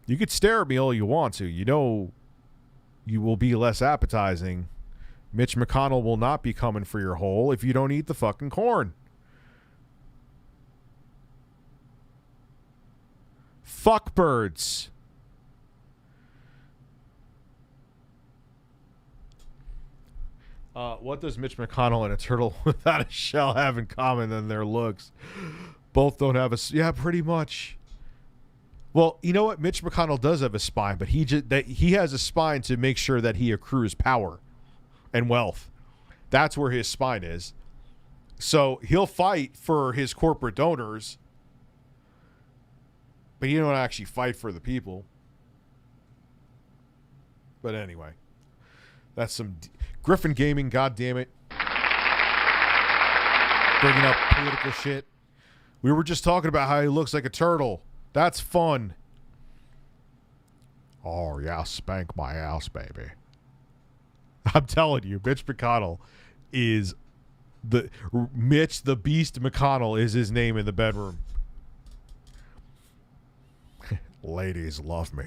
You could stare at me all you want to. You know you will be less appetizing. Mitch McConnell will not be coming for your hole if you don't eat the fucking corn. Fuck birds. What does Mitch McConnell and a turtle without a shell have in common than their looks? Both don't have a... Yeah, pretty much. Well, you know what? Mitch McConnell does have a spine, but he has a spine to make sure that he accrues power and wealth. That's where his spine is. So he'll fight for his corporate donors, but he don't actually fight for the people. But anyway, that's some Griffin Gaming. God damn it, bringing up political shit. We were just talking about how he looks like a turtle. That's fun. Oh yeah, spank my ass, baby. I'm telling you, Mitch McConnell is Mitch the Beast McConnell is his name in the bedroom. Ladies love me.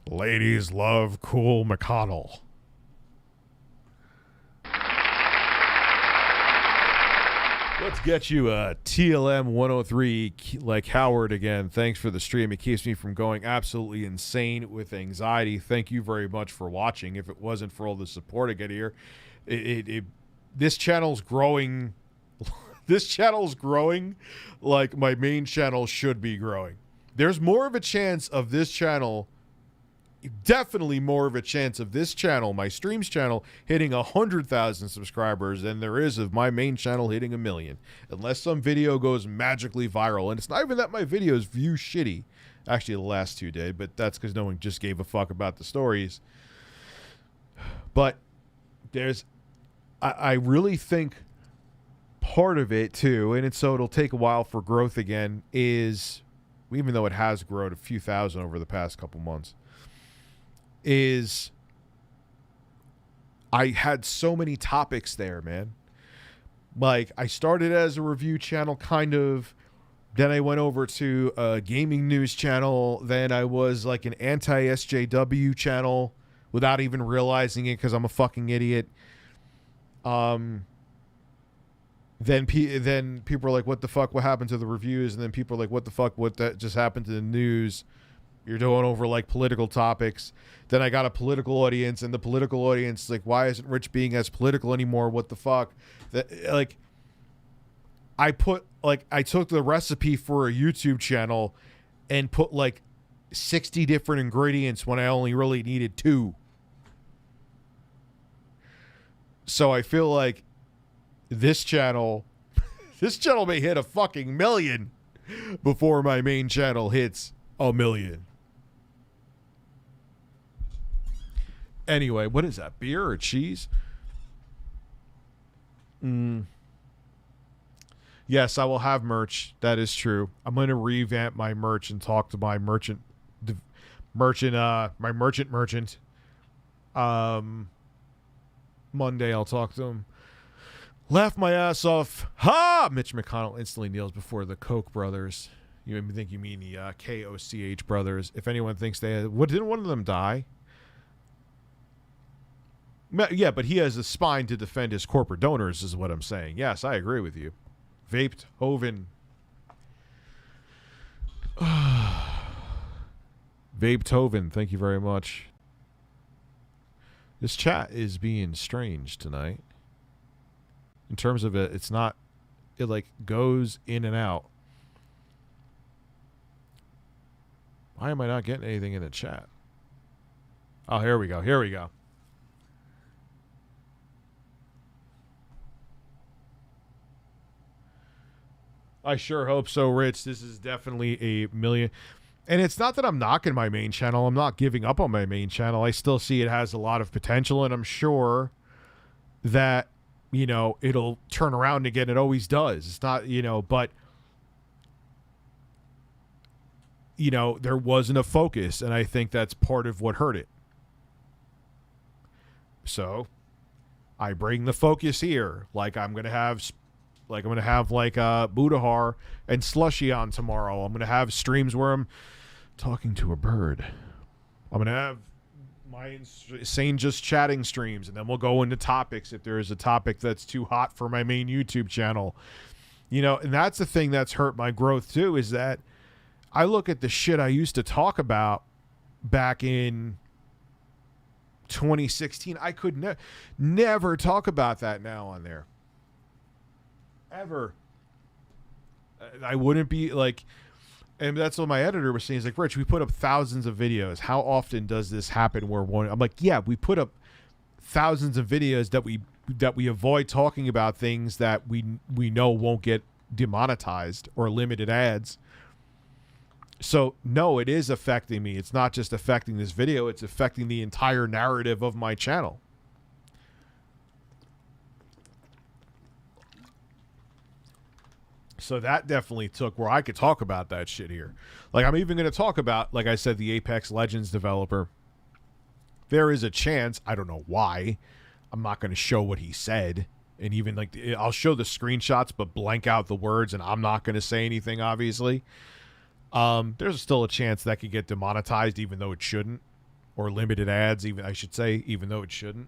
Ladies love cool McConnell. Let's get you a TLM 103 like Howard again. Thanks for the stream. It keeps me from going absolutely insane with anxiety. Thank you very much for watching. If it wasn't for all the support I get here, this channel's growing. This channel's growing like my main channel should be growing. There's more of a chance of this channel, definitely more of a chance of this channel, my streams channel, hitting 100,000 subscribers than there is of my main channel hitting 1 million. Unless some video goes magically viral. And it's not even that my videos view shitty. Actually, the last two did, but that's because no one just gave a fuck about the stories. But I really think part of it too, and so it'll take a while for growth again, is, even though it has grown a few thousand over the past couple months, is I had so many topics there, man. Like, I started as a review channel, kind of. Then I went over to a gaming news channel. Then I was like an anti-SJW channel without even realizing it because I'm a fucking idiot. Then people are like, what the fuck? What happened to the reviews? And then people are like, what the fuck? What that just happened to the news? You're going over like political topics. Then I got a political audience, and the political audience like, why isn't Rich being as political anymore? What the fuck? I took the recipe for a YouTube channel and put like 60 different ingredients when I only really needed 2. So I feel like this channel may hit a fucking million before my main channel hits 1 million. Anyway, what is that? Beer or cheese? Yes, I will have merch. That is true. I'm going to revamp my merch and talk to my merchant. Monday I'll talk to him. Laugh my ass off. Ha! Mitch McConnell instantly kneels before the Koch brothers. You think you mean the KOCH brothers. If anyone thinks they had, what, didn't one of them die? Yeah, but he has a spine to defend his corporate donors is what I'm saying. Yes, I agree with you. Vaped Hoven. Vaped Hoven, thank you very much. This chat is being strange tonight. In terms of it, it's not, it like goes in and out. Why am I not getting anything in the chat? Oh, here we go. Here we go. I sure hope so, Rich. This is definitely a million. And it's not that I'm knocking my main channel. I'm not giving up on my main channel. I still see it has a lot of potential, and I'm sure that, you know, it'll turn around again. It always does. It's not, you know, but, you know, there wasn't a focus, and I think that's part of what hurt it. So I bring the focus here. Like I'm going to have Budahar and Slushy on tomorrow. I'm going to have streams where I'm talking to a bird. I'm going to have my insane just chatting streams, and then we'll go into topics if there is a topic that's too hot for my main YouTube channel. You know, and that's the thing that's hurt my growth too, is that I look at the shit I used to talk about back in 2016. I could never talk about that now on there. Ever. I wouldn't be like, and that's what my editor was saying. He's like, Rich, we put up thousands of videos. How often does this happen where one, I'm like, yeah, we put up thousands of videos that we avoid talking about things that we know won't get demonetized or limited ads. So no, it is affecting me. It's not just affecting this video, it's affecting the entire narrative of my channel. So that definitely took where I could talk about that shit here. Like, I'm even going to talk about, like I said, the Apex Legends developer. There is a chance, I don't know why, I'm not going to show what he said. And even, like, I'll show the screenshots, but blank out the words, and I'm not going to say anything, obviously. There's still a chance that could get demonetized, even though it shouldn't. Or limited ads, even I should say, even though it shouldn't.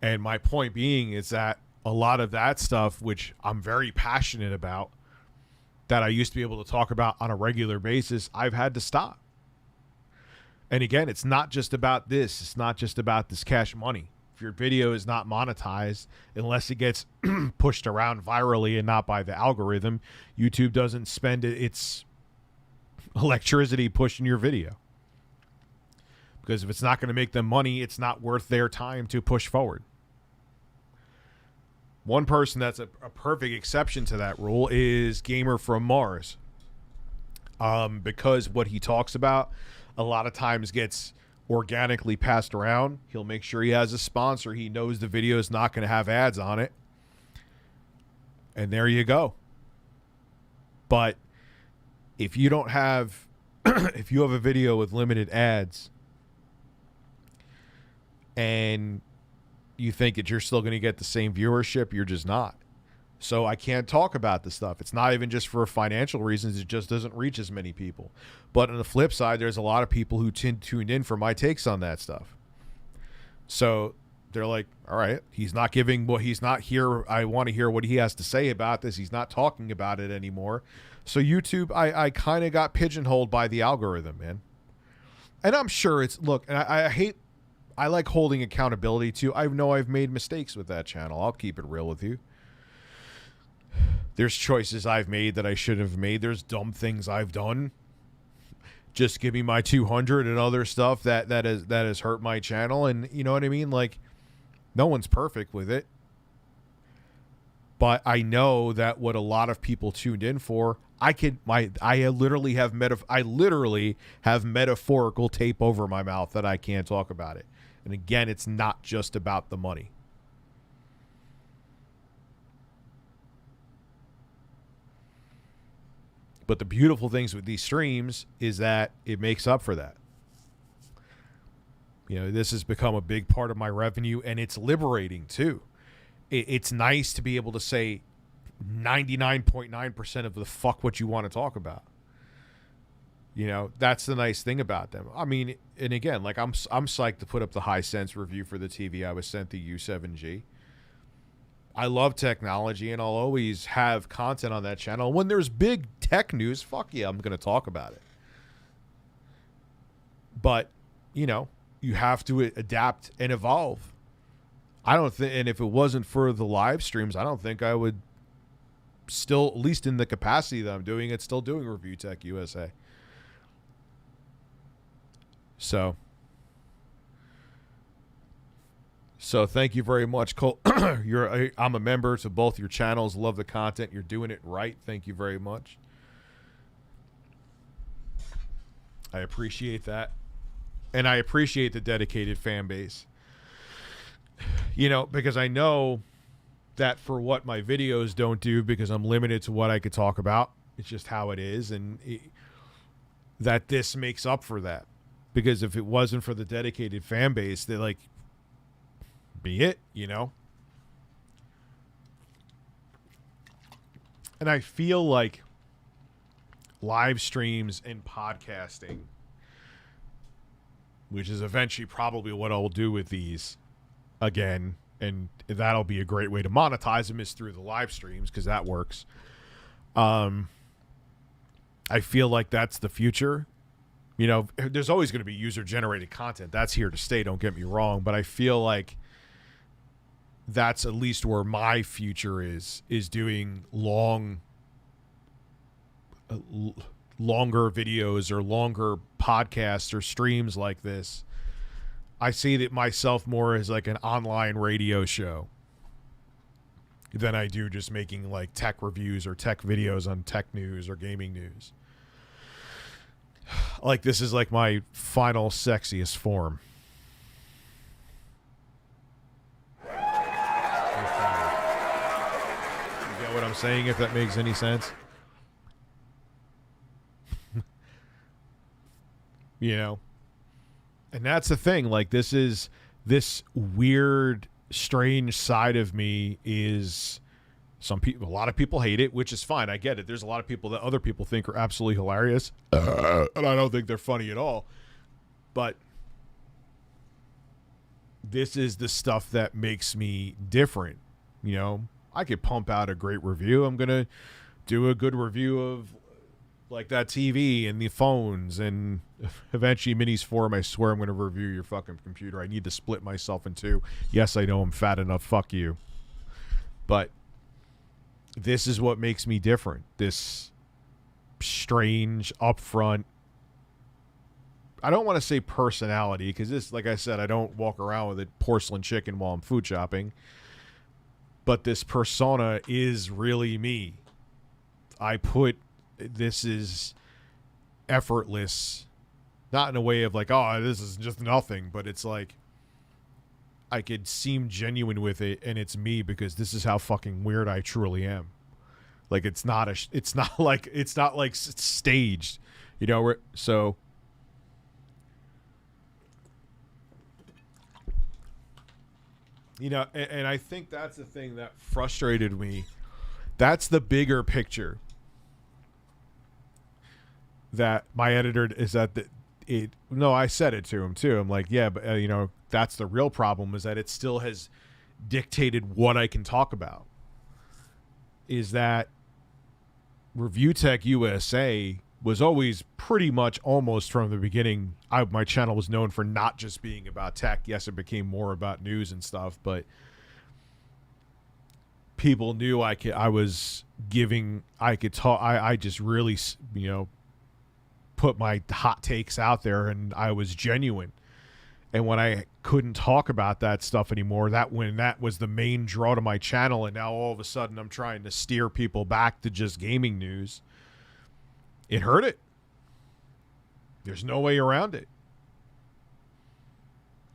And my point being is that a lot of that stuff, which I'm very passionate about, that I used to be able to talk about on a regular basis, I've had to stop. And again, it's not just about this. It's not just about this cash money. If your video is not monetized, unless it gets pushed around virally and not by the algorithm, YouTube doesn't spend its electricity pushing your video. Because if it's not going to make them money, it's not worth their time to push forward. One person that's a perfect exception to that rule is Gamer from Mars. Because what he talks about a lot of times gets organically passed around. He'll make sure he has a sponsor. He knows the video is not going to have ads on it. And there you go. But if you don't have, if you have a video with limited ads and you think that you're still going to get the same viewership, you're just not. So I can't talk about this stuff. It's not even just for financial reasons. It just doesn't reach as many people. But on the flip side, there's a lot of people who tuned in for my takes on that stuff. So they're like, all right, he's not giving what he's not here. I want to hear what he has to say about this. He's not talking about it anymore. So YouTube, I kind of got pigeonholed by the algorithm, man. And I'm sure it's, look, and I like holding accountability too. I know I've made mistakes with that channel. I'll keep it real with you. There's choices I've made that I shouldn't have made. There's dumb things I've done. Just give me my 200 and other stuff that has hurt my channel. And you know what I mean? Like, no one's perfect with it. But I know that what a lot of people tuned in for, I literally have metaphorical tape over my mouth that I can't talk about it. And again, it's not just about the money. But the beautiful things with these streams is that it makes up for that. You know, this has become a big part of my revenue, and it's liberating too. It's nice to be able to say 99.9% of the fuck what you want to talk about. You know, that's the nice thing about them. I mean, and again, like I'm psyched to put up the Hisense review for the TV I was sent, the U7G. I love technology, and I'll always have content on that channel. When there's big tech news, fuck yeah, I'm going to talk about it. But, you know, you have to adapt and evolve. I don't think, and if it wasn't for the live streams, I don't think I would still, at least in the capacity that I'm doing it, still doing Review Tech USA. So thank you very much, Cole. I'm a member to both your channels. Love the content. You're doing it right. Thank you very much. I appreciate that. And I appreciate the dedicated fan base. You know, because I know that for what my videos don't do, because I'm limited to what I could talk about, it's just how it is, and that this makes up for that. Because if it wasn't for the dedicated fan base, they like be it, you know? And I feel like live streams and podcasting, which is eventually probably what I'll do with these again, and that'll be a great way to monetize them, is through the live streams, because that works. I feel like that's the future. You know, there's always going to be user-generated content. That's here to stay, don't get me wrong. But I feel like that's at least where my future is doing longer videos or longer podcasts or streams like this. I see that myself more as like an online radio show than I do just making like tech reviews or tech videos on tech news or gaming news. Like, this is like my final sexiest form. You get what I'm saying, if that makes any sense? You know? And that's the thing. Like, this weird, strange side of me is... a lot of people hate it, which is fine. I get it. There's a lot of people that other people think are absolutely hilarious, and I don't think they're funny at all. But this is the stuff that makes me different. You know, I could pump out a great review. I'm going to do a good review of like that TV and the phones, and eventually Minis Forum. I swear I'm going to review your fucking computer. I need to split myself in two. Yes, I know I'm fat enough. Fuck you. But this is what makes me different. This strange, upfront, I don't want to say personality, because this, like I said, I don't walk around with a porcelain chicken while I'm food shopping. But this persona is really me. This is effortless. Not in a way of like, oh, this is just nothing. But it's like, I could seem genuine with it, and it's me, because this is how fucking weird I truly am. Like, it's not like staged, you know. So you know, and I think that's the thing that frustrated me. That's the bigger picture that my editor is that no, I said it to him too. I'm like, yeah, but you know, that's the real problem, is that it still has dictated what I can talk about. Is that Review Tech USA was always pretty much almost from the beginning. My channel was known for not just being about tech. Yes, it became more about news and stuff, but people knew I could talk. I just really, you know, put my hot takes out there, and I was genuine. And when I couldn't talk about that stuff anymore, that was the main draw to my channel, and now all of a sudden I'm trying to steer people back to just gaming news. It hurt it. There's no way around it.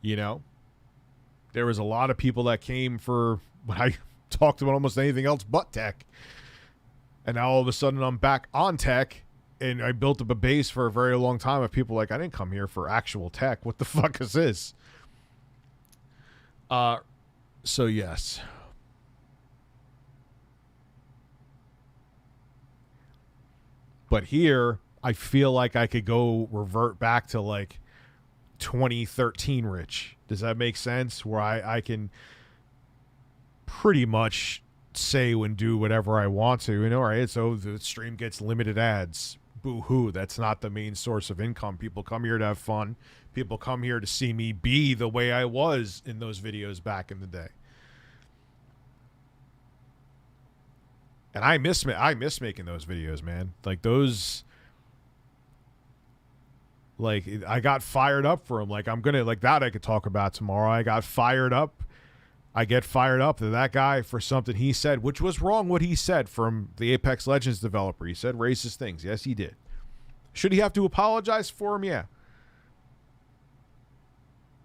You know? There was a lot of people that came for when I talked about almost anything else but tech. And now all of a sudden I'm back on tech, and I built up a base for a very long time of people like, I didn't come here for actual tech. What the fuck is this? So yes. But here, I feel like I could go revert back to like 2013 Rich. Does that make sense? Where I can pretty much say and do whatever I want to. And all right, so the stream gets limited ads. Boo-hoo. That's not the main source of income. People come here to have fun. People come here to see me be the way I was in those videos back in the day. And I miss making those videos, man. Like those, like I got fired up for them. Like I'm gonna, like that I could talk about tomorrow. I got fired up. I get fired up to that guy for something he said, which was wrong. What he said from the Apex Legends developer, he said racist things. Yes, he did. Should he have to apologize for him? Yeah.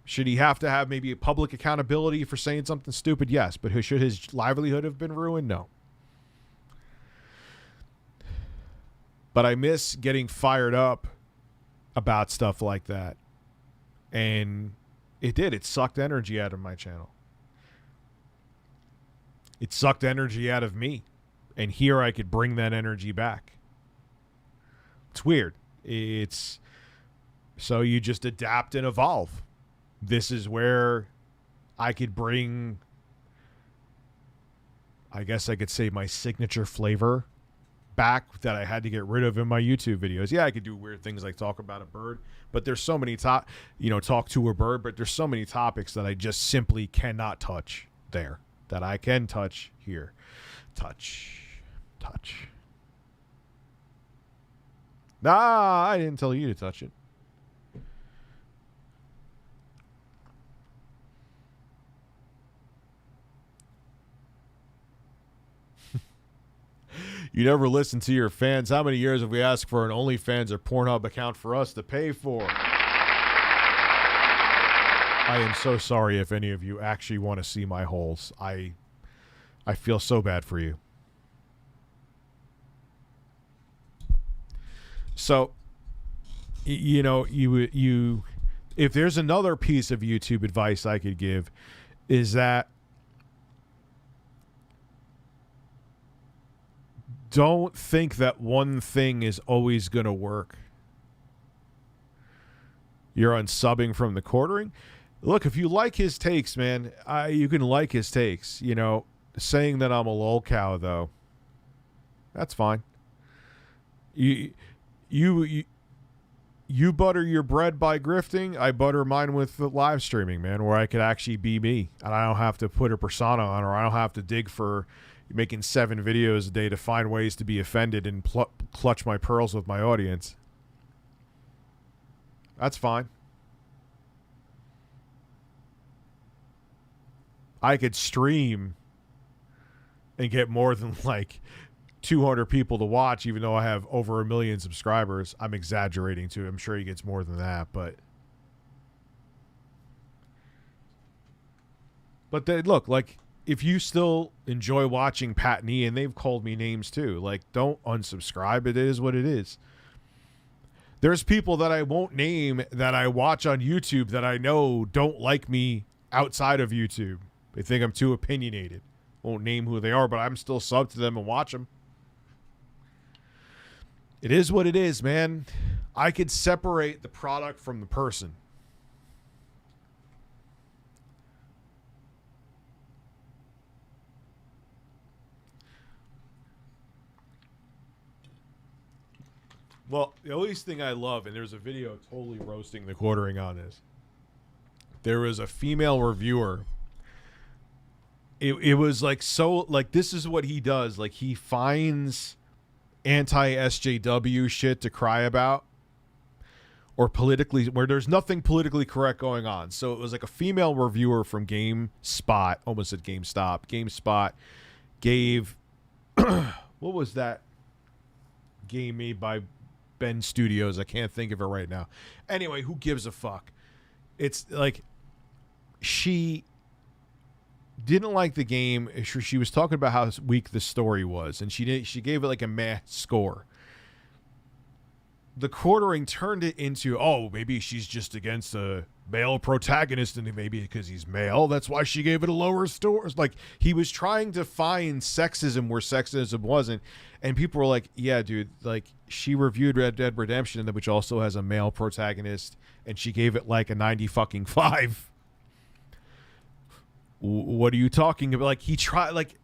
Should he have to have maybe a public accountability for saying something stupid? Yes. But should his livelihood have been ruined? No. But I miss getting fired up about stuff like that. And it did. It sucked energy out of my channel. It sucked energy out of me. And here I could bring that energy back. It's weird. It's so you just adapt and evolve. This is where I could bring, I guess I could say, my signature flavor back that I had to get rid of in my YouTube videos. Yeah, I could do weird things like talk about a bird, but there's so many talk to a bird, but there's so many topics that I just simply cannot touch there that I can touch here. Touch. Nah, I didn't tell you to touch it. You never listen to your fans. How many years have we asked for an OnlyFans or Pornhub account for us to pay for? I am so sorry if any of you actually want to see my holes. I feel so bad for you. So, you if there's another piece of YouTube advice I could give is that don't think that one thing is always going to work. You're unsubbing from the quartering. Look, if you like his takes, man, you can like his takes. Saying that I'm a lol cow, though, that's fine. You butter your bread by grifting. I butter mine with the live streaming, man, where I could actually be me, and I don't have to put a persona on, or I don't have to dig for making 7 videos a day to find ways to be offended and clutch my pearls with my audience. That's fine. I could stream and get more than like 200 people to watch, even though I have over 1 million subscribers. I'm exaggerating too. I'm sure he gets more than that, but look, like, if you still enjoy watching Pat and Ian, they've called me names too. Like, don't unsubscribe. It is what it is. There's people that I won't name that I watch on YouTube that I know don't like me outside of YouTube. They think I'm too opinionated. Won't name who they are, but I'm still sub to them and watch them. It is what it is, man. I could separate the product from the person. Well, the only thing I love, and there's a video totally roasting the quartering on this. There was a female reviewer. It was like, so, like, this is what he does. Like, he finds anti-SJW shit to cry about, or politically, where there's nothing politically correct going on. So it was like a female reviewer from GameSpot, almost said GameStop. GameSpot gave, what was that game made by Ben Studios? I can't think of it right now. Anyway, who gives a fuck? It's like, she didn't like the game. She was talking about how weak the story was, and she gave it like a meh score. the quartering turned it into, oh, maybe she's just against a male protagonist, and maybe because he's male, that's why she gave it a lower score. Like, he was trying to find sexism where sexism wasn't, and people were like, yeah, dude, like, she reviewed Red Dead Redemption, which also has a male protagonist, and she gave it like a 90-5. What are you talking about? Like, he tried, like,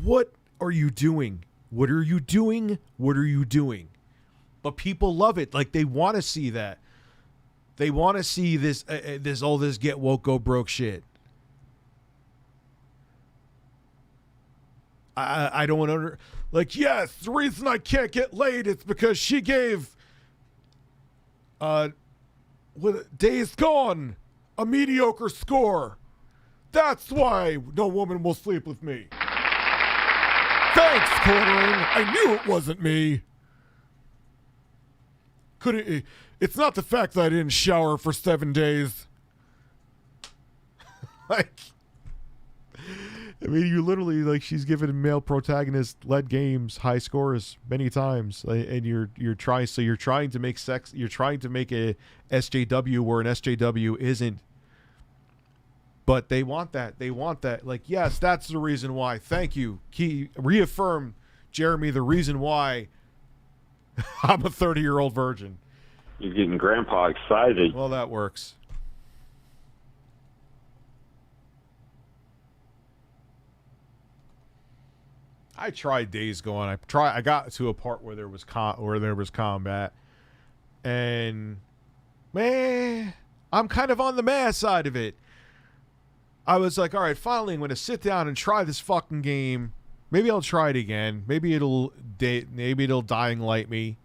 what are you doing? What are you doing? What are you doing? But people love it. Like, they want to see that. They want to see this get woke, go broke shit. I don't want to, like, yes, the reason I can't get laid is because she gave with Days Gone a mediocre score. That's why no woman will sleep with me. Thanks, quartering. I knew it wasn't me. It's not the fact that I didn't shower for 7 days. Like, I mean, you literally, like, she's given male protagonist led games high scores many times, and you're trying to make a SJW where an SJW isn't. But they want that. They want that. Like, yes, that's the reason why. Thank you. Reaffirm, Jeremy, the reason why I'm a 30-year-old virgin. You're getting Grandpa excited. Well, that works. I tried Days Gone. I got to a part where there was combat, and man, I'm kind of on the mad side of it. I was like, all right, finally, I'm going to sit down and try this fucking game. Maybe I'll try it again. Maybe it'll Dying Light me.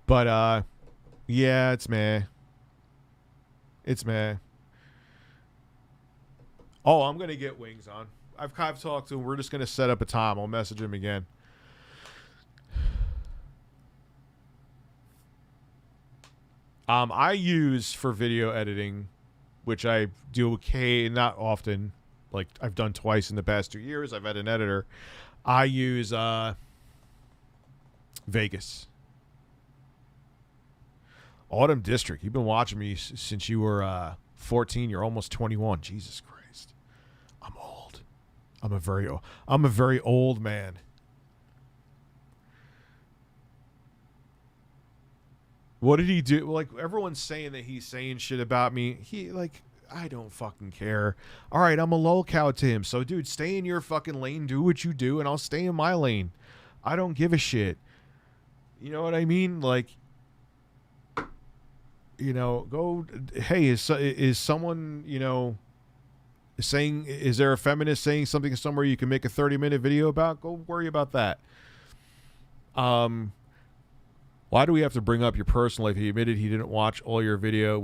But yeah, it's meh. It's meh. Oh, I'm gonna get Wings on. I've talked to him. We're just gonna set up a time. I'll message him again. I use for video editing, which I do not often. Like, I've done twice in the past 2 years. I've had an editor. I use Vegas. Autumn District. You've been watching me since you were 14. You're almost 21. Jesus Christ. I'm old. I'm a very old man. What did he do? Like, everyone's saying that he's saying shit about me. I don't fucking care. All right, I'm a lolcow to him. So, dude, stay in your fucking lane. Do what you do, and I'll stay in my lane. I don't give a shit. You know what I mean? Like, you know, go. Hey, is someone, you know, saying? Is there a feminist saying something somewhere you can make a 30-minute video about? Go worry about that. Why do we have to bring up your personal life? He admitted he didn't watch all your video,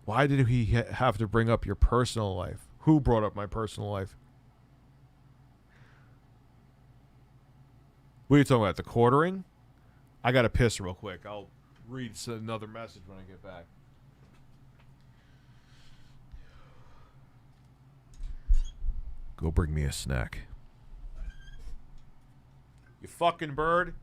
why did he have to bring up your personal life? Who brought up my personal life? What are you talking about? The quartering? I got to piss real quick. I'll read another message when I get back. Go bring me a snack. You fucking bird.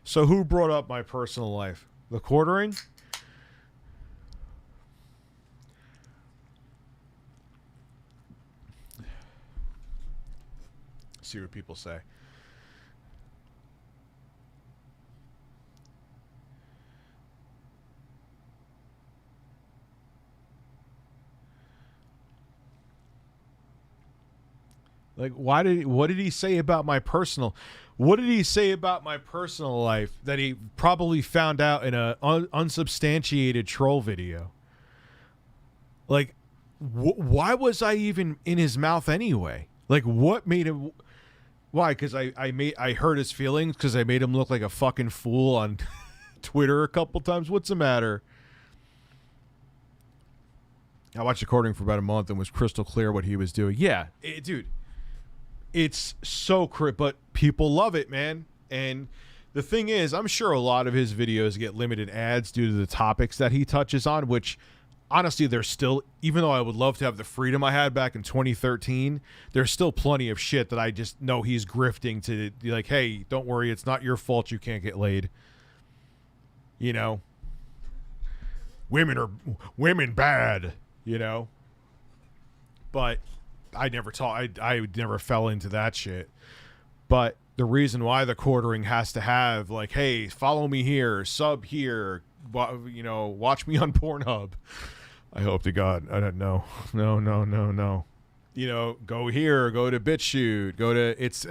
So who brought up my personal life? The quartering? See what people say. Like, what did he say about my personal? What did he say about my personal life that he probably found out in a unsubstantiated troll video? Like, why was I even in his mouth anyway? Like, what made him? Why? Because I hurt his feelings because I made him look like a fucking fool on Twitter a couple times. What's the matter? I watched the recording for about a month and was crystal clear what he was doing. Yeah, dude. It's so but people love it, man. And the thing is, I'm sure a lot of his videos get limited ads due to the topics that he touches on, which honestly, there's still, even though I would love to have the freedom I had back in 2013, there's still plenty of shit that I just know he's grifting to be like, hey, don't worry, it's not your fault you can't get laid. You know? Women bad, you know? But I never fell into that shit. But the reason why the quartering has to have like, hey, follow me here, sub here, you know, watch me on Pornhub. I hope to God. I don't know. No. You know, go here, go to BitChute, go to it's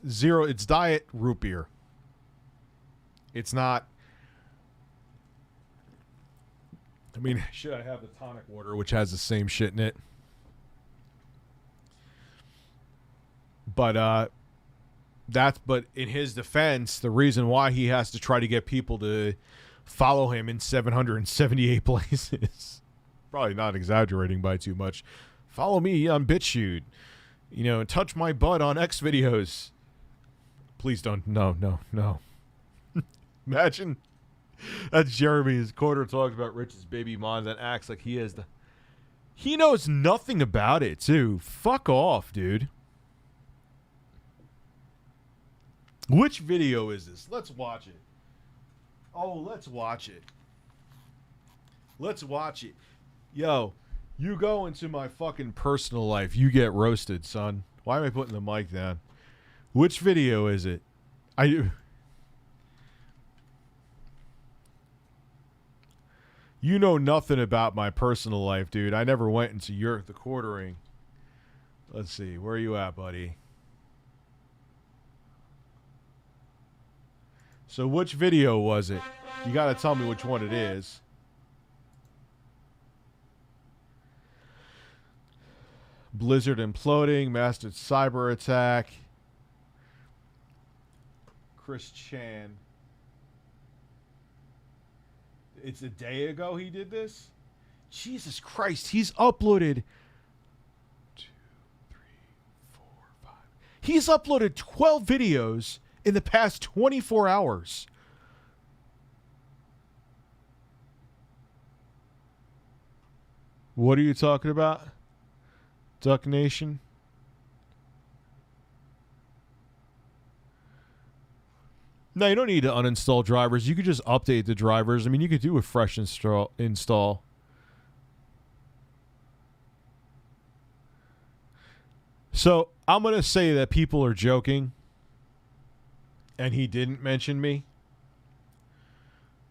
zero. It's diet root beer. It's not. I mean, shit, I have the tonic water, which has the same shit in it. But but in his defense, the reason why he has to try to get people to follow him in 778 places, probably not exaggerating by too much. Follow me on BitChute, you know, touch my butt on X videos. Please don't. No. Imagine that's Jeremy's quarter talks about Rich's baby mom that acts like he is he knows nothing about it too. Fuck off, dude. Which video is this? Let's watch it. Oh, let's watch it. Let's watch it. Yo, you go into my fucking personal life, you get roasted, son. Why am I putting the mic down? Which video is it? You know nothing about my personal life, dude. I never went into the quartering. Let's see. Where are you at, buddy? So which video was it? You got to tell me which one it is. Blizzard imploding, mastered cyber attack. Chris Chan. It's a day ago he did this? Jesus Christ, he's uploaded 2, 3, 4, 5. He's uploaded 12 videos in the past 24 hours. What are you talking about? Duck Nation? No, you don't need to uninstall drivers. You could just update the drivers. I mean, you could do a fresh install. So, I'm going to say that people are joking. And he didn't mention me.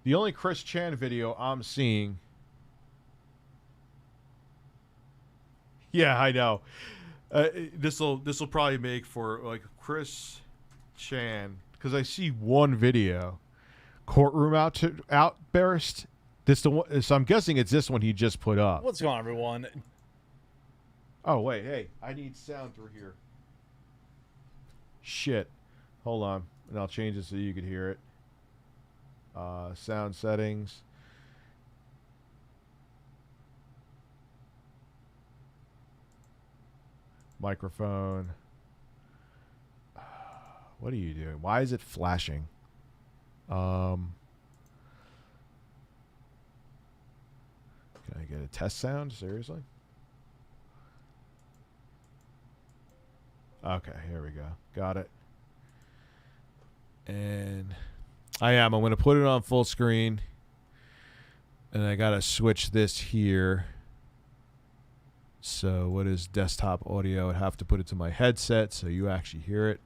The only Chris Chan video I'm seeing. Yeah, I know. This'll probably make for like Chris Chan, because I see one video, courtroom outburst. So I'm guessing it's this one he just put up. What's going on, everyone? Oh wait, hey, I need sound through here. Shit, hold on. And I'll change it so you can hear it. Sound settings. Microphone. What are you doing? Why is it flashing? Can I get a test sound? Seriously? Okay, here we go. Got it. And I'm going to put it on full screen. And I got to switch this here. So what is desktop audio? I'd have to put it to my headset so you actually hear it.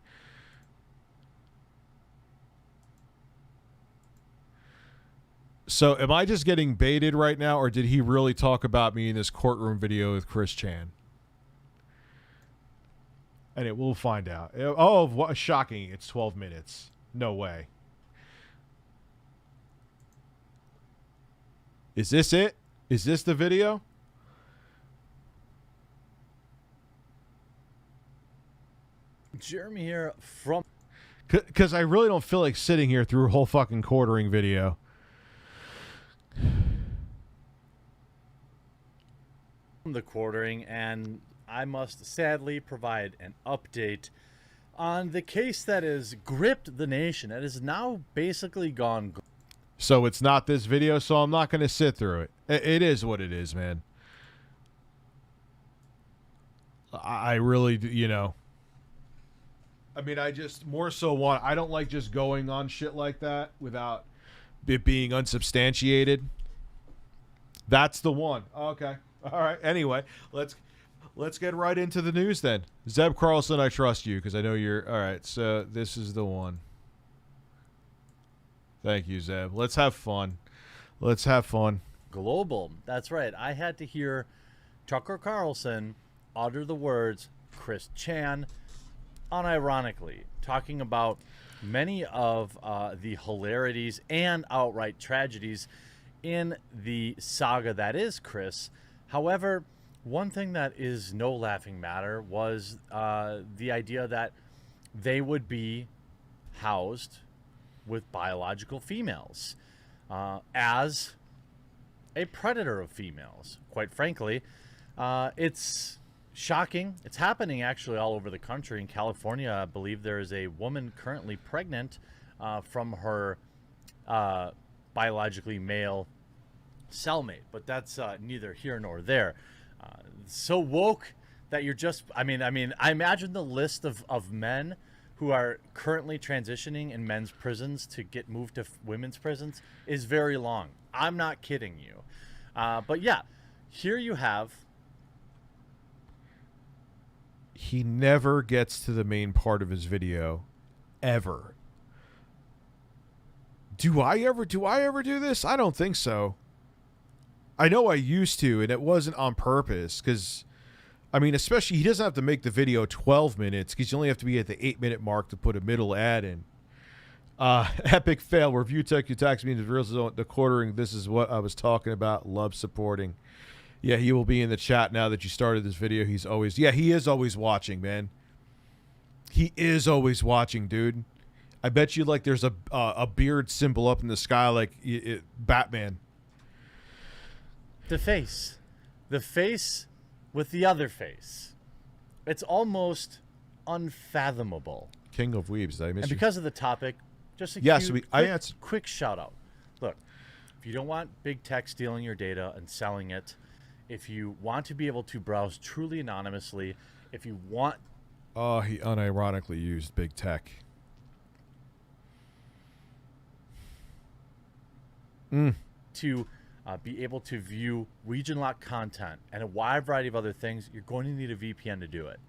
So am I just getting baited right now, or did he really talk about me in this courtroom video with Chris Chan? And we'll find out. Oh, what shocking. It's 12 minutes. No way. Is this it? Is this the video? Jeremy here from... Because I really don't feel like sitting here through a whole fucking quartering video. The quartering, and I must sadly provide an update on the case that has gripped the nation. It is now basically gone. So it's not this video, so I'm not going to sit through it. It is what it is, man. I really, you know. I mean, I just more so want... I don't like just going on shit like that without it being unsubstantiated. That's the one. Okay. All right. Anyway, let's get right into the news then. Zeb Carlson, I trust you because I know you're... All right, so this is the one. Thank you, Zeb. Let's have fun. Let's have fun. Global. That's right. I had to hear Tucker Carlson utter the words Chris Chan unironically, talking about many of the hilarities and outright tragedies in the saga that is Chris. However, one thing that is no laughing matter was the idea that they would be housed with biological females as a predator of females. Quite frankly, it's shocking. It's happening actually all over the country. In California, I believe there is a woman currently pregnant from her biologically male cellmate, but that's neither here nor there. So woke that you're just... I imagine the list of men who are currently transitioning in men's prisons to get moved to women's prisons is very long. I'm not kidding you. But yeah, here you have... He never gets to the main part of his video, ever. Do I ever do this? I don't think so. I know I used to, and it wasn't on purpose, because, I mean, especially, he doesn't have to make the video 12 minutes, because you only have to be at the 8-minute mark to put a middle ad in. Epic fail. Review tech, you tax me into the quartering. This is what I was talking about. Love supporting. Yeah, he will be in the chat now that you started this video. He is always watching, man. He is always watching, dude. I bet you, like, there's a beard symbol up in the sky, like Batman. The face with the other face. It's almost unfathomable. King of Weebs, did I miss and you? Because of the topic, just a quick shout out. Look, if you don't want big tech stealing your data and selling it, if you want to be able to browse truly anonymously, if you want... Oh, he unironically used big tech. To be able to view region-locked content and a wide variety of other things, you're going to need a VPN to do it.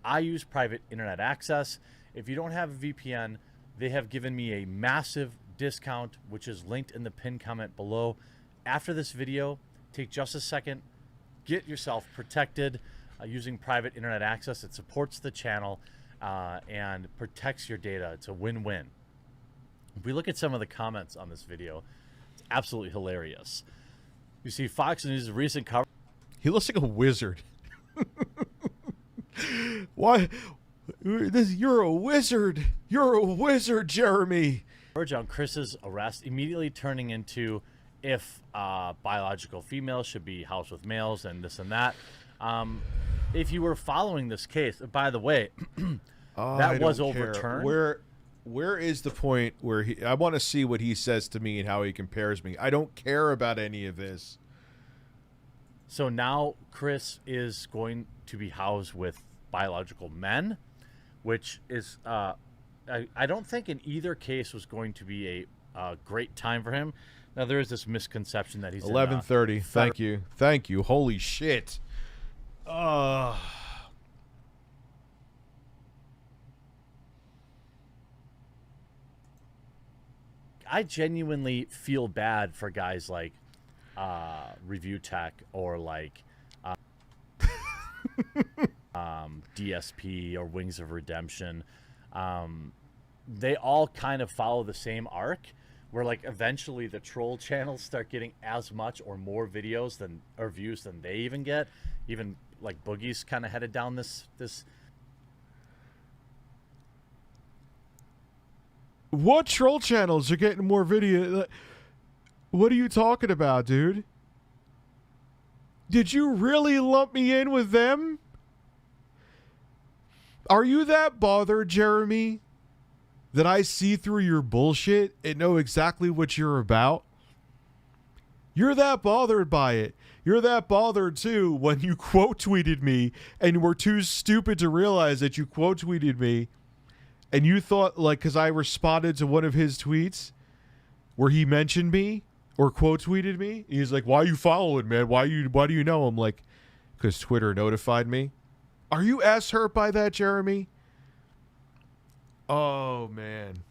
I use private internet access. If you don't have a VPN, they have given me a massive discount, which is linked in the pinned comment below. After this video, take just a second, get yourself protected using private internet access. It supports the channel and protects your data. It's a win-win. If we look at some of the comments on this video, it's absolutely hilarious. You see Fox News' recent cover. He looks like a wizard. Why? You're a wizard. You're a wizard, Jeremy. On Chris's arrest immediately turning into if biological females should be housed with males and this and that. If you were following this case, by the way, that was overturned. Where is the point where I want to see what he says to me and how he compares me. I don't care about any of this. So now Chris is going to be housed with biological men, which is I don't think in either case was going to be a great time for him. Now there is this misconception that he's 11:30. Thank you. Holy shit. I genuinely feel bad for guys like Review Tech or like DSP or Wings of Redemption. They all kind of follow the same arc where like eventually the troll channels start getting as much or more videos than or views than they even get. Even like Boogie's kind of headed down this What troll channels are getting more video? What are you talking about, dude? Did you really lump me in with them? Are you that bothered, Jeremy, that I see through your bullshit and know exactly what you're about? You're that bothered by it. You're that bothered, too, when you quote tweeted me and were too stupid to realize that you quote tweeted me. And you thought, like, because I responded to one of his tweets where he mentioned me or quote tweeted me. He's like, why are you following, man? Why do you know? I'm like, because Twitter notified me. Are you ass hurt by that, Jeremy? Oh, man.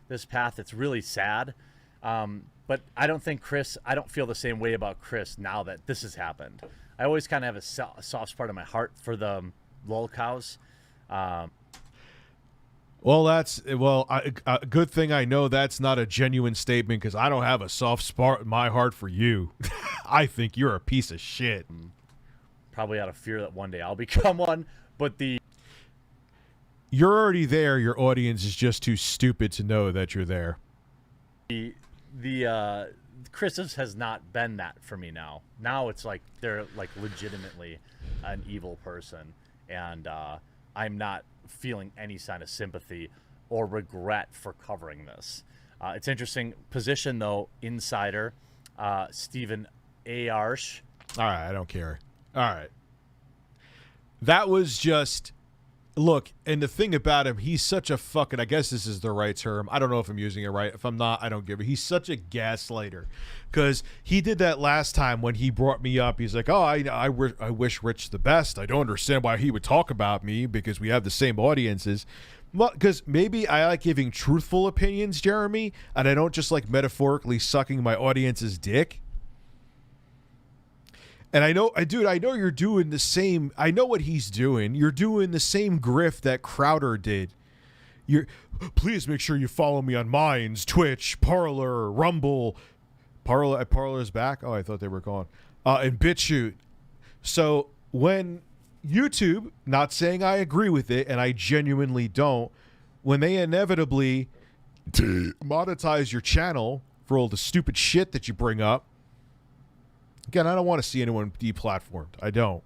This path, it's really sad. But I don't feel the same way about Chris now that this has happened. I always kind of have a soft spot in my heart for the lol cows. Well, a good thing I know that's not a genuine statement because I don't have a soft spot in my heart for you. I think you're a piece of shit. Probably out of fear that one day I'll become one, but you're already there. Your audience is just too stupid to know that you're there. The Chris's has not been that for me now. Now it's like they're like legitimately an evil person, and I'm not feeling any sign of sympathy or regret for covering this. It's interesting position though. Insider Stephen A. Arsh. All right, I don't care. All right, that was just look. And the thing about him, he's such a fucking. I guess this is the right term. I don't know if I'm using it right. If I'm not, I don't give it. He's such a gaslighter because he did that last time when he brought me up. He's like, "Oh, I wish Rich the best. I don't understand why he would talk about me because we have the same audiences." Because maybe I like giving truthful opinions, Jeremy, and I don't just like metaphorically sucking my audience's dick. And I know you're doing the same. I know what he's doing. You're doing the same grift that Crowder did. Please make sure you follow me on Minds, Twitch, Parler, Rumble. Parler's back? Oh, I thought they were gone. And BitChute. So when YouTube, not saying I agree with it, and I genuinely don't, when they inevitably monetize your channel for all the stupid shit that you bring up, again, I don't want to see anyone deplatformed. I don't.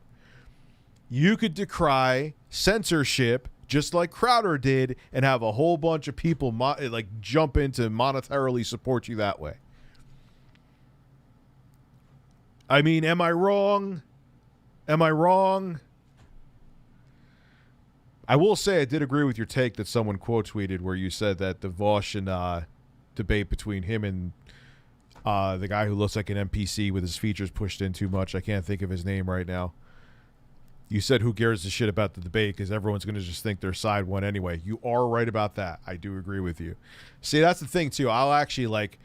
You could decry censorship just like Crowder did and have a whole bunch of people jump in to monetarily support you that way. I mean, am I wrong? Am I wrong? I will say I did agree with your take that someone quote tweeted where you said that the Vosh debate between him and the guy who looks like an NPC with his features pushed in too much. I can't think of his name right now. You said who cares a shit about the debate because everyone's going to just think their side won anyway. You are right about that. I do agree with you. See, that's the thing, too. I'll actually, like,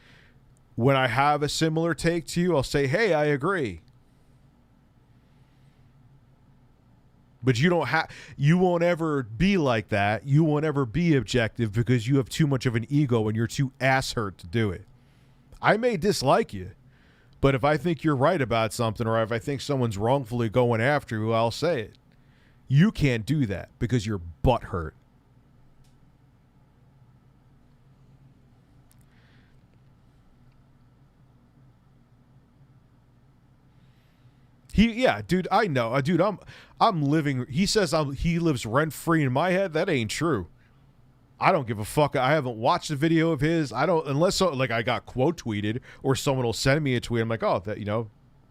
when I have a similar take to you, I'll say, hey, I agree. But you won't ever be like that. You won't ever be objective because you have too much of an ego and you're too ass hurt to do it. I may dislike you, but if I think you're right about something or if I think someone's wrongfully going after you, I'll say it. You can't do that because you're butthurt. Dude, I know. Dude, I'm living. He says he lives rent free in my head. That ain't true. I don't give a fuck. I haven't watched a video of his. I don't, unless like I got quote tweeted or someone will send me a tweet. I'm like, oh, that,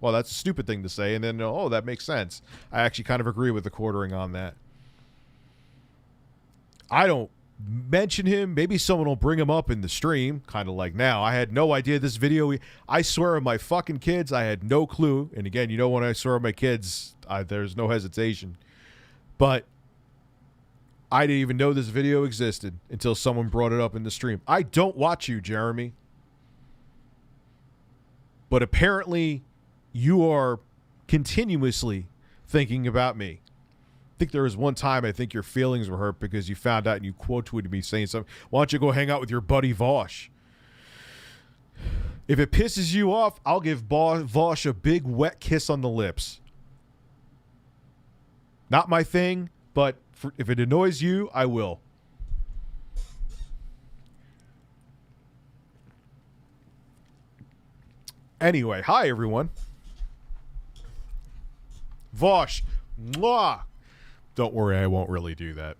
well, that's a stupid thing to say. And then, oh, that makes sense. I actually kind of agree with the quartering on that. I don't mention him. Maybe someone will bring him up in the stream, kind of like now. I had no idea this video. I swear on my fucking kids, I had no clue. And again, you know, when I swear on my kids, there's no hesitation. But I didn't even know this video existed until someone brought it up in the stream. I don't watch you, Jeremy. But apparently, you are continuously thinking about me. I think there was one time I think your feelings were hurt because you found out and you quote tweeted me saying something. Why don't you go hang out with your buddy Vosh? If it pisses you off, I'll give Vosh a big wet kiss on the lips. Not my thing, but if it annoys you, I will. Anyway, hi everyone. Vosh, mwah. Don't worry, I won't really do that.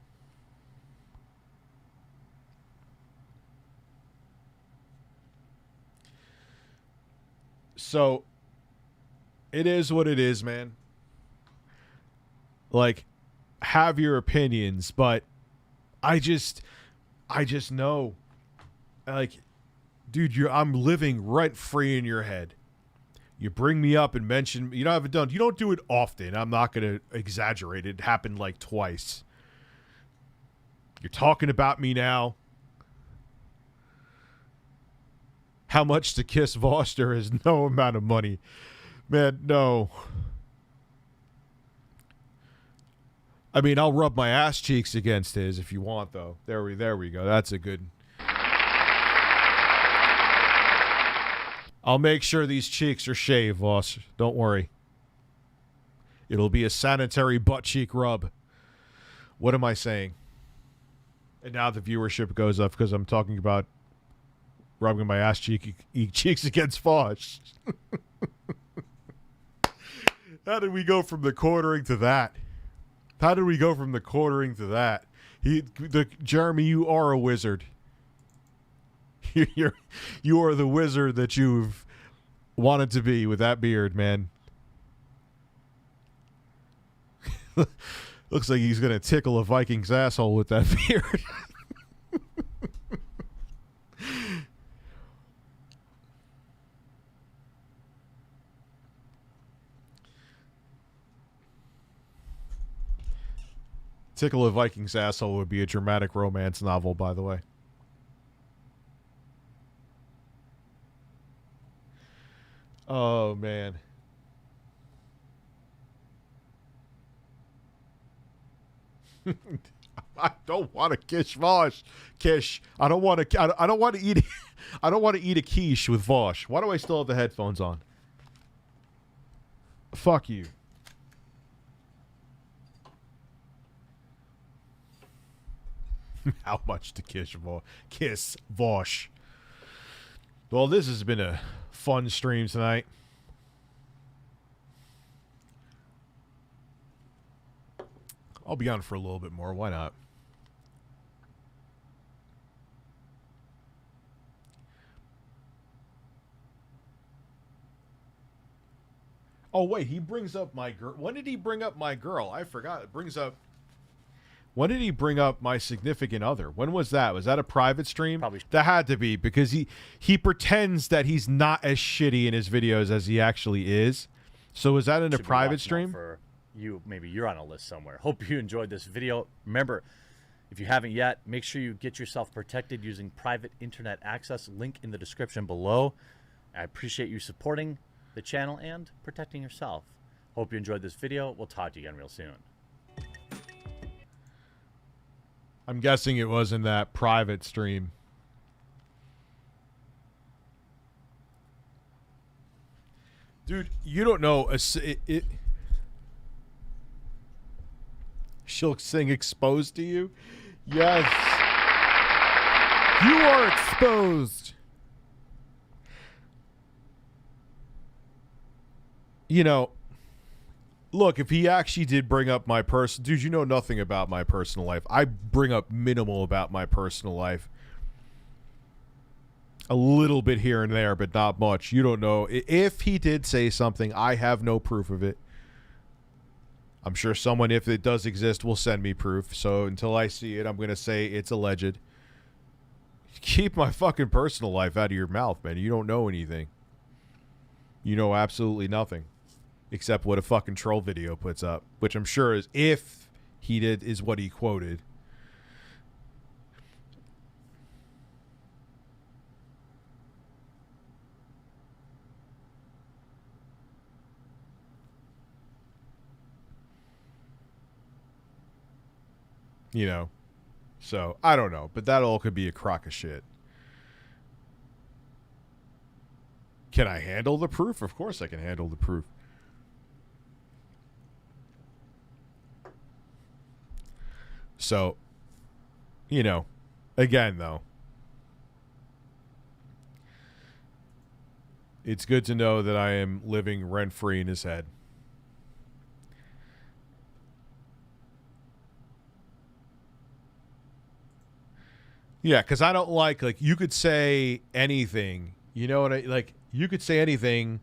So, it is what it is, man. Like, have your opinions, but I just know, like, dude, I'm living rent free in your head. You bring me up and mention, you don't do it often. I'm not going to exaggerate. It happened like twice. You're talking about me now. How much to kiss Voster is no amount of money. Man, no. I mean, I'll rub my ass cheeks against his if you want, though. There we go. That's a good... I'll make sure these cheeks are shaved, Voss. Don't worry. It'll be a sanitary butt cheek rub. What am I saying? And now the viewership goes up because I'm talking about rubbing my ass cheeks against Voss. How did we go from the quartering to that? Jeremy, you are a wizard. You are the wizard that you've wanted to be with that beard, man. Looks like he's going to tickle a Viking's asshole with that beard. Tickle a Viking's asshole would be a dramatic romance novel, by the way. Oh, man. I don't want to kiss Vosh. Kish. I don't want to eat I don't want to eat a quiche with Vosh. Why do I still have the headphones on? Fuck you. How much to kiss Vosh? Well, this has been a fun stream tonight. I'll be on for a little bit more. Why not? Oh, wait. He brings up my girl. When did he bring up my girl? I forgot. When did he bring up my significant other? When was that? Was that a private stream? Probably. That had to be, because he pretends that he's not as shitty in his videos as he actually is. So was that in a private stream? For you, maybe you're on a list somewhere. Hope you enjoyed this video. Remember, if you haven't yet, make sure you get yourself protected using private internet access. Link in the description below. I appreciate you supporting the channel and protecting yourself. Hope you enjoyed this video. We'll talk to you again real soon. I'm guessing it was in that private stream. Dude, you don't know. She'll sing exposed to you? Yes. You are exposed. You know, look, if he actually did bring up my dude, you know nothing about my personal life. I bring up minimal about my personal life. A little bit here and there, but not much. You don't know. If he did say something, I have no proof of it. I'm sure someone, if it does exist, will send me proof. So until I see it, I'm going to say it's alleged. Keep my fucking personal life out of your mouth, man. You don't know anything. You know absolutely nothing. Except what a fucking troll video puts up. Which I'm sure is, if he did, is what he quoted. You know, so I don't know, but that all could be a crock of shit. Can I handle the proof? Of course I can handle the proof. So, you know, again, though, it's good to know that I am living rent-free in his head. Yeah, because I don't like you could say anything, you know what you could say anything,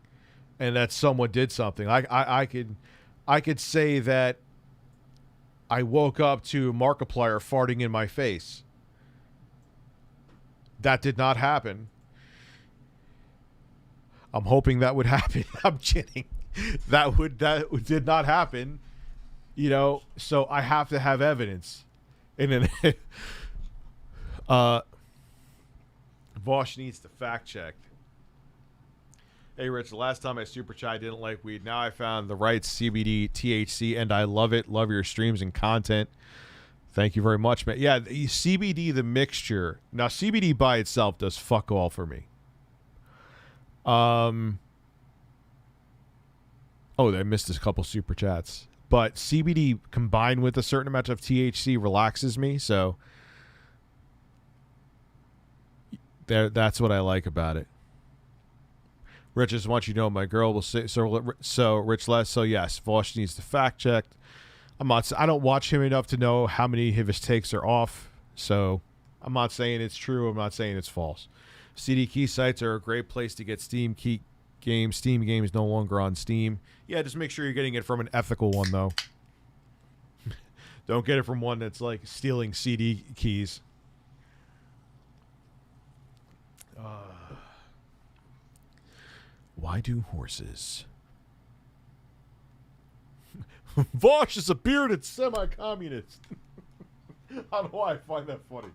and that someone did something. I could say that I woke up to Markiplier farting in my face. That did not happen. I'm hoping that would happen. I'm kidding. That did not happen. You know, so I have to have evidence. And then Vosh needs to fact check. Hey, Rich, the last time I super chat, I didn't like weed. Now I found the right CBD, THC, and I love it. Love your streams and content. Thank you very much, man. Yeah, the CBD, the mixture. Now, CBD by itself does fuck all for me. Oh, I missed a couple super chats. But CBD combined with a certain amount of THC relaxes me, so that's what I like about it. Rich, just want you to know my girl will say so. Rich Les, so yes, Vosh needs to fact check. I don't watch him enough to know how many of his takes are off, so I'm not saying it's true. I'm not saying it's false. CD key sites are a great place to get Steam key games. Steam games no longer on Steam. Yeah, just make sure you're getting it from an ethical one though. Don't get it from one that's like stealing CD keys. Why do horses? Vosh is a bearded semi-communist. I don't know why I find that funny.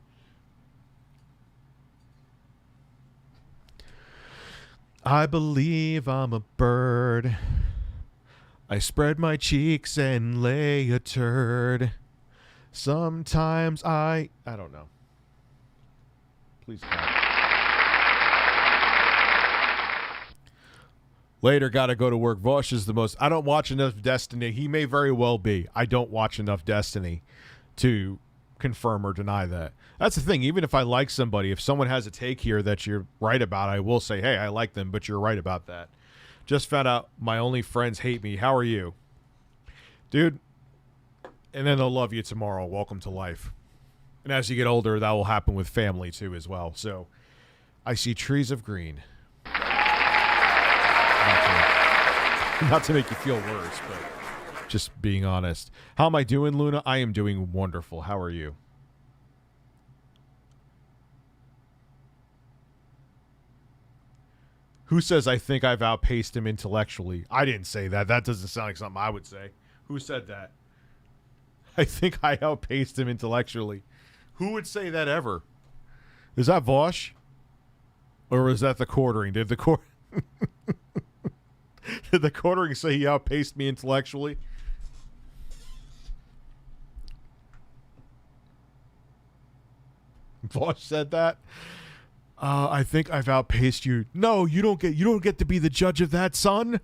I believe I'm a bird. I spread my cheeks and lay a turd. Sometimes I don't know. Please stop. Later, gotta go to work. Vosh is the most... I don't watch enough Destiny. He may very well be. I don't watch enough Destiny to confirm or deny that. That's the thing. Even if I like somebody, if someone has a take here that you're right about, I will say, hey, I like them, but you're right about that. Just found out my only friends hate me. How are you? Dude, and then they'll love you tomorrow. Welcome to life. And as you get older, that will happen with family, too, as well. So, I see trees of green. Not to make you feel worse, but just being honest. How am I doing, Luna? I am doing wonderful. How are you? Who says I think I've outpaced him intellectually? I didn't say that. That doesn't sound like something I would say. Who said that? I think I outpaced him intellectually. Who would say that ever? Is that Vosh? Or was that the quartering? Did the Did the quartering say he outpaced me intellectually? Vosh said that. I think I've outpaced you. No, you don't get to be the judge of that, son.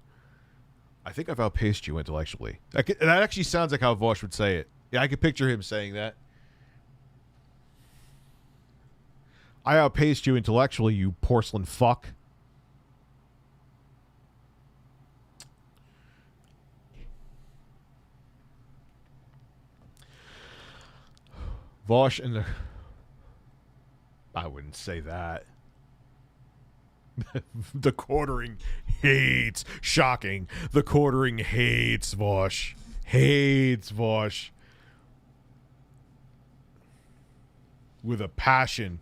I think I've outpaced you intellectually. That actually sounds like how Vosh would say it. Yeah, I could picture him saying that. I outpaced you intellectually, you porcelain fuck. Vosh and the... I wouldn't say that. The quartering hates... Shocking. The quartering hates Vosh. hates Vosh with a passion.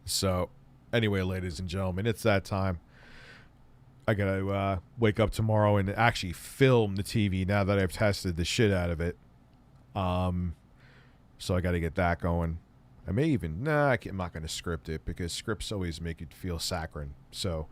So, anyway, ladies and gentlemen, it's that time. I gotta wake up tomorrow and actually film the TV now that I've tested the shit out of it. So I gotta get that going. I may even... I'm not gonna script it because scripts always make it feel saccharine. So,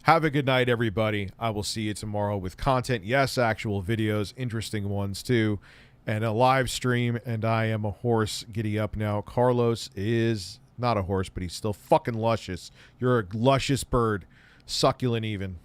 have a good night, everybody. I will see you tomorrow with content. Yes, actual videos, interesting ones too. And a live stream, and I am a horse. Giddy up now. Carlos is not a horse, but he's still fucking luscious. You're a luscious bird. Succulent even.